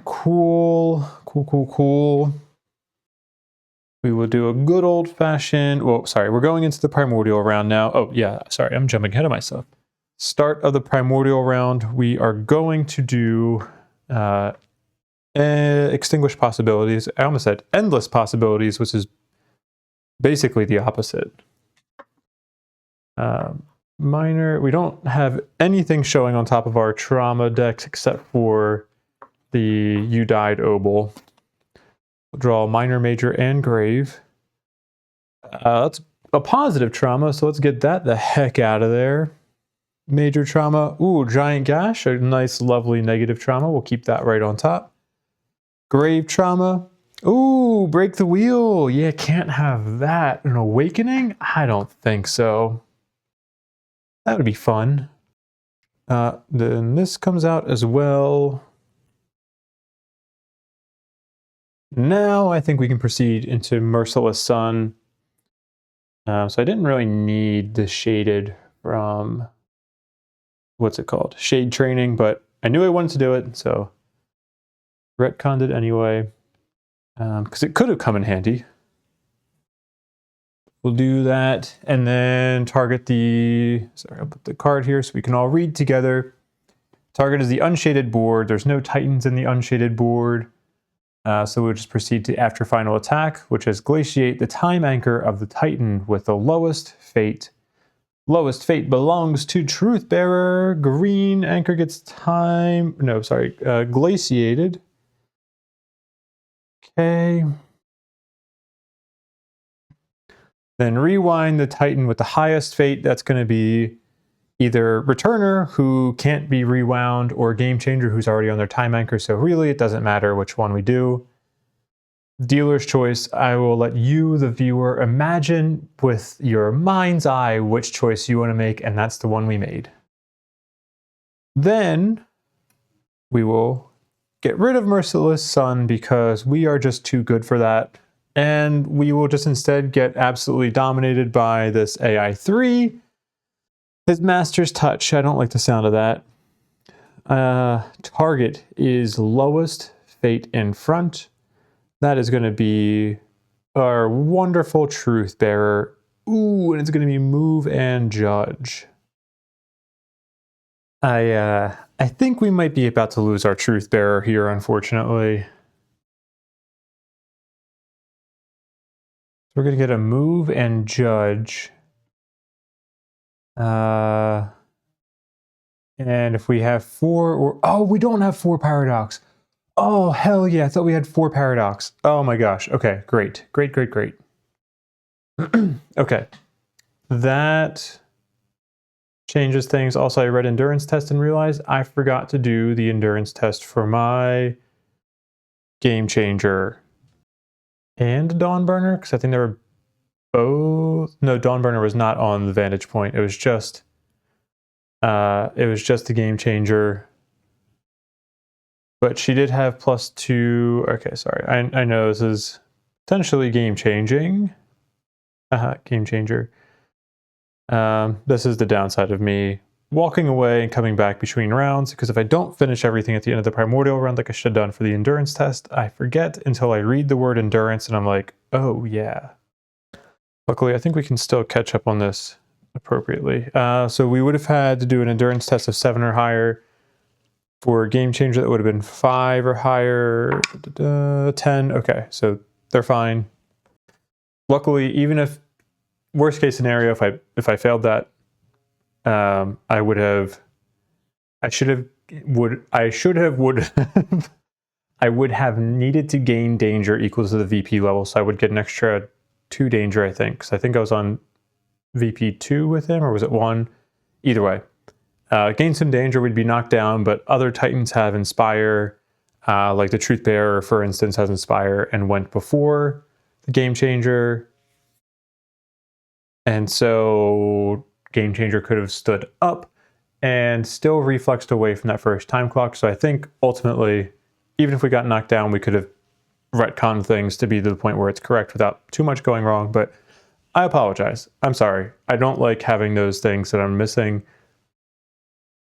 Cool. We will do a good old-fashioned... Well, sorry. We're going into the Primordial round now. Oh, yeah. Sorry. I'm jumping ahead of myself. Start of the Primordial round. We are going to do... extinguish possibilities. I almost said endless possibilities, which is basically the opposite. Minor, we don't have anything showing on top of our trauma decks except for the You Died Obel. We'll draw minor, major, and grave. That's a positive trauma, so let's get that the heck out of there. Major trauma, ooh, giant gash, a nice, lovely negative trauma. We'll keep that right on top. Grave trauma. Ooh, break the wheel. Yeah, can't have that. An awakening? I don't think so. That would be fun. Then this comes out as well. Now I think we can proceed into Merciless Sun. So I didn't really need the shaded from, what's it called? Shade training, but I knew I wanted to do it, so retconned it anyway, because it could have come in handy. We'll do that, and then target the... Sorry, I'll put the card here so we can all read together. Target is the unshaded board. There's no Titans in the unshaded board. So we'll just proceed to after final attack, which is glaciate the time anchor of the Titan with the lowest fate. Lowest fate belongs to Truthbearer. Green anchor gets glaciated. Okay. Then rewind the Titan with the highest fate. That's going to be either Returner, who can't be rewound, or Game Changer, who's already on their time anchor. So really, it doesn't matter which one we do. Dealer's choice. I will let you, the viewer, imagine with your mind's eye which choice you want to make, and that's the one we made. Then we will get rid of Merciless Sun because we are just too good for that. And we will just instead get absolutely dominated by this AI3. His Master's Touch. I don't like the sound of that. Target is lowest fate in front. That is going to be our wonderful Truthbearer. Ooh, and it's going to be move and judge. I think we might be about to lose our truth bearer here, unfortunately. We're going to get a move and judge. And if we have 4 or... Oh, we don't have 4 paradox. Oh, hell yeah. I thought we had 4 paradox. Oh my gosh. Okay, great. Great, great, great. Okay. That changes things. Also, I read endurance test and realized I forgot to do the endurance test for my game changer and Dawnburner, because I think they were both... No, Dawnburner was not on the vantage point. It was just the game changer. But she did have +2. Okay, sorry. I know this is potentially game changing. Game changer. This is the downside of me walking away and coming back between rounds, because if I don't finish everything at the end of the Primordial run like I should have done for the endurance test, I forget until I read the word endurance and I'm like, oh yeah. Luckily, I think we can still catch up on this appropriately. So we would have had to do an endurance test of 7 or higher. For game changer, that would have been 5 or higher. 10. Okay, so they're fine. Luckily, even if worst case scenario, if I failed that, I would have needed to gain danger equal to the VP level, so I would get an extra 2 danger, I think. Because I think I was on VP 2 with him, or was it 1? Either way. Gain some danger, would be knocked down, but other Titans have Inspire, like the Truth Bearer, for instance, has Inspire and went before the Game Changer. And so Game Changer could have stood up and still reflexed away from that first time clock. So I think ultimately, even if we got knocked down, we could have retconned things to be to the point where it's correct without too much going wrong. But I apologize. I'm sorry. I don't like having those things that I'm missing.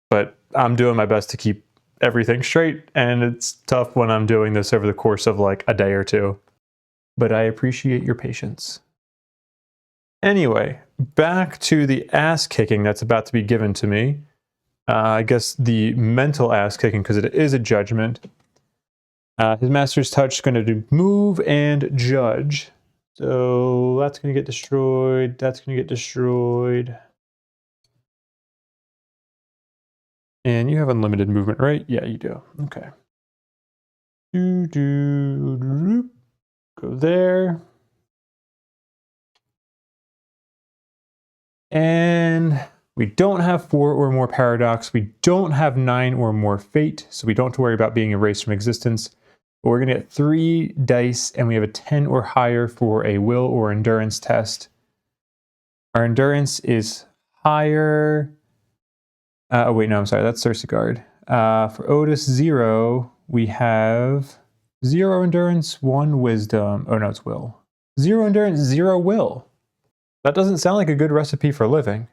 But I'm doing my best to keep everything straight, and it's tough when I'm doing this over the course of like a day or 2. But I appreciate your patience. Anyway, back to the ass kicking that's about to be given to me. I guess the mental ass kicking, because it is a judgment. His Master's Touch is going to do move and judge. So that's going to get destroyed. That's going to get destroyed. And you have unlimited movement, right? Yeah, you do. Okay. Go there. And we don't have 4 or more paradox. We don't have 9 or more fate, so we don't have to worry about being erased from existence. But we're going to get 3 dice, and we have a 10 or higher for a will or endurance test. Our endurance is higher. Oh, wait, no, I'm sorry. That's Cersei Guard. For Otis 0, we have 0 endurance, 1 wisdom. Oh, no, it's will. 0 endurance, 0 will. That doesn't sound like a good recipe for living.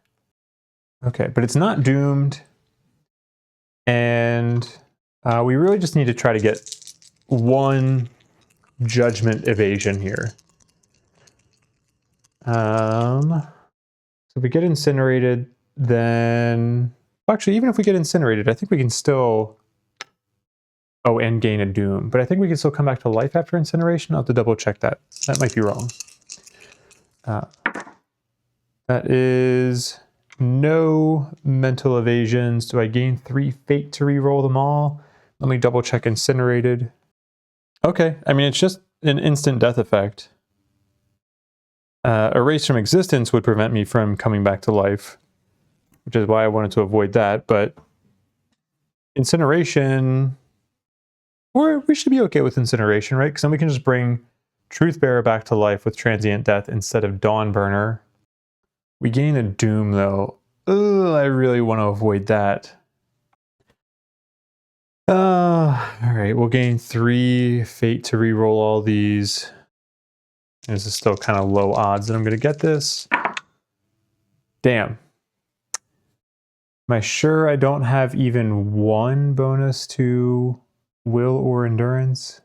Okay, but it's not doomed. And we really just need to try to get 1 judgment evasion here. So if we get incinerated, then... Actually, even if we get incinerated, I think we can still... Oh, and gain a doom. But I think we can still come back to life after incineration. I'll have to double check that. That might be wrong. That is no mental evasions. Do I gain 3 fate to re-roll them all? Let me double check incinerated. Okay, I mean, it's just an instant death effect. Erase from existence would prevent me from coming back to life, which is why I wanted to avoid that, but incineration, we should be okay with incineration, right? Because then we can just bring Truthbearer back to life with transient death instead of Dawnburner. We gain a doom, though. Ugh, I really want to avoid that. All right, we'll gain 3 fate to reroll all these. This is still kind of low odds that I'm going to get this. Damn. Am I sure I don't have even 1 bonus to will or endurance?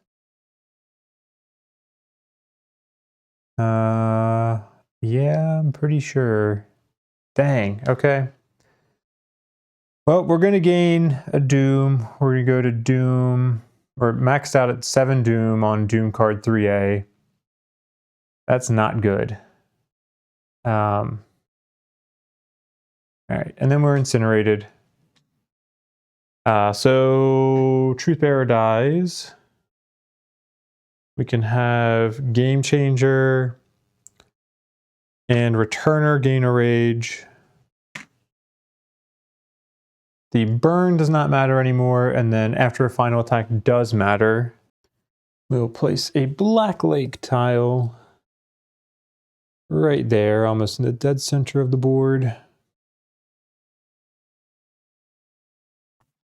Yeah, I'm pretty sure. Dang, okay. Well, we're going to gain a Doom. We're going to go to Doom. We're maxed out at 7 Doom on Doom card 3A. That's not good. All right, and then we're incinerated. So Truthbearer dies. We can have Game Changer and Returner gain a rage. The burn does not matter anymore, and then after a final attack does matter. We'll place a Black Lake tile right there, almost in the dead center of the board.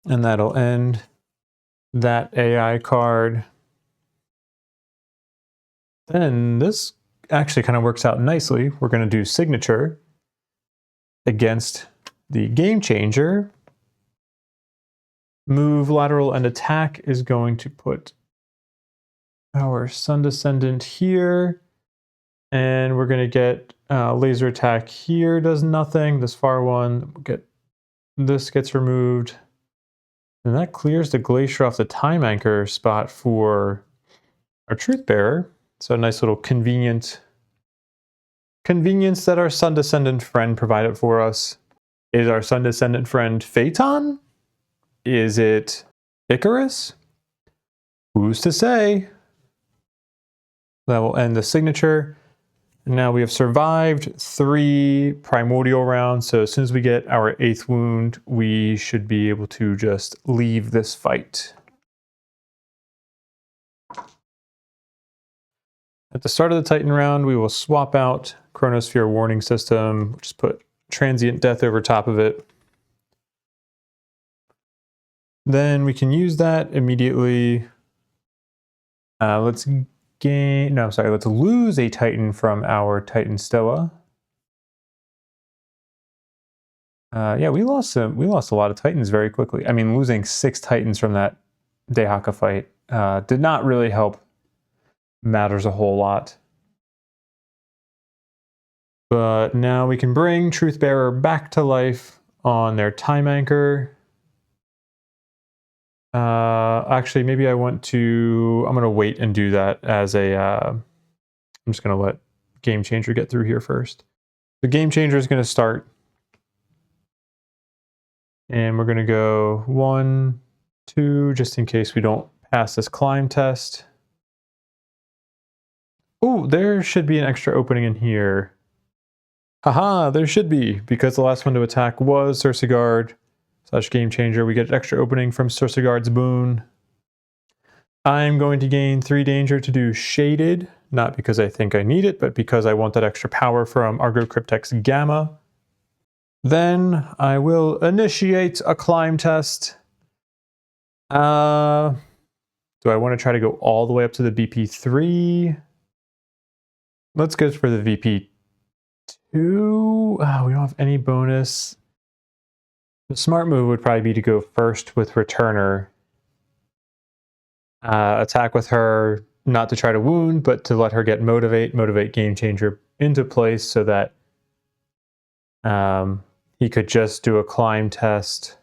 And that'll end that AI card. Then this actually kind of works out nicely. We're going to do Signature against the Game Changer. Move, lateral, and attack is going to put our Sun Descendant here. And we're going to get laser attack here, does nothing. This far one, this gets removed. And that clears the Glacier off the Time Anchor spot for our Truthbearer. So a nice little convenience that our Sun Descendant friend provided for us. Is our Sun Descendant friend Phaeton? Is it Icarus? Who's to say? That will end the signature. And now we have survived 3 primordial rounds, so as soon as we get our 8th wound, we should be able to just leave this fight. At the start of the Titan round, we will swap out Chronosphere Warning System, just put Transient Death over top of it. Then we can use that immediately. Let's lose a Titan from our Titan Stoa. Yeah, we lost a lot of Titans very quickly. I mean, losing 6 Titans from that Dehaka fight did not really help matters a whole lot. But now we can bring Truthbearer back to life on their Time Anchor. Actually, maybe I'm going to wait and do that as I'm just going to let Game Changer get through here first. The Game Changer is going to start. And we're going to go 1, 2, just in case we don't pass this climb test. Oh, there should be an extra opening in here. Haha, there should be, because the last one to attack was Cersei / Game Changer. We get an extra opening from Cersei boon. I'm going to gain 3 danger to do Shaded, not because I think I need it, but because I want that extra power from Argo Cryptex Gamma. Then I will initiate a climb test. Do I want to try to go all the way up to the VP3? Let's go for the VP2. We don't have any bonus. The smart move would probably be to go first with Returner. Attack with her, not to try to wound, but to let her get motivate Game Changer into place so that he could just do a climb test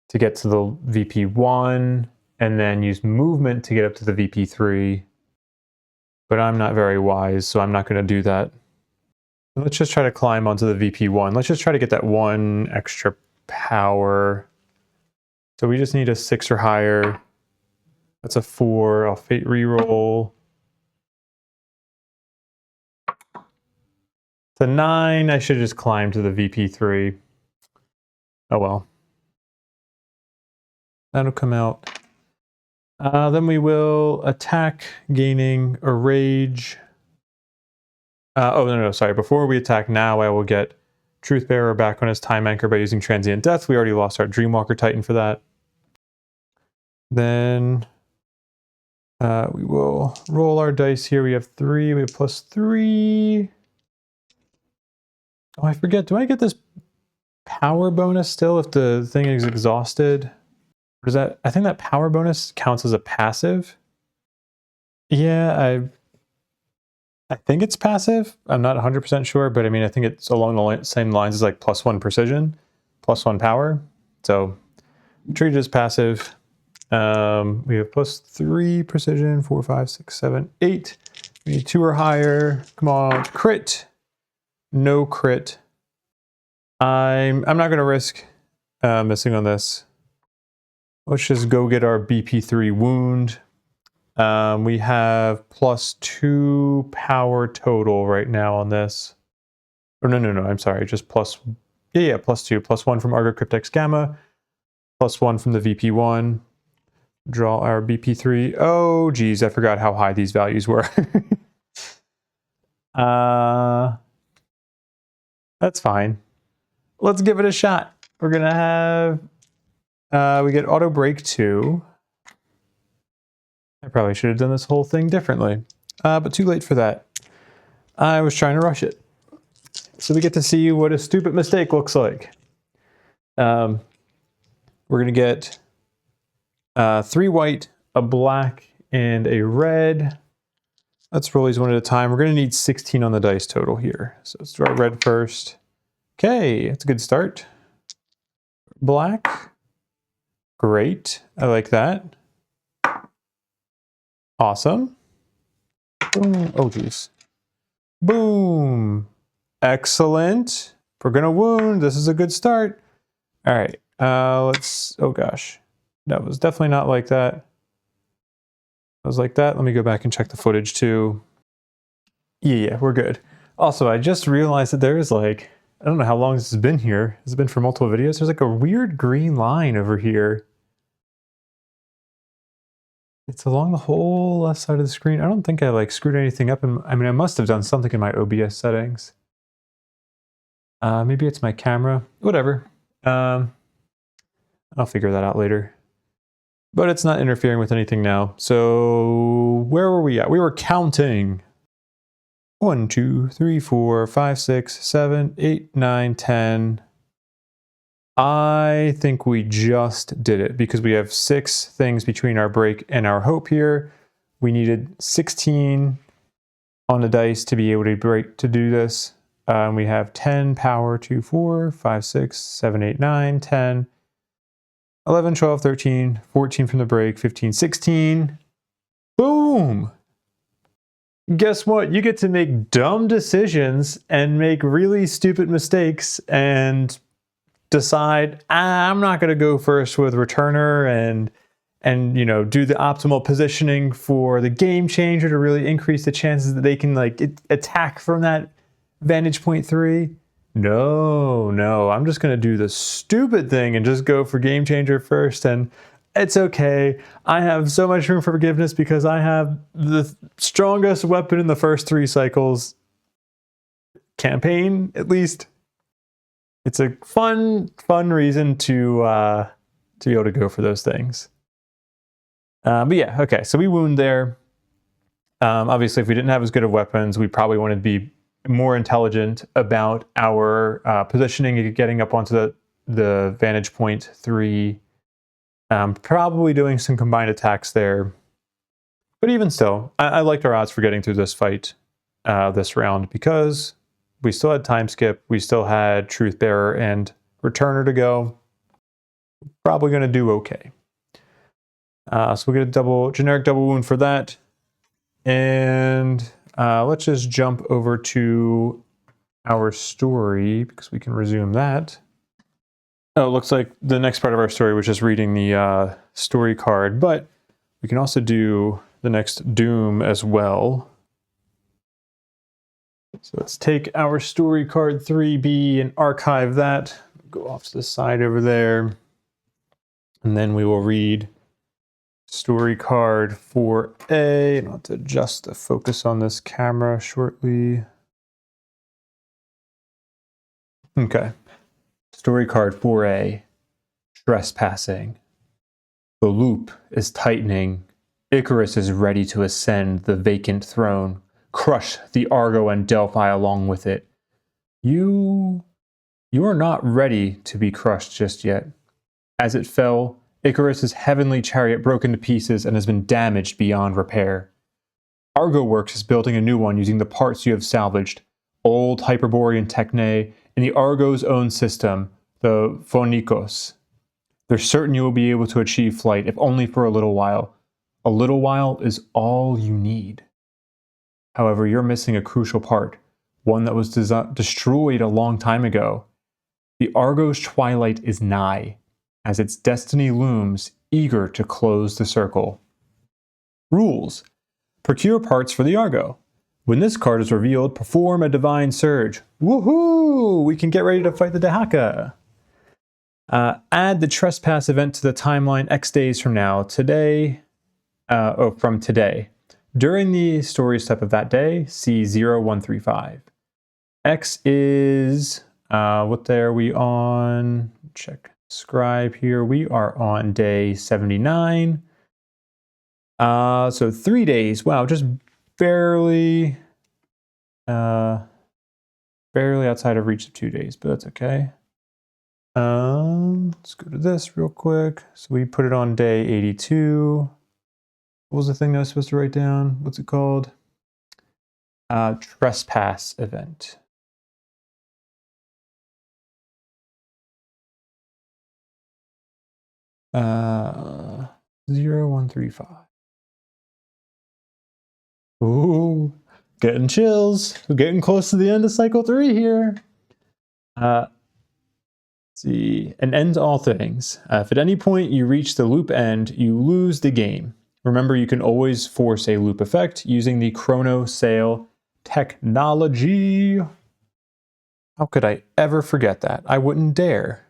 to get to the VP1 and then use movement to get up to the VP3. But I'm not very wise, so I'm not going to do that. Let's just try to climb onto the VP1. Let's just try to get that 1 extra power. So we just need a 6 or higher. That's a 4. I'll fate reroll. To 9, I should just climb to the VP3. Oh well. That'll come out. Then we will attack, gaining a rage. Sorry. Before we attack now, I will get Truthbearer back on his Time Anchor by using Transient Death. We already lost our Dreamwalker Titan for that. Then we will roll our dice here. We have 3. We have +3. Oh, I forget. Do I get this power bonus still if the thing is exhausted? Or does that? I think that power bonus counts as a passive. Yeah, I think it's passive. I'm not 100% sure, but I mean, I think it's along the same lines as like +1 precision, +1 power. So treat it as passive. We have +3 precision, 4, 5, 6, 7, 8. We need 2 or higher. Come on, crit. No crit. I'm not going to risk missing on this. Let's just go get our BP3 wound. We have +2 power total right now on this. Or no, I'm sorry, just +2. +1 from Argo Cryptex Gamma, +1 from the VP1. Draw our BP3. Oh, geez, I forgot how high these values were. That's fine. Let's give it a shot. We're gonna have, we get auto break 2. I probably should have done this whole thing differently, but too late for that. I was trying to rush it. So we get to see what a stupid mistake looks like. We're gonna get 3 white, a black, and a red. Let's roll these one at a time. We're gonna need 16 on the dice total here. So let's draw red first. Okay, that's a good start. Black. Great, I like that. Awesome. Boom. Oh, geez. Boom. Excellent. If we're gonna wound, this is a good start. All right, let's, oh gosh. That was definitely not like that. I was like that. Let me go back and check the footage too. Yeah, we're good. Also, I just realized that there is like, I don't know how long this has been here. Has it been for multiple videos? There's like a weird green line over here. It's along the whole left side of the screen. I don't think I like screwed anything up. I mean, I must have done something in my OBS settings. Maybe it's my camera. Whatever. I'll figure that out later. But it's not interfering with anything now. So where were we at? We were counting. 1, 2, 3, 4, 5, 6, 7, 8, 9, 10. I think we just did it because we have 6 things between our break and our hope here. We needed 16 on the dice to be able to break to do this. We have 10 power, 2, 4, 5, 6, 7, 8, 9, 10, 11, 12, 13, 14 from the break, 15, 16. Boom! Guess what? You get to make dumb decisions and make really stupid mistakes and decide, I'm not going to go first with returner and you know, do the optimal positioning for the game changer to really increase the chances that they can like attack from that vantage point 3. No, I'm just going to do the stupid thing and just go for game changer first. And it's okay. I have so much room for forgiveness because I have the strongest weapon in the first 3 cycles campaign, at least. It's a fun reason to be able to go for those things. But yeah, okay, so we wound there. Obviously, if we didn't have as good of weapons, we probably wanted to be more intelligent about our positioning and getting up onto the vantage point 3. Probably doing some combined attacks there. But even still, I liked our odds for getting through this fight this round because we still had time skip, we still had truth bearer and returner to go. Probably going to do okay. So we'll get a generic double wound for that. And let's just jump over to our story because we can resume that. Oh, it looks like the next part of our story was just reading the story card, but we can also do the next doom as well. So let's take our story card 3B and archive that. Go off to the side over there. And then we will read story card 4A. And I'll have to adjust the focus on this camera shortly. Okay. Story card 4A. Trespassing. The loop is tightening. Icarus is ready to ascend the vacant throne. Crush the Argo and Delphi along with it. You are not ready to be crushed just yet. As it fell, Icarus's heavenly chariot broke into pieces and has been damaged beyond repair. Argo Works is building a new one using the parts you have salvaged, old Hyperborean Techne, and the Argo's own system, the Phonikos. They're certain you will be able to achieve flight, if only for a little while. A little while is all you need. However, you're missing a crucial part, one that was destroyed a long time ago. The Argo's twilight is nigh, as its destiny looms, eager to close the circle. Rules. Procure parts for the Argo. When this card is revealed, perform a divine surge. Woohoo! We can get ready to fight the Dahaka. Add the Trespass event to the timeline X days from now. From today. During the story step of that day, see 0135. X is, what day are we on? Check scribe here. We are on day 79. So 3 days. Wow, just barely outside of reach of 2 days, but that's okay. Let's go to this real quick. So we put it on day 82. What was the thing that I was supposed to write down? What's it called? Trespass event. Uh, 0135. Ooh, getting chills. We're getting close to the end of cycle 3 here. Let's see. And ends all things. If at any point you reach the loop end, you lose the game. Remember, you can always force a loop effect using the Chrono Sail technology. How could I ever forget that? I wouldn't dare.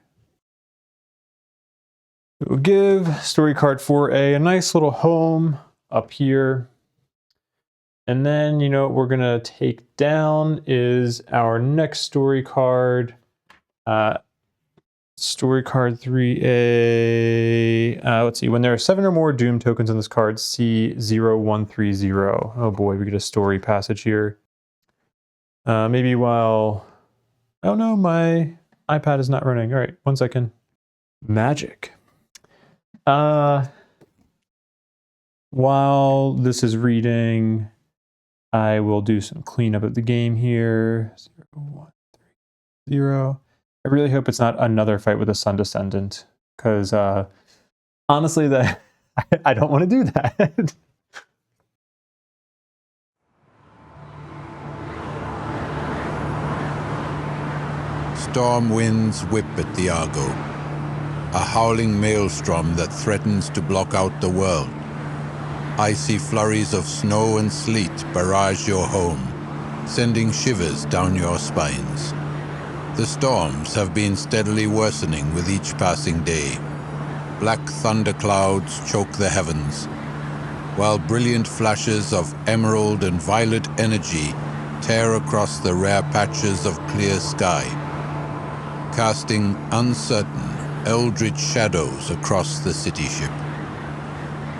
It will give story card 4A a nice little home up here. And then, you know, what we're going to take down is our next story card. Story card 3A. Let's see. When there are 7 or more Doom tokens on this card, see 0130. Oh boy, we get a story passage here. Maybe while... Oh no, my iPad is not running. All right, 1 second. Magic. While this is reading, I will do some cleanup of the game here. 0130. I really hope it's not another fight with a Sun Descendant, because honestly, I don't want to do that. Storm winds whip at the Argo, a howling maelstrom that threatens to block out the world. Icy flurries of snow and sleet barrage your home, sending shivers down your spines. The storms have been steadily worsening with each passing day. Black thunderclouds choke the heavens, while brilliant flashes of emerald and violet energy tear across the rare patches of clear sky, casting uncertain, eldritch shadows across the city ship.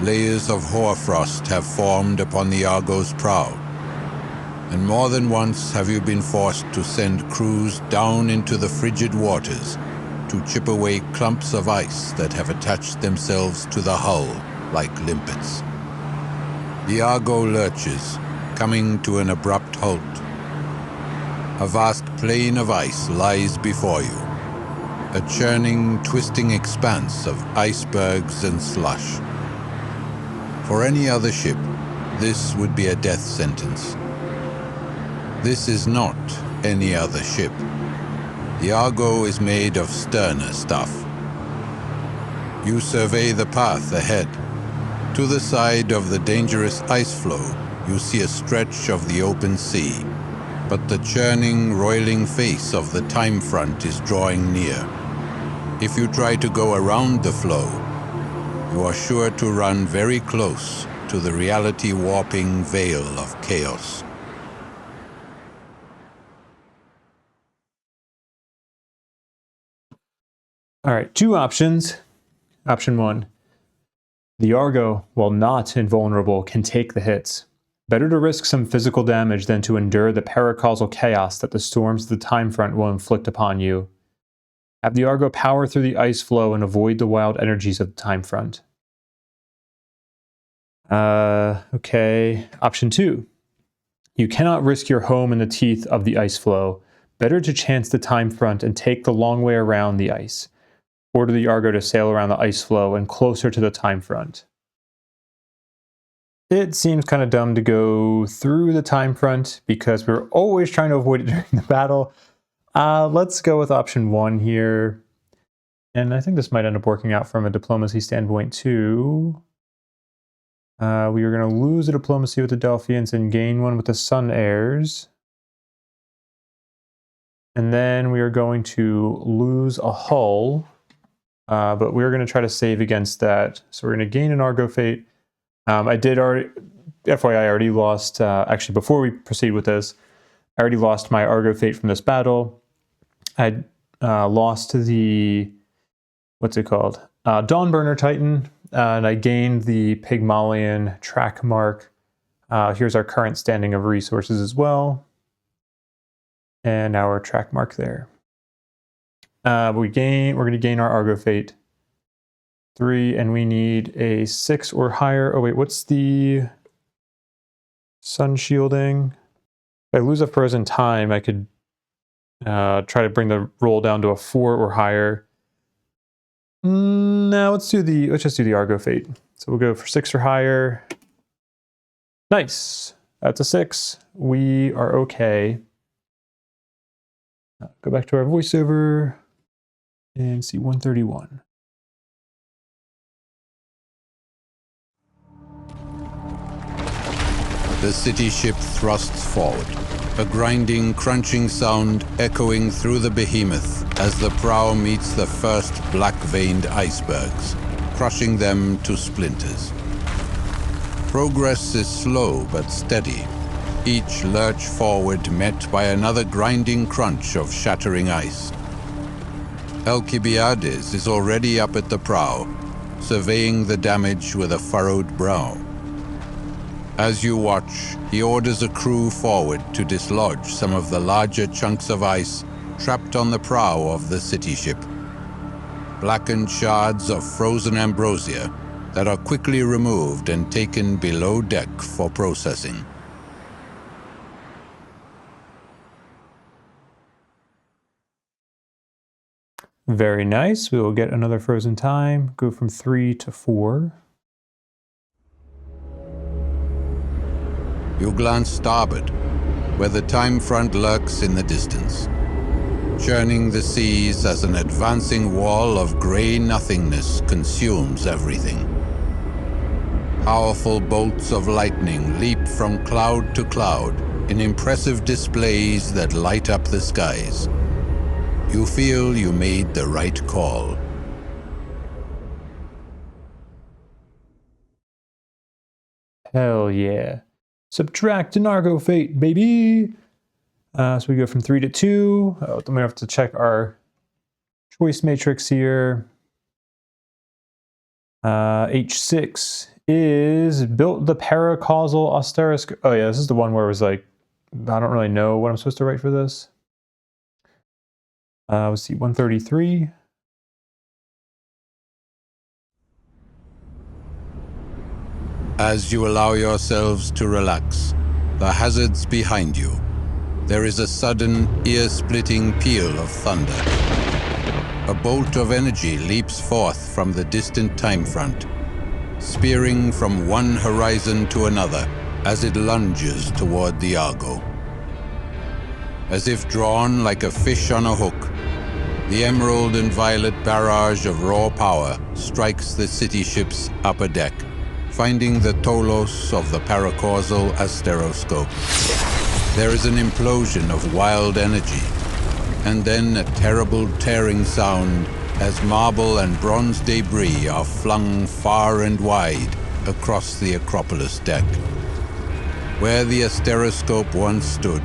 Layers of hoarfrost have formed upon the Argo's prow, and more than once have you been forced to send crews down into the frigid waters to chip away clumps of ice that have attached themselves to the hull like limpets. The Argo lurches, coming to an abrupt halt. A vast plain of ice lies before you, a churning, twisting expanse of icebergs and slush. For any other ship, this would be a death sentence. This is not any other ship. The Argo is made of sterner stuff. You survey the path ahead. To the side of the dangerous ice floe, you see a stretch of the open sea, but the churning, roiling face of the time front is drawing near. If you try to go around the floe, you are sure to run very close to the reality-warping veil of chaos. All right, 2 options. Option 1. The Argo, while not invulnerable, can take the hits. Better to risk some physical damage than to endure the paracausal chaos that the storms of the time front will inflict upon you. Have the Argo power through the ice floe and avoid the wild energies of the time front. Okay. Option 2. You cannot risk your home in the teeth of the ice flow. Better to chance the time front and take the long way around the ice. Order the Argo to sail around the ice flow and closer to the time front. It seems kind of dumb to go through the time front because we're always trying to avoid it during the battle. Let's go with option 1 here. And I think this might end up working out from a diplomacy standpoint too. We are going to lose a diplomacy with the Delphians and gain one with the Sun Heirs. And then we are going to lose a hull, but we're going to try to save against that. So we're going to gain an Argo Fate. I did already, FYI, I already lost, actually before we proceed with this, I already lost my Argo Fate from this battle. I lost to the, what's it called? Dawnburner Titan, and I gained the Pygmalion track mark. Here's our current standing of resources as well. And our track mark there. We're going to gain our Argo Fate 3, and we need a 6 or higher. Oh wait, what's the sun shielding? If I lose a frozen time, I could try to bring the roll down to a 4 or higher. No, let's just do the Argo Fate. So we'll go for 6 or higher. Nice. That's a 6. We are okay. Go back to our voiceover and see 131. The city ship thrusts forward, a grinding, crunching sound echoing through the behemoth as the prow meets the first black-veined icebergs, crushing them to splinters. Progress is slow but steady, each lurch forward met by another grinding crunch of shattering ice. Alcibiades is already up at the prow, surveying the damage with a furrowed brow. As you watch, he orders a crew forward to dislodge some of the larger chunks of ice trapped on the prow of the city ship. Blackened shards of frozen ambrosia that are quickly removed and taken below deck for processing. Very nice. We will get another frozen time, go from 3 to 4. You glance starboard, where the time front lurks in the distance, churning the seas as an advancing wall of gray nothingness consumes everything. Powerful bolts of lightning leap from cloud to cloud in impressive displays that light up the skies. You feel you made the right call. Hell yeah. Subtract an Argo Fate, baby! So we go from 3 to 2. Oh, then we have to check our choice matrix here. H6 is built the paracausal asterisco. Oh yeah, this is the one where it was like, I don't really know what I'm supposed to write for this. Let's see, 133. As you allow yourselves to relax, the hazards behind you, there is a sudden, ear-splitting peal of thunder. A bolt of energy leaps forth from the distant time front, spearing from one horizon to another as it lunges toward the Argo. As if drawn like a fish on a hook, the emerald and violet barrage of raw power strikes the city ship's upper deck, finding the Tolos of the paracausal asteroscope. There is an implosion of wild energy, and then a terrible tearing sound as marble and bronze debris are flung far and wide across the Acropolis deck. Where the asteroscope once stood,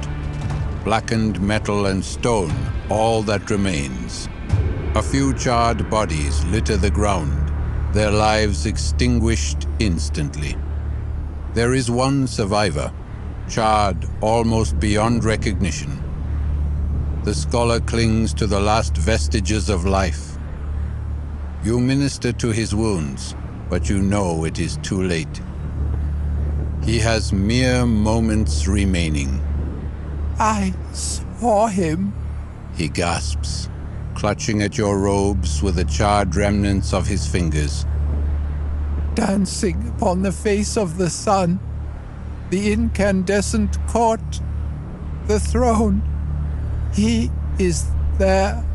blackened metal and stone, all that remains. A few charred bodies litter the ground, their lives extinguished instantly. There is one survivor, charred almost beyond recognition. The scholar clings to the last vestiges of life. You minister to his wounds, but you know it is too late. He has mere moments remaining. I saw him. He gasps, clutching at your robes with the charred remnants of his fingers. Dancing upon the face of the sun. The incandescent court. The throne. He is there.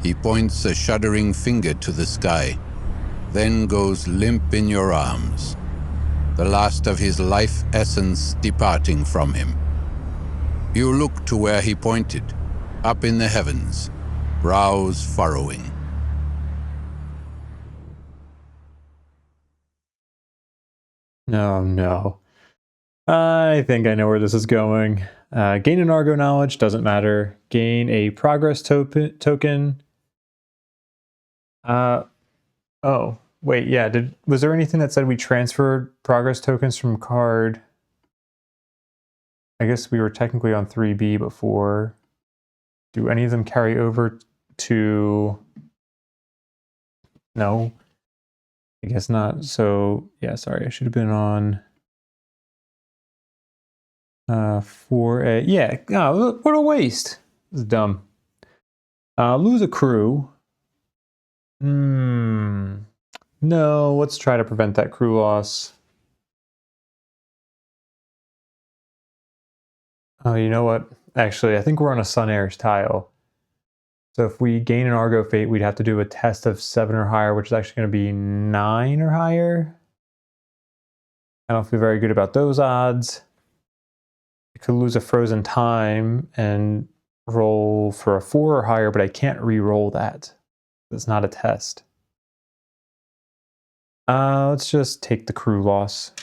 He points a shuddering finger to the sky, then goes limp in your arms, the last of his life essence departing from him. You look to where he pointed, up in the heavens, brows furrowing. Oh no. I think I know where this is going. Gain an Argo knowledge, doesn't matter. Gain a progress token. Oh, wait, yeah. Was there anything that said we transferred progress tokens from card? I guess we were technically on 3B before. Do any of them carry over to... No. I guess not. So, yeah, sorry. I should have been on 4A. Yeah, oh, what a waste. This is dumb. Lose a crew. No, let's try to prevent that crew loss. Oh, you know what? Actually, I think we're on a Sun Heirs tile. So if we gain an Argo Fate, we'd have to do a test of 7 or higher, which is actually going to be 9 or higher. I don't feel very good about those odds. I could lose a Frozen Time and roll for a 4 or higher, but I can't re-roll that. It's not a test. Let's just take the crew loss.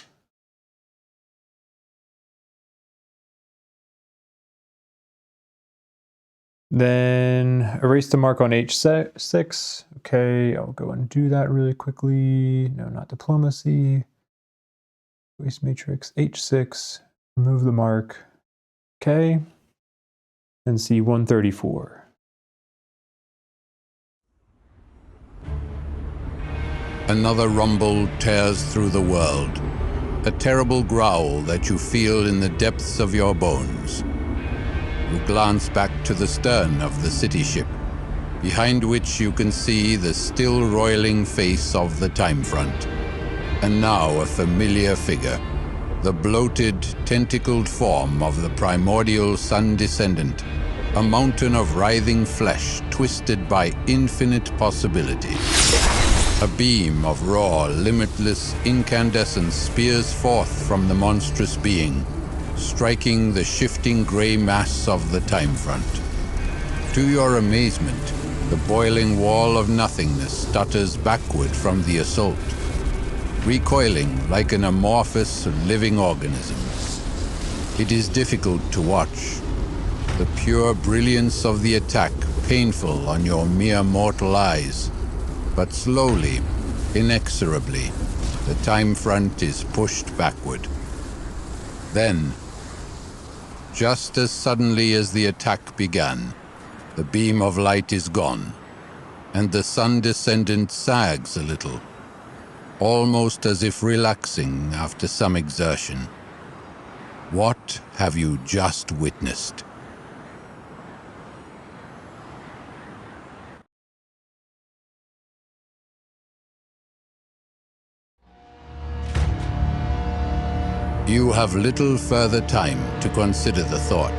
Then erase the mark on H6. Okay, I'll go and do that really quickly. No, not diplomacy. Waste matrix, H6. Remove the mark. Okay. And C134. Another rumble tears through the world, a terrible growl that you feel in the depths of your bones. You glance back to the stern of the city ship, behind which you can see the still roiling face of the Time Front. And now a familiar figure, the bloated, tentacled form of the primordial sun descendant, a mountain of writhing flesh twisted by infinite possibility. A beam of raw, limitless incandescence spears forth from the monstrous being, striking the shifting gray mass of the Time Front. To your amazement, the boiling wall of nothingness stutters backward from the assault, recoiling like an amorphous living organism. It is difficult to watch, the pure brilliance of the attack painful on your mere mortal eyes. But slowly, inexorably, the Time Front is pushed backward. Then, just as suddenly as the attack began, the beam of light is gone, and the sun descendant sags a little, almost as if relaxing after some exertion. What have you just witnessed? You have little further time to consider the thought,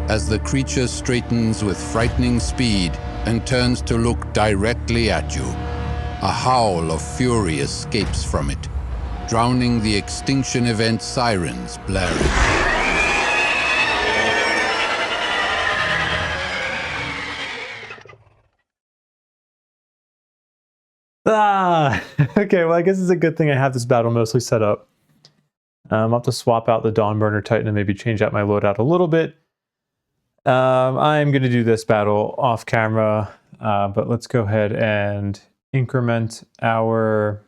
as the creature straightens with frightening speed and turns to look directly at you. A howl of fury escapes from it, drowning the extinction event sirens blaring. Okay, well, I guess it's a good thing I have this battle mostly set up. I'll have to swap out the Dawnburner Titan and maybe change out my loadout a little bit. I'm going to do this battle off camera, but let's go ahead and increment our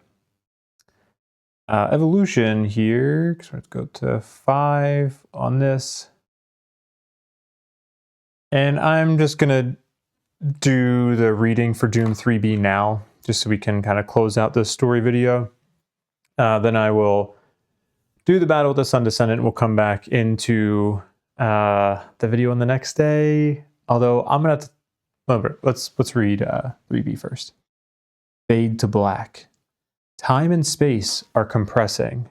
evolution here. So let's go to 5 on this. And I'm just going to do the reading for Doom 3B now, just so we can kind of close out this story video. Then I will do the battle with the Sun Descendant. We'll come back into the video on the next day. Although I'm gonna have to, remember, let's read 3B first. Fade to black. Time and space are compressing.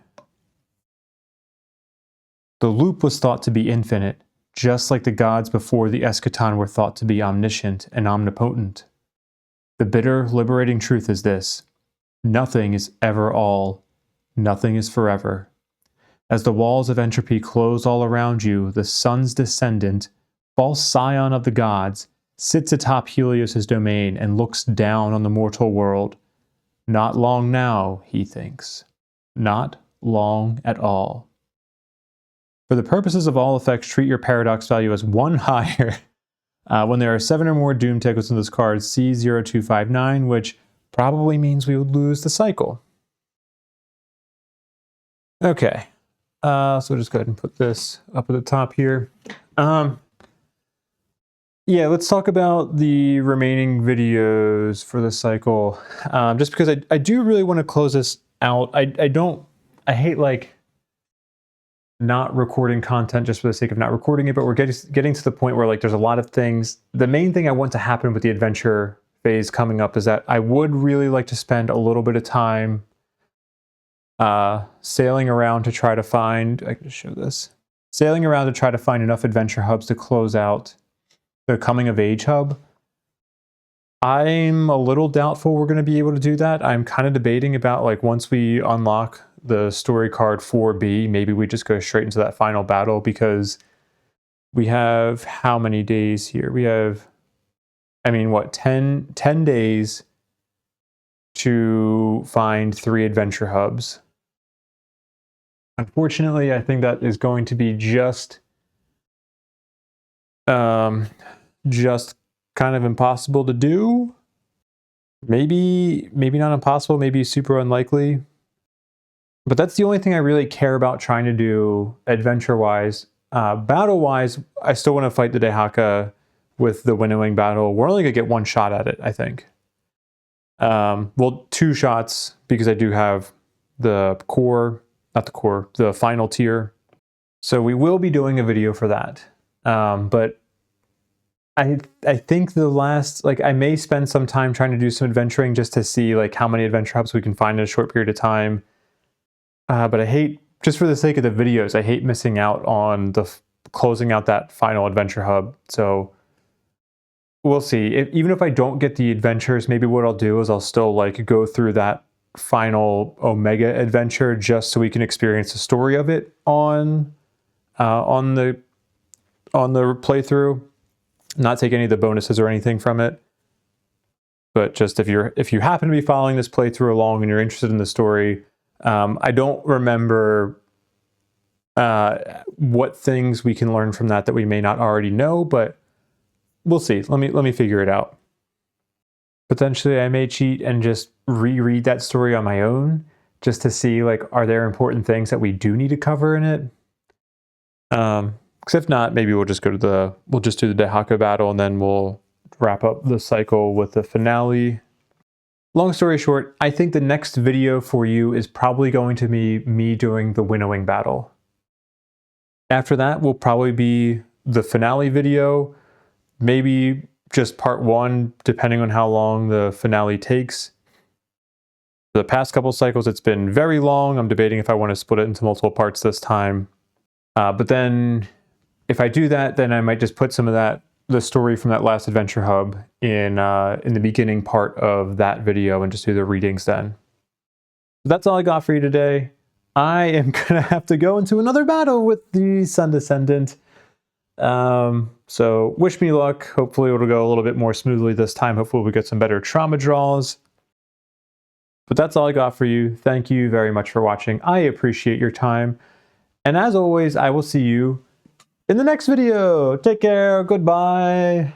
The loop was thought to be infinite, just like the gods before the Eschaton were thought to be omniscient and omnipotent. The bitter, liberating truth is this: nothing is ever all, nothing is forever. As the walls of entropy close all around you, the sun's descendant, false scion of the gods, sits atop Helios' domain and looks down on the mortal world. Not long now, he thinks. Not long at all. For the purposes of all effects, treat your paradox value as 1 higher when there are 7 or more doom tickets in this card, C0259, which probably means we would lose the cycle. Okay, so we'll just go ahead and put this up at the top here. Yeah, let's talk about the remaining videos for the cycle. Just because I do really want to close this out. I hate like not recording content just for the sake of not recording it, but we're getting to the point where like there's a lot of things. The main thing I want to happen with the adventure phase coming up is that I would really like to spend a little bit of time sailing around to try to find, I can just show this, sailing around to try to find enough adventure hubs to close out the coming of age hub. I'm a little doubtful we're going to be able to do that. I'm kind of debating about like once we unlock the story card 4B, maybe we just go straight into that final battle, because we have how many days here? We have, I mean, what, 10 days to find 3 adventure hubs. Unfortunately, I think that is going to be just kind of impossible to do. Maybe not impossible, maybe super unlikely. But that's the only thing I really care about trying to do adventure-wise. Battle-wise, I still want to fight the Dehaka with the winnowing battle. We're only going to get 1 shot at it, I think. Well, 2 shots, because I do have the core, not the core, the final tier. So we will be doing a video for that. But I think the last, like, I may spend some time trying to do some adventuring just to see like how many adventure hubs we can find in a short period of time. But I hate, just for the sake of the videos, I hate missing out on the closing out that final adventure hub. So we'll see. Even if I don't get the adventures, maybe what I'll do is I'll still like go through that final Omega adventure just so we can experience the story of it on the playthrough. Not take any of the bonuses or anything from it. But just if you happen to be following this playthrough along and you're interested in the story, I don't remember what things we can learn from that we may not already know, but we'll see. Let me figure it out. Potentially, I may cheat and just reread that story on my own, just to see like, are there important things that we do need to cover in it? Because if not, maybe we'll just do the Dehaka battle and then we'll wrap up the cycle with the finale. Long story short, I think the next video for you is probably going to be me doing the winnowing battle. After that will probably be the finale video, maybe just part 1, depending on how long the finale takes. The past couple cycles, it's been very long. I'm debating if I want to split it into multiple parts this time. But then if I do that, then I might just put some of the story from that last adventure hub in the beginning part of that video and just do the readings then. That's all I got for you today. I am gonna have to go into another battle with the Sun Descendant. So wish me luck. Hopefully it'll go a little bit more smoothly this time. Hopefully we'll get some better trauma draws. But that's all I got for you. Thank you very much for watching. I appreciate your time. And as always, I will see you in the next video. Take care. Goodbye.